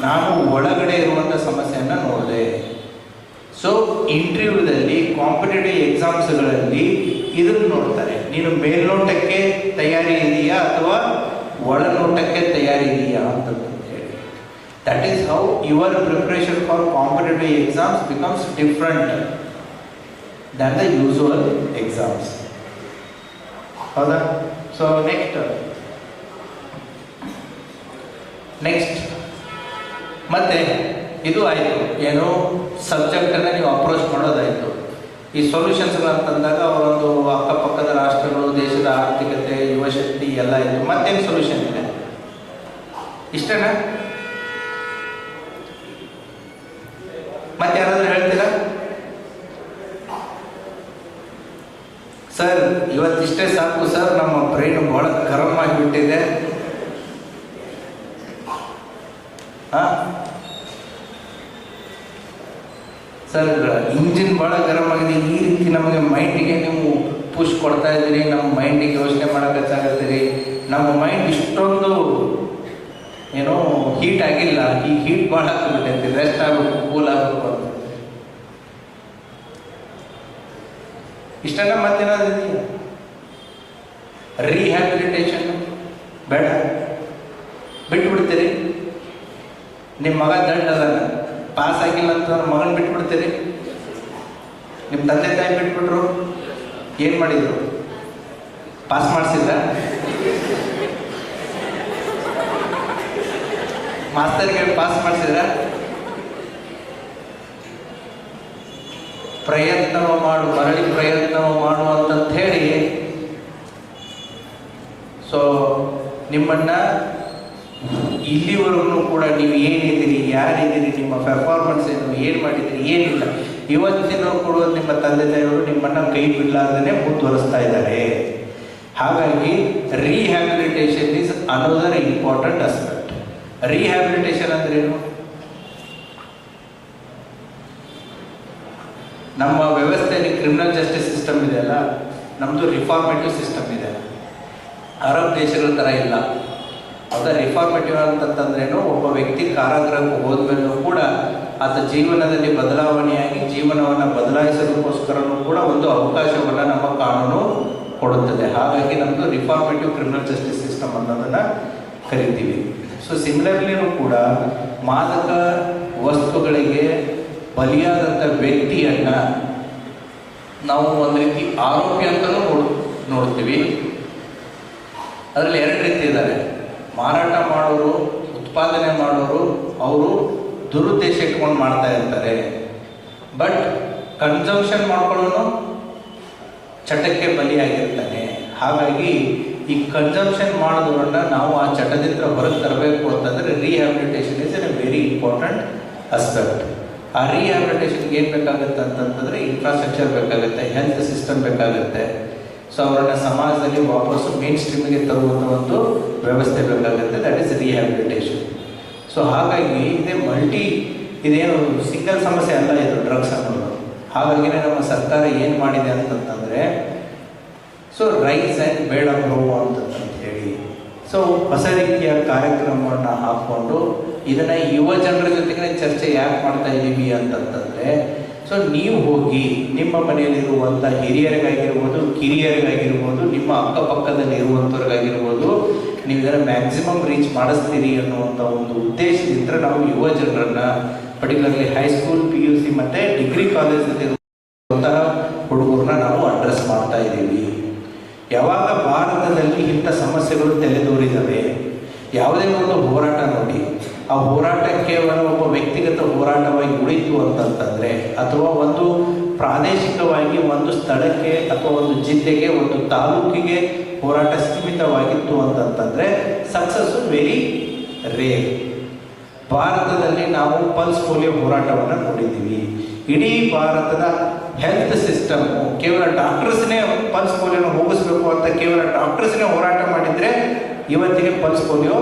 ನಾನು ಒಳಗಡೆ ಇರುವಂಥ ಸಮಸ್ಯೆಯನ್ನು ನೋಡಿದೆ. ಸೊ ಇಂಟರ್ವ್ಯೂದಲ್ಲಿ, ಕಾಂಪಿಟೇಟಿವ್ ಎಕ್ಸಾಮ್ಸ್ಗಳಲ್ಲಿ ಇದನ್ನು ನೋಡ್ತಾರೆ, ನೀನು ಮೇಲ್ನೋಟಕ್ಕೆ ತಯಾರಿ ಇದೆಯಾ ಅಥವಾ ಒಳನೋಟಕ್ಕೆ ತಯಾರಿ ಇದೆಯಾ ಅಂತಂದು ಹೇಳಿ. That is how your preparation for competitive exams becomes different than the usual exams, ಹೌದಾ? ಸೊ ನೆಕ್ಸ್ಟ್ ಮತ್ತೆ ಇದು ಆಯಿತು, ಏನು ಸಬ್ಜೆಕ್ಟನ್ನು ನೀವು ಅಪ್ರೋಚ್ ಮಾಡೋದಾಯಿತು. ಈ ಸೊಲ್ಯೂಷನ್ಸ್ಗಳಂತಂದಾಗ ಅವರೊಂದು ಅಕ್ಕಪಕ್ಕದ ರಾಷ್ಟ್ರಗಳು, ದೇಶದ ಆರ್ಥಿಕತೆ, ಯುವಶಕ್ತಿ ಎಲ್ಲ ಇತ್ತು. ಮತ್ತೇನು ಸೊಲ್ಯೂಷನ್ ಇದೆ? ಇಷ್ಟೇನಾ? ಮತ್ತೆ ಯಾರಾದ್ರೂ ಹೇಳ್ತೀರಾ? ಸರ್ ಇವತ್ತಿಷ್ಟೇ ಸಾಕು ಸರ್, ನಮ್ಮ ಬ್ರೈನ್ ಬಹಳ ಗರಂ ಆಗಿಬಿಟ್ಟಿದೆ. ಸರ್ ಇಂಜಿನ್ ಭಾಳ ಗರಂ ಆಗಿದೆ, ಈ ರೀತಿ ನಮಗೆ ಮೈಂಡಿಗೆ ನೀವು ಪುಷ್ ಕೊಡ್ತಾ ಇದ್ದೀರಿ, ನಮ್ಮ ಮೈಂಡಿಗೆ ಯೋಚನೆ ಮಾಡೋಕ್ಕಾಗತ್ತೀರಿ. ನಮ್ಮ ಮೈಂಡ್ ಇಷ್ಟೊಂದು ಏನೋ ಹೀಟ್ ಆಗಿಲ್ಲ, ಈ ಹೀಟ್ ಭಾಳ ಆಗ್ಬಿಟ್ಟೈತಿ, ರೆಸ್ಟ್ ಆಗಬೇಕು, ಕೂಲ್ ಆಗಬೇಕು ಅಂತ. ಇಷ್ಟೆಲ್ಲ ಮತ್ತೇನಾದ್ರು ಇದೆಯಾ? ರೀಹ್ಯಾಬಿಲಿಟೇಷನ್ ಬೇಡ, ಬಿಟ್ಬಿಡ್ತೀರಿ. ನಿಮ್ಮ ಮಗ ದಂಡ ಅದನ್ನ ಪಾಸ್ ಆಗಿಲ್ಲ ಅಂತ ಮಗನ ಬಿಟ್ಬಿಡ್ತೀರಿ. ನಿಮ್ಮ ತಂದೆ ತಾಯಿ ಬಿಟ್ಬಿಟ್ರು, ಏನು ಮಾಡಿದ್ರು? ಪಾಸ್ ಮಾಡಿಸಿದ್ರ? ಮಾಸ್ತರ್ಗೆ ಪಾಸ್ ಮಾಡಿಸಿದ್ರ? ಪ್ರಯತ್ನವ ಮಾಡು, ಮರಳಿ ಪ್ರಯತ್ನವ ಮಾಡು ಅಂತಂತ ಹೇಳಿ ಸೊ ನಿಮ್ಮನ್ನ ಇಲ್ಲಿವರೆಗೂ ಕೂಡ ನೀವು ಏನಿದ್ದೀರಿ, ಯಾರಿದ್ದೀರಿ, ನಿಮ್ಮ ಪರ್ಫಾರ್ಮೆನ್ಸ್ ಏನು ಮಾಡಿದ್ದೀರಿ, ಏನಿಲ್ಲ, ಇವತ್ತಿನ ಕೂಡ ನಿಮ್ಮ ತಂದೆ ತಾಯಿಯವರು ನಿಮ್ಮನ್ನ ಕೈ ಬಿಡಲಾರ್ದೇ ಮುಂದುವರಿಸ್ತಾ ಇದ್ದಾರೆ. ಹಾಗಾಗಿ rehabilitation is another important aspect. Rehabilitation ಅಂದ್ರೆ ಏನು? ನಮ್ಮ ವ್ಯವಸ್ಥೆಯಲ್ಲಿ ಕ್ರಿಮಿನಲ್ ಜಸ್ಟಿಸ್ ಸಿಸ್ಟಮ್ ಇದೆಯಲ್ಲ, ನಮ್ಮದು ರಿಫಾರ್ಮೇಟಿವ್ ಸಿಸ್ಟಮ್ ಇದೆ. ಅರಬ್ ದೇಶಗಳ ಥರ ಇಲ್ಲ. ಹೌದಾ? ರಿಫಾರ್ಮೇಟಿವ್ ಅಂತಂದ್ರೇನು, ಒಬ್ಬ ವ್ಯಕ್ತಿ ಕಾರಾಗೃಹಕ್ಕೆ ಹೋದ್ಮೇಲೂ ಕೂಡ ಆತ ಜೀವನದಲ್ಲಿ ಬದಲಾವಣೆಯಾಗಿ ಜೀವನವನ್ನು ಬದಲಾಯಿಸೋದಕ್ಕೋಸ್ಕರನೂ ಕೂಡ ಒಂದು ಅವಕಾಶವನ್ನು ನಮ್ಮ ಕಾನೂನು ಕೊಡುತ್ತದೆ. ಹಾಗಾಗಿ ನಮ್ಮದು ರಿಫಾರ್ಮೇಟಿವ್ ಕ್ರಿಮಿನಲ್ ಜಸ್ಟಿಸ್ ಸಿಸ್ಟಮ್ ಅನ್ನೋದನ್ನು ಕರಿತೀವಿ. ಸೊ ಸಿಮಿಲರ್ಲಿನೂ ಕೂಡ ಮಾದಕ ವಸ್ತುಗಳಿಗೆ ಬಲಿಯಾದಂಥ ವ್ಯಕ್ತಿಯನ್ನು ನಾವು ಒಂದು ರೀತಿ ಆರೋಪಿ ಅಂತಲೂ ನೋಡ್ತೀವಿ. ಅದರಲ್ಲಿ ಎರಡು ರೀತಿ ಇದ್ದಾರೆ. ಮಾರಾಟ ಮಾಡೋರು, ಉತ್ಪಾದನೆ ಮಾಡೋರು, ಅವರು ದುರುದ್ದೇಶ ಇಟ್ಕೊಂಡು ಮಾಡ್ತಾ ಇರ್ತಾರೆ. ಬಟ್ ಕನ್ಸಂಪ್ಷನ್ ಮಾಡ್ಕೊಳ್ಳೋನು ಚಟಕ್ಕೆ ಬಲಿಯಾಗಿರ್ತಾನೆ. ಹಾಗಾಗಿ ಈ ಕನ್ಸಂಪ್ಷನ್ ಮಾಡೋದನ್ನ ನಾವು ಆ ಚಟದಿಂದ ಹೊರಗೆ ತರಬೇಕು ಅಂತಂದರೆ rehabilitation is a very important aspect. ಆ ರೀಹ್ಯಾಬಿಲಿಟೇಷನ್ಗೆ ಏನು ಬೇಕಾಗುತ್ತೆ ಅಂತಂತಂದರೆ ಇನ್ಫ್ರಾಸ್ಟ್ರಕ್ಚರ್ ಬೇಕಾಗುತ್ತೆ, ಹೆಲ್ತ್ ಸಿಸ್ಟಮ್ ಬೇಕಾಗುತ್ತೆ. ಸೊ ಅವರನ್ನು ಸಮಾಜದಲ್ಲಿ ವಾಪಸ್ಸು ಮೇನ್ ಸ್ಟ್ರೀಮಿಗೆ ತರುವಂಥ ಒಂದು ವ್ಯವಸ್ಥೆ ಬೇಕಾಗುತ್ತೆ. That is rehabilitation. ಸೊ ಹಾಗಾಗಿ ಇದೇನು ಸಿಂಗಲ್ ಸಮಸ್ಯೆ ಅಲ್ಲ ಇದು ಡ್ರಗ್ಸ್ ಅನ್ನೋದು. ಹಾಗಾಗಿನೇ ನಮ್ಮ ಸರ್ಕಾರ ಏನು ಮಾಡಿದೆ ಅಂತಂತಂದರೆ ಸೊ ರೈಸ್ ಆ್ಯಂಡ್ ಬೇಡ ಬ್ರೋ ಅಂತಂತ ಹೇಳಿ ಸೊ ಹೊಸ ರೀತಿಯ ಕಾರ್ಯಕ್ರಮವನ್ನು ಹಾಕ್ಕೊಂಡು ಇದನ್ನು ಯುವ ಜನರ ಜೊತೆಗೆ ಚರ್ಚೆ ಯಾಕೆ ಮಾಡ್ತಾ ಇದ್ದೀವಿ ಅಂತಂತಂದರೆ ಸೊ ನೀವು ಹೋಗಿ ನಿಮ್ಮ ಮನೆಯಲ್ಲಿರುವಂಥ ಹಿರಿಯರಿಗಾಗಿರ್ಬೋದು, ಕಿರಿಯರಿಗಾಗಿರ್ಬೋದು, ನಿಮ್ಮ ಅಕ್ಕಪಕ್ಕದಲ್ಲಿ ಇರುವಂಥವ್ರಿಗಾಗಿರ್ಬೋದು, ನೀವು ಇದನ್ನು ಮ್ಯಾಕ್ಸಿಮಮ್ ರೀಚ್ ಮಾಡಿಸ್ತೀರಿ ಅನ್ನುವಂಥ ಒಂದು ಉದ್ದೇಶದಿಂದ ನಾವು ಯುವ ಜನರನ್ನು ಪರ್ಟಿಕ್ಯುಲರ್ಲಿ ಹೈಸ್ಕೂಲ್, PUC ಮತ್ತು ಡಿಗ್ರಿ ಕಾಲೇಜಲ್ಲಿರುವಂತಹ ಹುಡುಗರನ್ನ ನಾವು ಅಡ್ರೆಸ್ ಮಾಡ್ತಾ ಇದ್ದೀವಿ. ಯಾವಾಗ ಭಾರತದಲ್ಲಿ ಇಂಥ ಸಮಸ್ಯೆಗಳು ತಲೆದೋರಿದ್ದಾವೆ, ಯಾವುದೇ ಒಂದು ಹೋರಾಟ ನೋಡಿ, ಆ ಹೋರಾಟ ಕೇವಲ ಒಬ್ಬ ವ್ಯಕ್ತಿಗತ ಹೋರಾಟವಾಗಿ ಉಳಿತು ಅಂತಂತಂದರೆ ಅಥವಾ ಒಂದು ಪ್ರಾದೇಶಿಕವಾಗಿ ಒಂದು ಸ್ಥಳಕ್ಕೆ ಅಥವಾ ಒಂದು ಜಿಲ್ಲೆಗೆ, ಒಂದು ತಾಲೂಕಿಗೆ ಹೋರಾಟ ಸೀಮಿತವಾಗಿತ್ತು ಅಂತಂತಂದರೆ ಸಕ್ಸಸ್ಸು ವೆರಿ ರೇರ್. ಭಾರತದಲ್ಲಿ ನಾವು ಪಲ್ಸ್ ಪೋಲಿಯೋ ಹೋರಾಟವನ್ನು ನೋಡಿದ್ದೀವಿ. ಇಡೀ ಭಾರತದ ಹೆಲ್ತ್ ಸಿಸ್ಟಮ್ ಕೇವಲ ಡಾಕ್ಟರ್ಸ್ನೇ ಪಲ್ಸ್ ಪೋಲಿಯೋನ ಹೋಗಿಸ್ಬೇಕು ಅಂತ ಕೇವಲ ಡಾಕ್ಟರ್ಸ್ನೇ ಹೋರಾಟ ಮಾಡಿದರೆ ಇವತ್ತಿಗೆ ಪಲ್ಸ್ ಪೋಲಿಯೋ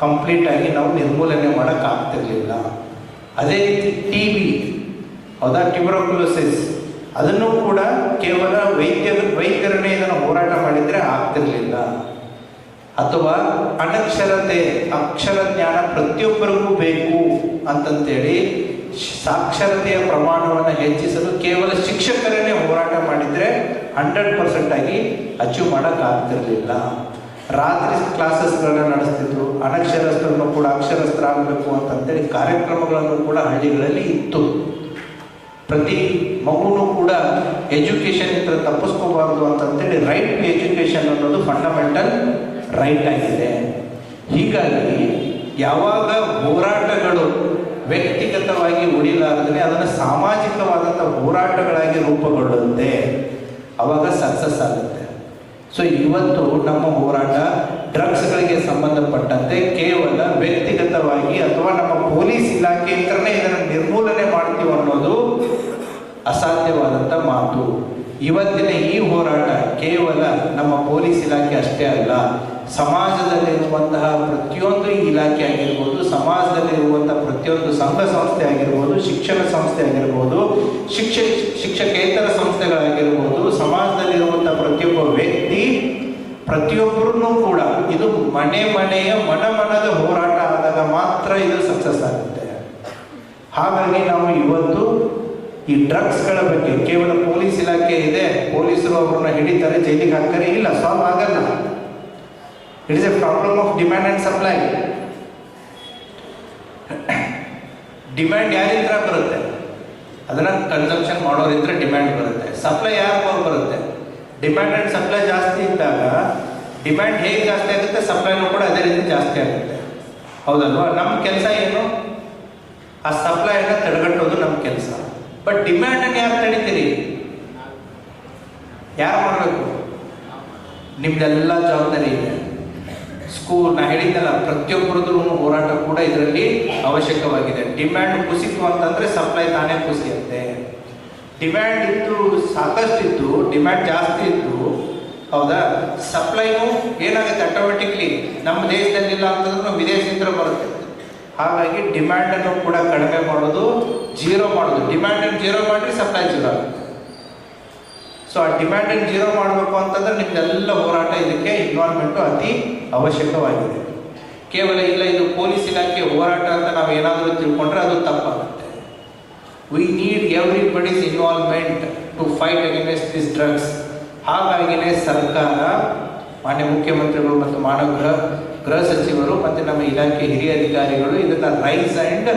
ಕಂಪ್ಲೀಟಾಗಿ ನಾವು ನಿರ್ಮೂಲನೆ ಮಾಡೋಕ್ಕಾಗ್ತಿರ್ಲಿಲ್ಲ. ಅದೇ ರೀತಿ TB, ಹೌದಾ, ಟ್ಯೂಬರ್ಕ್ಯುಲೋಸಿಸ್, ಅದನ್ನು ಕೂಡ ಕೇವಲ ವೈದ್ಯರನ್ನೇ ಇದನ್ನು ಹೋರಾಟ ಮಾಡಿದರೆ ಆಗ್ತಿರ್ಲಿಲ್ಲ. ಅಥವಾ ಅನಕ್ಷರತೆ, ಅಕ್ಷರ ಜ್ಞಾನ ಪ್ರತಿಯೊಬ್ಬರಿಗೂ ಬೇಕು ಅಂತಂತೇಳಿ ಸಾಕ್ಷರತೆಯ ಪ್ರಮಾಣವನ್ನು ಹೆಚ್ಚಿಸಲು ಕೇವಲ ಶಿಕ್ಷಕರನ್ನೇ ಹೋರಾಟ ಮಾಡಿದರೆ 100% ಆಗಿ ಅಚೀವ್ ಮಾಡೋಕ್ಕಾಗ್ತಿರ್ಲಿಲ್ಲ. ರಾತ್ರಿ ಕ್ಲಾಸಸ್ಗಳನ್ನ ನಡೆಸ್ತಿದ್ರು. ಅನಕ್ಷರಸ್ಥರನ್ನು ಕೂಡ ಅಕ್ಷರಸ್ಥರಾಗಬೇಕು ಅಂತಂತೇಳಿ ಕಾರ್ಯಕ್ರಮಗಳನ್ನು ಕೂಡ ಹಳ್ಳಿಗಳಲ್ಲಿ ಇತ್ತು. ಪ್ರತಿ ಮಗುನೂ ಕೂಡ ಎಜುಕೇಷನ್ ಇಂದ ತಪ್ಪಿಸ್ಕೋಬಾರ್ದು ಅಂತಂತೇಳಿ ರೈಟ್ ಟು ಎಜುಕೇಷನ್ ಅನ್ನೋದು ಫಂಡಮೆಂಟಲ್ ರೈಟ್ ಆಗಿದೆ. ಹೀಗಾಗಿ ಯಾವಾಗ ಹೋರಾಟಗಳು ವ್ಯಕ್ತಿಗತವಾಗಿ ಉಳಿಲಾರದೇ ಅದನ್ನು ಸಾಮಾಜಿಕವಾದಂಥ ಹೋರಾಟಗಳಾಗಿ ರೂಪುಗೊಳ್ಳುತ್ತೆ, ಅವಾಗ ಸಕ್ಸಸ್ ಆಗುತ್ತೆ. ಸೊ ಇವತ್ತು ನಮ್ಮ ಹೋರಾಟ ಡ್ರಗ್ಸ್ಗಳಿಗೆ ಸಂಬಂಧಪಟ್ಟಂತೆ ಕೇವಲ ವ್ಯಕ್ತಿಗತವಾಗಿ ಅಥವಾ ನಮ್ಮ ಪೊಲೀಸ್ ಇಲಾಖೆಯಿಂದಲೇ ಇದನ್ನು ನಿರ್ಮೂಲನೆ ಮಾಡ್ತೀವಿ ಅನ್ನೋದು ಅಸಾಧ್ಯವಾದಂಥ ಮಾತು. ಇವತ್ತಿನ ಈ ಹೋರಾಟ ಕೇವಲ ನಮ್ಮ ಪೊಲೀಸ್ ಇಲಾಖೆ ಅಷ್ಟೇ ಅಲ್ಲ, ಸಮಾಜದಲ್ಲಿರುವಂತಹ ಪ್ರತಿಯೊಂದು ಇಲಾಖೆ ಆಗಿರ್ಬೋದು, ಸಮಾಜದಲ್ಲಿರುವಂತಹ ಪ್ರತಿಯೊಂದು ಸಂಘ ಸಂಸ್ಥೆ ಆಗಿರ್ಬೋದು, ಶಿಕ್ಷಣ ಸಂಸ್ಥೆ ಆಗಿರ್ಬೋದು, ಶಿಕ್ಷಕೇತರ ಸಂಸ್ಥೆಗಳಾಗಿರ್ಬೋದು, ಸಮಾಜದಲ್ಲಿರುವಂಥ ಪ್ರತಿಯೊಬ್ಬ ವ್ಯಕ್ತಿ ಪ್ರತಿಯೊಬ್ಬರನ್ನೂ ಕೂಡ ಇದು ಮನೆಯ ಮನದ ಹೋರಾಟ ಆದಾಗ ಮಾತ್ರ ಇದು ಸಕ್ಸಸ್ ಆಗುತ್ತೆ. ಹಾಗಾಗಿ ನಾವು ಇವತ್ತು ಈ ಡ್ರಗ್ಸ್ಗಳ ಬಗ್ಗೆ ಕೇವಲ ಪೊಲೀಸ್ ಇಲಾಖೆ ಇದೆ, ಪೊಲೀಸರು ಅವ್ರನ್ನ ಹಿಡಿತಾರೆ, ಜೈಲಿಗೆ ಹಾಕ್ತಾರೆ, ಇಲ್ಲ, ಸಾಲ್ವ್ ಆಗಲ್ಲ. It is a problem of demand and supply. Demand ಯಾರಿಂದ್ರ ಬರುತ್ತೆ? ಅದನ್ನು ಕನ್ಸಂಪ್ಷನ್ ಮಾಡೋರಿದ್ರೆ ಡಿಮ್ಯಾಂಡ್ ಬರುತ್ತೆ. ಸಪ್ಲೈ ಯಾರು ಬರುತ್ತೆ? ಡಿಮ್ಯಾಂಡ್ ಆ್ಯಂಡ್ ಸಪ್ಲೈ ಜಾಸ್ತಿ ಇದ್ದಾಗ ಡಿಮ್ಯಾಂಡ್ ಹೇಗೆ ಜಾಸ್ತಿ ಆಗುತ್ತೆ, ಸಪ್ಲೈನೂ ಕೂಡ ಅದೇ ರೀತಿ ಜಾಸ್ತಿ ಆಗುತ್ತೆ. ಹೌದಲ್ವಾ? ನಮ್ಮ ಕೆಲಸ ಏನು? ಆ ಸಪ್ಲೈನ ತಡೆಗಟ್ಟೋದು ನಮ್ಮ ಕೆಲಸ. ಬಟ್ ಡಿಮ್ಯಾಂಡನ್ನು ಯಾರು ತಡಿತೀರಿ? ಯಾರು ಮಾಡಬೇಕು? ನಿಮ್ದೆಲ್ಲ ಜವಾಬ್ದಾರಿ ಇದೆ. ನಾ ಹೇಳಿದ್ದಲ್ಲ, ಪ್ರತಿಯೊಬ್ಬರದ್ದು ಹೋರಾಟ ಕೂಡ ಇದರಲ್ಲಿ ಅವಶ್ಯಕವಾಗಿದೆ. ಡಿಮ್ಯಾಂಡ್ ಕುಸಿತು ಅಂತಂದ್ರೆ ಸಪ್ಲೈ ತಾನೇ ಕುಸಿಯುತ್ತೆ. ಡಿಮ್ಯಾಂಡ್ ಇತ್ತು, ಸಾಕಷ್ಟು ಇತ್ತು, ಡಿಮ್ಯಾಂಡ್ ಜಾಸ್ತಿ ಇತ್ತು, ಹೌದಾ? ಸಪ್ಲೈನು ಏನಾಗುತ್ತೆ ಆಟೋಮೆಟಿಕ್ಲಿ ನಮ್ಮ ದೇಶದಲ್ಲಿಲ್ಲ ಅಂತಂದ್ರೆ ವಿದೇಶದಿಂದ ಬರುತ್ತೆ. ಹಾಗಾಗಿ ಡಿಮ್ಯಾಂಡನ್ನು ಕೂಡ ಕಡಿಮೆ ಮಾಡೋದು, ಜೀರೋ ಮಾಡೋದು. ಡಿಮ್ಯಾಂಡನ್ನು ಜೀರೋ ಮಾಡಿದ್ರೆ ಸಪ್ಲೈ ಜೀರೋ ಆಗುತ್ತೆ. ಸೊ ಆ ಡಿಮ್ಯಾಂಡನ್ನು ಜೀರೋ ಮಾಡಬೇಕು ಅಂತಂದ್ರೆ ನಿಮ್ದೆಲ್ಲ ಹೋರಾಟ ಇದಕ್ಕೆ ಇನ್ವಾಲ್ವ್ಮೆಂಟು ಅತಿ ಅವಶ್ಯಕವಾಗಿದೆ. ಕೇವಲ ಇಲ್ಲ ಇದು ಪೊಲೀಸ್ ಇಲಾಖೆ ಹೋರಾಟ ಅಂತ ನಾವು ಏನಾದರೂ ತಿಳ್ಕೊಂಡ್ರೆ ಅದು ತಪ್ಪಾಗುತ್ತೆ. We need everybody's involvement to fight against this drugs. ಹಾಗಾಗಿನೇ ಸರ್ಕಾರ, ಮಾನ್ಯ ಮುಖ್ಯಮಂತ್ರಿಗಳು ಮತ್ತು ಮಾನವ ಗೃಹ ಸಚಿವರು ಮತ್ತು ನಮ್ಮ ಇಲಾಖೆ ಹಿರಿಯ ಅಧಿಕಾರಿಗಳು ಇದನ್ನು ರೈಸ್ ಆ್ಯಂಡ್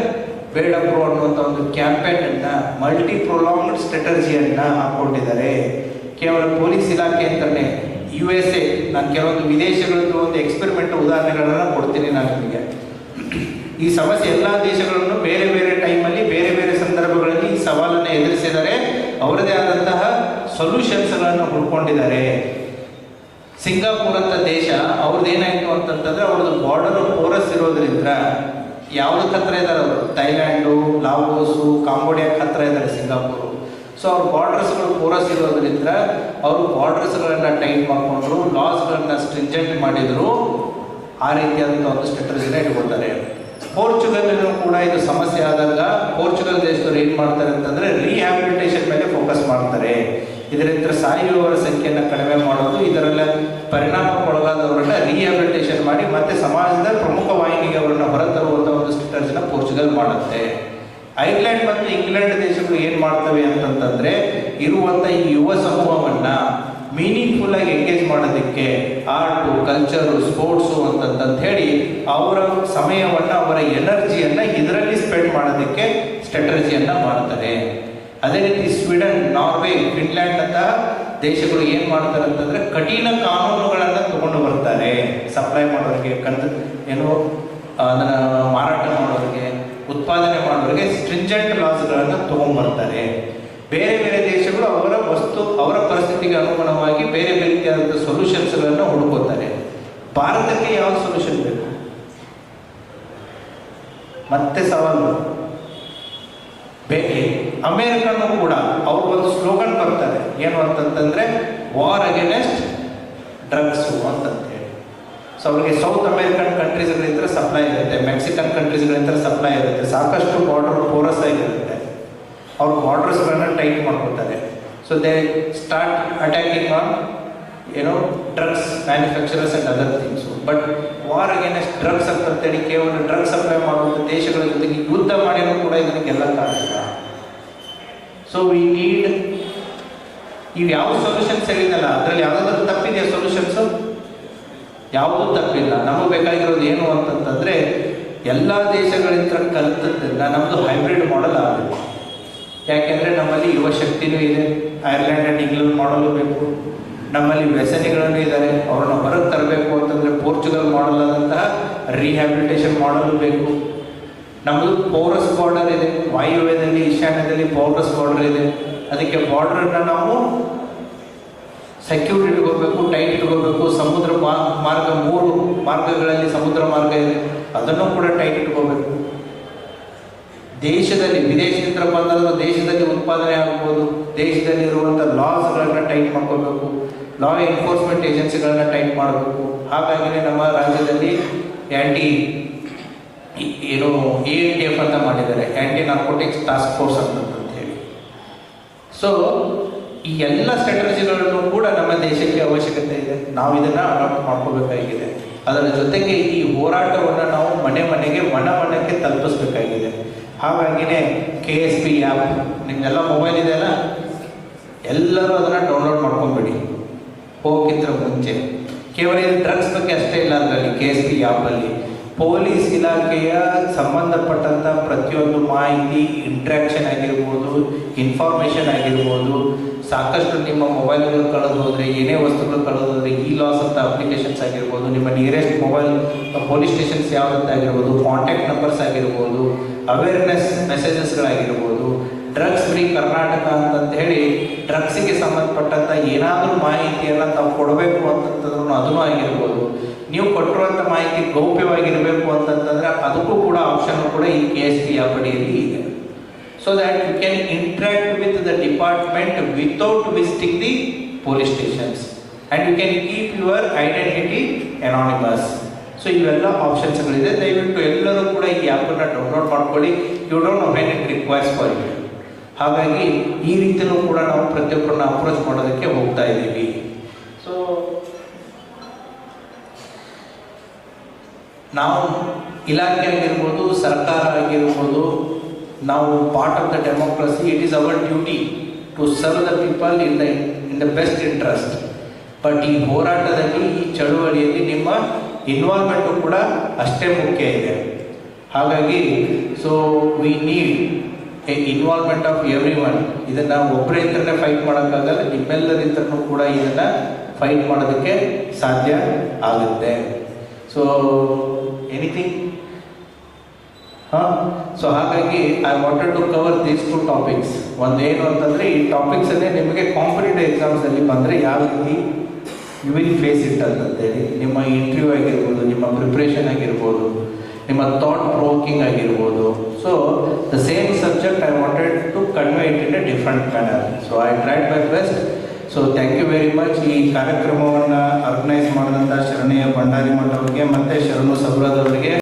ಬೇಡ ಬ್ರೋ ಅನ್ನುವಂಥ ಒಂದು ಕ್ಯಾಂಪೇನನ್ನು, ಮಲ್ಟಿ ಪ್ರೊಲಾಂಗ್ಡ್ ಸ್ಟ್ರಾಟಜಿಯನ್ನು ಹಾಕ್ಕೊಂಡಿದ್ದಾರೆ. ಕೇವಲ ಪೊಲೀಸ್ ಇಲಾಖೆ ಅಂತಲೇ USA, ನಾನು ಕೆಲವೊಂದು ವಿದೇಶಗಳದ್ದು ಒಂದು ಎಕ್ಸ್ಪೆರಿಮೆಂಟ್ ಉದಾಹರಣೆಗಳನ್ನು ಕೊಡ್ತೀನಿ ನಾನು ನಿಮಗೆ. ಈ ಸಮಸ್ಯೆ ಎಲ್ಲ ದೇಶಗಳನ್ನು ಬೇರೆ ಬೇರೆ ಟೈಮಲ್ಲಿ ಬೇರೆ ಬೇರೆ ಸಂದರ್ಭಗಳಲ್ಲಿ ಈ ಸವಾಲನ್ನು ಎದುರಿಸಿದ್ದಾರೆ, ಅವರದೇ ಆದಂತಹ ಸೊಲ್ಯೂಷನ್ಸ್ಗಳನ್ನು ಹುಡ್ಕೊಂಡಿದ್ದಾರೆ. ಸಿಂಗಾಪುರ್ ಅಂತ ದೇಶ ಅವ್ರದ್ದೇನಾಯಿತು ಅಂತಂತಂದರೆ ಅವ್ರದ್ದು ಬಾರ್ಡರ್ ಪೋರಸ್ ಇರೋದ್ರಿಂದ ಯಾವುದಕ್ಕೆ ಹತ್ರ ಇದ್ದಾರೆ ಅವರು? ಥೈಲ್ಯಾಂಡು, ಲಾವೋಸು, ಕಾಂಬೋಡಿಯಾಕ್ಕೆ ಹತ್ರ ಇದ್ದಾರೆ ಸಿಂಗಾಪುರು. ಸೊ ಅವ್ರ ಬಾರ್ಡರ್ಸ್ಗಳು ಪೋರಸ್ ಇರೋದ್ರಿಂದ ಅವರು ಬಾರ್ಡರ್ಸ್ಗಳನ್ನು ಟೈಟ್ ಮಾಡಿಕೊಂಡ್ರು, ಲಾಸ್ಗಳನ್ನು ಸ್ಟ್ರಿಂಜೆಂಟ್ ಮಾಡಿದರು. ಆ ರೀತಿಯಾದಂಥ ಒಂದು ಸ್ಟ್ರಾಟಜಿನ ಇಟ್ಕೊಳ್ತಾರೆ. ಪೋರ್ಚುಗಲ್ನೂ ಕೂಡ ಇದು ಸಮಸ್ಯೆ ಆದಾಗ ಪೋರ್ಚುಗಲ್ ದೇಶದವ್ರು ಏನು ಮಾಡ್ತಾರೆ ಅಂತಂದರೆ ರಿಹ್ಯಾಬಿಲಿಟೇಷನ್ ಮೇಲೆ ಫೋಕಸ್ ಮಾಡ್ತಾರೆ. ಇದರಿಂದ ಸಾಯುವವರ ಸಂಖ್ಯೆಯನ್ನು ಕಡಿಮೆ ಮಾಡೋದು, ಇದರೆಲ್ಲ ಪರಿಣಾಮಕ್ಕೊಳಗಾದವರನ್ನ ರಿಹ್ಯಾಬಿಲಿಟೇಷನ್ ಮಾಡಿ ಮತ್ತೆ ಸಮಾಜದ ಪ್ರಮುಖ ವಾಹಿನಿಗೆ ಅವರನ್ನು ಹೊರತರುವಂಥ ಒಂದು ಸ್ಟ್ರಾಟಜಿನ ಪೋರ್ಚುಗಲ್ ಮಾಡುತ್ತೆ. ಐರ್ಲೆಂಡ್ ಮತ್ತು ಇಂಗ್ಲೆಂಡ್ ದೇಶಗಳು ಏನು ಮಾಡ್ತವೆ ಅಂತಂತಂದರೆ ಇರುವಂಥ ಈ ಯುವ ಸಮೂಹವನ್ನು ಮೀನಿಂಗ್ಫುಲ್ ಆಗಿ ಎಂಗೇಜ್ ಮಾಡೋದಕ್ಕೆ ಆರ್ಟು, ಕಲ್ಚರು, ಸ್ಪೋರ್ಟ್ಸು ಅಂತಂತ ಹೇಳಿ ಅವರ ಸಮಯವನ್ನು, ಅವರ ಎನರ್ಜಿಯನ್ನು ಇದರಲ್ಲಿ ಸ್ಪೆಂಡ್ ಮಾಡೋದಕ್ಕೆ ಸ್ಟ್ರಾಟಜಿಯನ್ನು ಮಾಡ್ತಾರೆ. ಅದೇ ರೀತಿ ಸ್ವೀಡನ್, ನಾರ್ವೆ, ಫಿನ್ಲ್ಯಾಂಡ್ ಅಂತ ದೇಶಗಳು ಏನು ಮಾಡ್ತಾರೆ ಅಂತಂದರೆ ಕಠಿಣ ಕಾನೂನುಗಳನ್ನು ತಗೊಂಡು ಬರ್ತಾರೆ. ಸಪ್ಲೈ ಮಾಡೋರಿಗೆ, ಅದನ್ನು ಮಾರಾಟ ಮಾಡೋರಿಗೆ, ಉತ್ಪಾದನೆ ಮಾಡೋರಿಗೆ ಸ್ಟ್ರಿಂಜೆಂಟ್ ಲಾಸ್ಗಳನ್ನು ತೊಗೊಂಡ್ಬರ್ತಾರೆ. ಬೇರೆ ಬೇರೆ ದೇಶಗಳು ಅವರ ಪರಿಸ್ಥಿತಿಗೆ ಅನುಗುಣವಾಗಿ ಬೇರೆ ಬೇರೆ ರೀತಿಯಾದಂಥ ಸೊಲ್ಯೂಷನ್ಸ್ಗಳನ್ನು ಹುಡುಕೋತಾರೆ. ಭಾರತಕ್ಕೆ ಯಾವ ಸೊಲ್ಯೂಷನ್ ಬೇಕು? ಮತ್ತೆ ಸವಾಲು ಬೇಕೆ. ಅಮೇರಿಕನು ಕೂಡ ಅವ್ರು ಒಂದು ಸ್ಲೋಗನ್ ಬರ್ತಾರೆ, ಏನು ಅಂತಂತಂದರೆ ವಾರ್ ಅಗೇನೆಸ್ಟ್ ಡ್ರಗ್ಸು ಅಂತಂತೇಳಿ. ಸೊ ಅವ್ರಿಗೆ ಸೌತ್ ಅಮೇರಿಕನ್ ಕಂಟ್ರೀಸ್ಗಳಿಂದ ಸಪ್ಲೈ ಇರುತ್ತೆ, ಮೆಕ್ಸಿಕನ್ ಕಂಟ್ರೀಸ್ಗಳಿಂದ ಸಪ್ಲೈ ಇರುತ್ತೆ, ಸಾಕಷ್ಟು ಬಾರ್ಡರ್ ಪೋರಸ್ ಆಗಿರುತ್ತೆ. ಅವ್ರ ಬಾರ್ಡರ್ಸ್ಗಳನ್ನ ಟೈಟ್ ಮಾಡ್ಕೊತಾರೆ. So they start attacking on drugs manufacturers and other things. But war against drugs ಅಂತಂತೇಳಿ ಕೇವಲ ಡ್ರಗ್ಸ್ ಸಪ್ಲೈ ಮಾಡುವಂಥ ದೇಶಗಳ ಜೊತೆಗೆ ಯುದ್ಧ ಮಾಡಿನೂ ಕೂಡ ಇದನ್ನು ಗೆಲ್ಲಕ್ಕಾಗಲ್ಲ. ಸೊ ವಿ ನೀಡ್ ಇವು ಯಾವ ಸೊಲ್ಯೂಷನ್ಸ್ ಹೇಳಿದಲ್ಲ ಅದರಲ್ಲಿ ಯಾವುದಾದ್ರೂ ತಪ್ಪಿದೆಯಾ? ಸೊಲ್ಯೂಷನ್ಸು ಯಾವುದೂ ತಪ್ಪಿಲ್ಲ. ನಮಗೆ ಬೇಕಾಗಿರೋದು ಏನು ಅಂತಂತಂದರೆ ಎಲ್ಲ ದೇಶಗಳಿಂದ ಕಲಿತದ್ದನ್ನು ನಮ್ಮದು ಹೈಬ್ರಿಡ್ ಮಾಡೆಲ್ ಆಗಬೇಕು. ಯಾಕೆಂದರೆ ನಮ್ಮಲ್ಲಿ ಯುವ ಶಕ್ತಿನೂ ಇದೆ, ಐರ್ಲೆಂಡ್ ಆ್ಯಂಡ್ ಇಂಗ್ಲೆಂಡ್ ಮಾಡಲು ಬೇಕು. ನಮ್ಮಲ್ಲಿ ವ್ಯಸನಿಗಳನ್ನೂ ಇದ್ದಾರೆ, ಅವ್ರನ್ನ ಹೊರಗೆ ತರಬೇಕು ಅಂತಂದರೆ ಪೋರ್ಚುಗಲ್ ಮಾಡಲ್ ಆದಂತಹ ರಿಹ್ಯಾಬಿಲಿಟೇಷನ್ ಮಾಡಲು ಬೇಕು. ನಮ್ಮದು ಪೋರಸ್ ಬಾರ್ಡರ್ ಇದೆ, ವಾಯುವ್ಯದಲ್ಲಿ ಈಶಾನ್ಯದಲ್ಲಿ ಪೋರಸ್ ಬಾರ್ಡರ್ ಇದೆ. ಅದಕ್ಕೆ ಬಾರ್ಡರನ್ನು ನಾವು ಸೆಕ್ಯೂರ್ ಇಟ್ಕೋಬೇಕು, ಟೈಟ್ ಇಟ್ಕೋಬೇಕು. ಸಮುದ್ರ ಮಾರ್ಗ 3 ಮಾರ್ಗಗಳಲ್ಲಿ ಸಮುದ್ರ ಮಾರ್ಗ ಇದೆ, ಅದನ್ನು ಕೂಡ ಟೈಟ್ ಇಟ್ಕೋಬೇಕು. ದೇಶದಲ್ಲಿ ವಿದೇಶದಿಂದ ಬಂದಾಗ ದೇಶದಲ್ಲಿ ಉತ್ಪಾದನೆ ಆಗ್ಬೋದು, ದೇಶದಲ್ಲಿ ಇರುವಂಥ ಲಾಸ್ಗಳನ್ನು ಟೈಟ್ ಮಾಡ್ಕೋಬೇಕು, ಲಾ ಎನ್ಫೋರ್ಸ್ಮೆಂಟ್ ಏಜೆನ್ಸಿಗಳನ್ನ ಟೈಟ್ ಮಾಡಬೇಕು. ಹಾಗಾಗಿನೇ ನಮ್ಮ ರಾಜ್ಯದಲ್ಲಿ ANTF ಅಂತ ಮಾಡಿದ್ದಾರೆ, ಆ್ಯಂಟಿ ನಾರ್ಕೋಟಿಕ್ಸ್ ಟಾಸ್ಕ್ ಫೋರ್ಸ್ ಅಂತ ಹೇಳಿ. ಸೊ ಈ ಎಲ್ಲ ಸ್ಟ್ರಾಟಜಿಗಳನ್ನು ಕೂಡ ನಮ್ಮ ದೇಶಕ್ಕೆ ಅವಶ್ಯಕತೆ ಇದೆ. ನಾವು ಇದನ್ನು ಅಡಾಪ್ಟ್ ಮಾಡ್ಕೋಬೇಕಾಗಿದೆ. ಅದರ ಜೊತೆಗೆ ಈ ಹೋರಾಟವನ್ನು ನಾವು ಮನೆ ಮನೆಗೆ ಮನಕ್ಕೆ ತಲುಪಿಸ್ಬೇಕಾಗಿದೆ. ಹಾಗಾಗಿನೇ KSP ಆ್ಯಪ್, ನಿಮ್ಗೆಲ್ಲ ಮೊಬೈಲ್ ಇದೆಯಲ್ಲ, ಎಲ್ಲರೂ ಅದನ್ನು ಡೌನ್ಲೋಡ್ ಮಾಡ್ಕೊಂಬಿಡಿ ಹೋಗಿದ್ರ ಮುಂಚೆ. ಕೇವಲ ಇದು ಡ್ರಗ್ಸ್ ಬಗ್ಗೆ ಅಷ್ಟೇ ಇಲ್ಲ, ಅದರಲ್ಲಿ KSP ಆ್ಯಪಲ್ಲಿ ಪೊಲೀಸ್ ಇಲಾಖೆಯ ಸಂಬಂಧಪಟ್ಟಂಥ ಪ್ರತಿಯೊಂದು ಮಾಹಿತಿ, ಇಂಟ್ರ್ಯಾಕ್ಷನ್ ಆಗಿರ್ಬೋದು, ಇನ್ಫಾರ್ಮೇಷನ್ ಆಗಿರ್ಬೋದು, ಸಾಕಷ್ಟು ನಿಮ್ಮ ಮೊಬೈಲ್ಗಳು ಕಳೆದು ಹೋದರೆ, ಏನೇ ವಸ್ತುಗಳು ಕಳೆದು ಹೋದರೆ ಲಾಸ್ ಅಂತ ಅಪ್ಲಿಕೇಶನ್ಸ್ ಆಗಿರ್ಬೋದು, ನಿಮ್ಮ ನಿಯರೆಸ್ಟ್ ಮೊಬೈಲ್ ಪೊಲೀಸ್ ಸ್ಟೇಷನ್ಸ್ ಯಾವುದಂತ ಆಗಿರ್ಬೋದು, ಕಾಂಟ್ಯಾಕ್ಟ್ ನಂಬರ್ಸ್ ಆಗಿರ್ಬೋದು, ಅವೇರ್ನೆಸ್ ಮೆಸೇಜಸ್ಗಳಾಗಿರ್ಬೋದು, ಡ್ರಗ್ಸ್ ಫ್ರೀ ಕರ್ನಾಟಕ ಅಂತಂತ ಹೇಳಿ ಡ್ರಗ್ಸಿಗೆ ಸಂಬಂಧಪಟ್ಟಂಥ ಏನಾದರೂ ಮಾಹಿತಿಯನ್ನು ತಾವು ಕೊಡಬೇಕು ಅಂತಂತಂದ್ರೂ ಅದನ್ನು ಆಗಿರ್ಬೋದು. ನೀವು ಕೊಟ್ಟಿರುವಂಥ ಮಾಹಿತಿ ಗೌಪ್ಯವಾಗಿರಬೇಕು ಅಂತಂತಂದರೆ ಅದಕ್ಕೂ ಕೂಡ ಆಪ್ಷನ್ ಕೂಡ ಈ KSP ಆ್ಯಪ್ ಅಡಿಯಲ್ಲಿ ಇದೆ. So that you can interact with the department without visiting the police stations and you can keep your identity anonymous. So ಇವೆಲ್ಲ ಆಪ್ಷನ್ಸ್ಗಳಿದೆ. ದಯವಿಟ್ಟು ಎಲ್ಲರೂ ಕೂಡ ಈ ಆ್ಯಪನ್ನು ಡೌನ್ಲೋಡ್ ಮಾಡ್ಕೊಳ್ಳಿ. You don't know when it requires for you. ಹಾಗಾಗಿ ಈ ರೀತಿಯೂ ಕೂಡ ನಾವು ಪ್ರತಿಯೊಬ್ಬರನ್ನ ಅಪ್ರೋಚ್ ಮಾಡೋದಕ್ಕೆ ಹೋಗ್ತಾ ಇದ್ದೀವಿ. ಸೊ ನಾವು ಇಲಾಖೆ ಆಗಿರ್ಬೋದು, ಸರ್ಕಾರ ಆಗಿರ್ಬೋದು, ನಾವು part of the democracy. It is our duty to serve the people in the best interest. But ಈ ಹೋರಾಟದಲ್ಲಿ, ಈ ಚಳುವಳಿಯಲ್ಲಿ ನಿಮ್ಮ ಇನ್ವಾಲ್ವ್ಮೆಂಟು ಕೂಡ ಅಷ್ಟೇ ಮುಖ್ಯ ಇದೆ. ಹಾಗಾಗಿ so we need A involvement of every one. ಇದನ್ನು ಒಬ್ಬರಿಂದನೇ ಫೈಟ್ ಮಾಡೋಕ್ಕಾಗಲ್ಲ, ನಿಮ್ಮೆಲ್ಲರಿಂದನೂ ಕೂಡ ಇದನ್ನು ಫೈಟ್ ಮಾಡೋದಕ್ಕೆ ಸಾಧ್ಯ ಆಗುತ್ತೆ. ಸೊ ಎನಿಥಿಂಗ್ ಸೊ ಹಾಗಾಗಿ I wanted to cover these 2 topics. ಒಂದೇನು ಅಂತಂದರೆ, ಈ ಟಾಪಿಕ್ಸನ್ನೇ ನಿಮಗೆ ಕಾಂಪಿಟೇಟಿವ್ ಎಕ್ಸಾಮ್ಸಲ್ಲಿ ಬಂದರೆ ಯಾವ ರೀತಿ ಯು ವಿಲ್ ಫೇಸ್ ಇಟ್ ಅಂತಂತೇಳಿ, ನಿಮ್ಮ ಇಂಟರ್ವ್ಯೂ ಆಗಿರ್ಬೋದು, ನಿಮ್ಮ ಪ್ರಿಪ್ರೇಷನ್ ಆಗಿರ್ಬೋದು, ನಿಮ್ಮ ಥಾಟ್ ಪ್ರೊವೋಕಿಂಗ್ ಆಗಿರ್ಬೋದು. So the same subject I wanted to convey it in a different manner. So I tried my best. So thank you very much. ಈ ಕಾರ್ಯಕ್ರಮವನ್ನು ಆರ್ಗನೈಸ್ ಮಾಡಿದಂಥ ಶರಣಯ್ಯ ಭಂಡಾರಿ ಮಠ ಅವರಿಗೆ ಮತ್ತು ಶರಣು ಸಬ್ರಾದ್ ಅವರಿಗೆ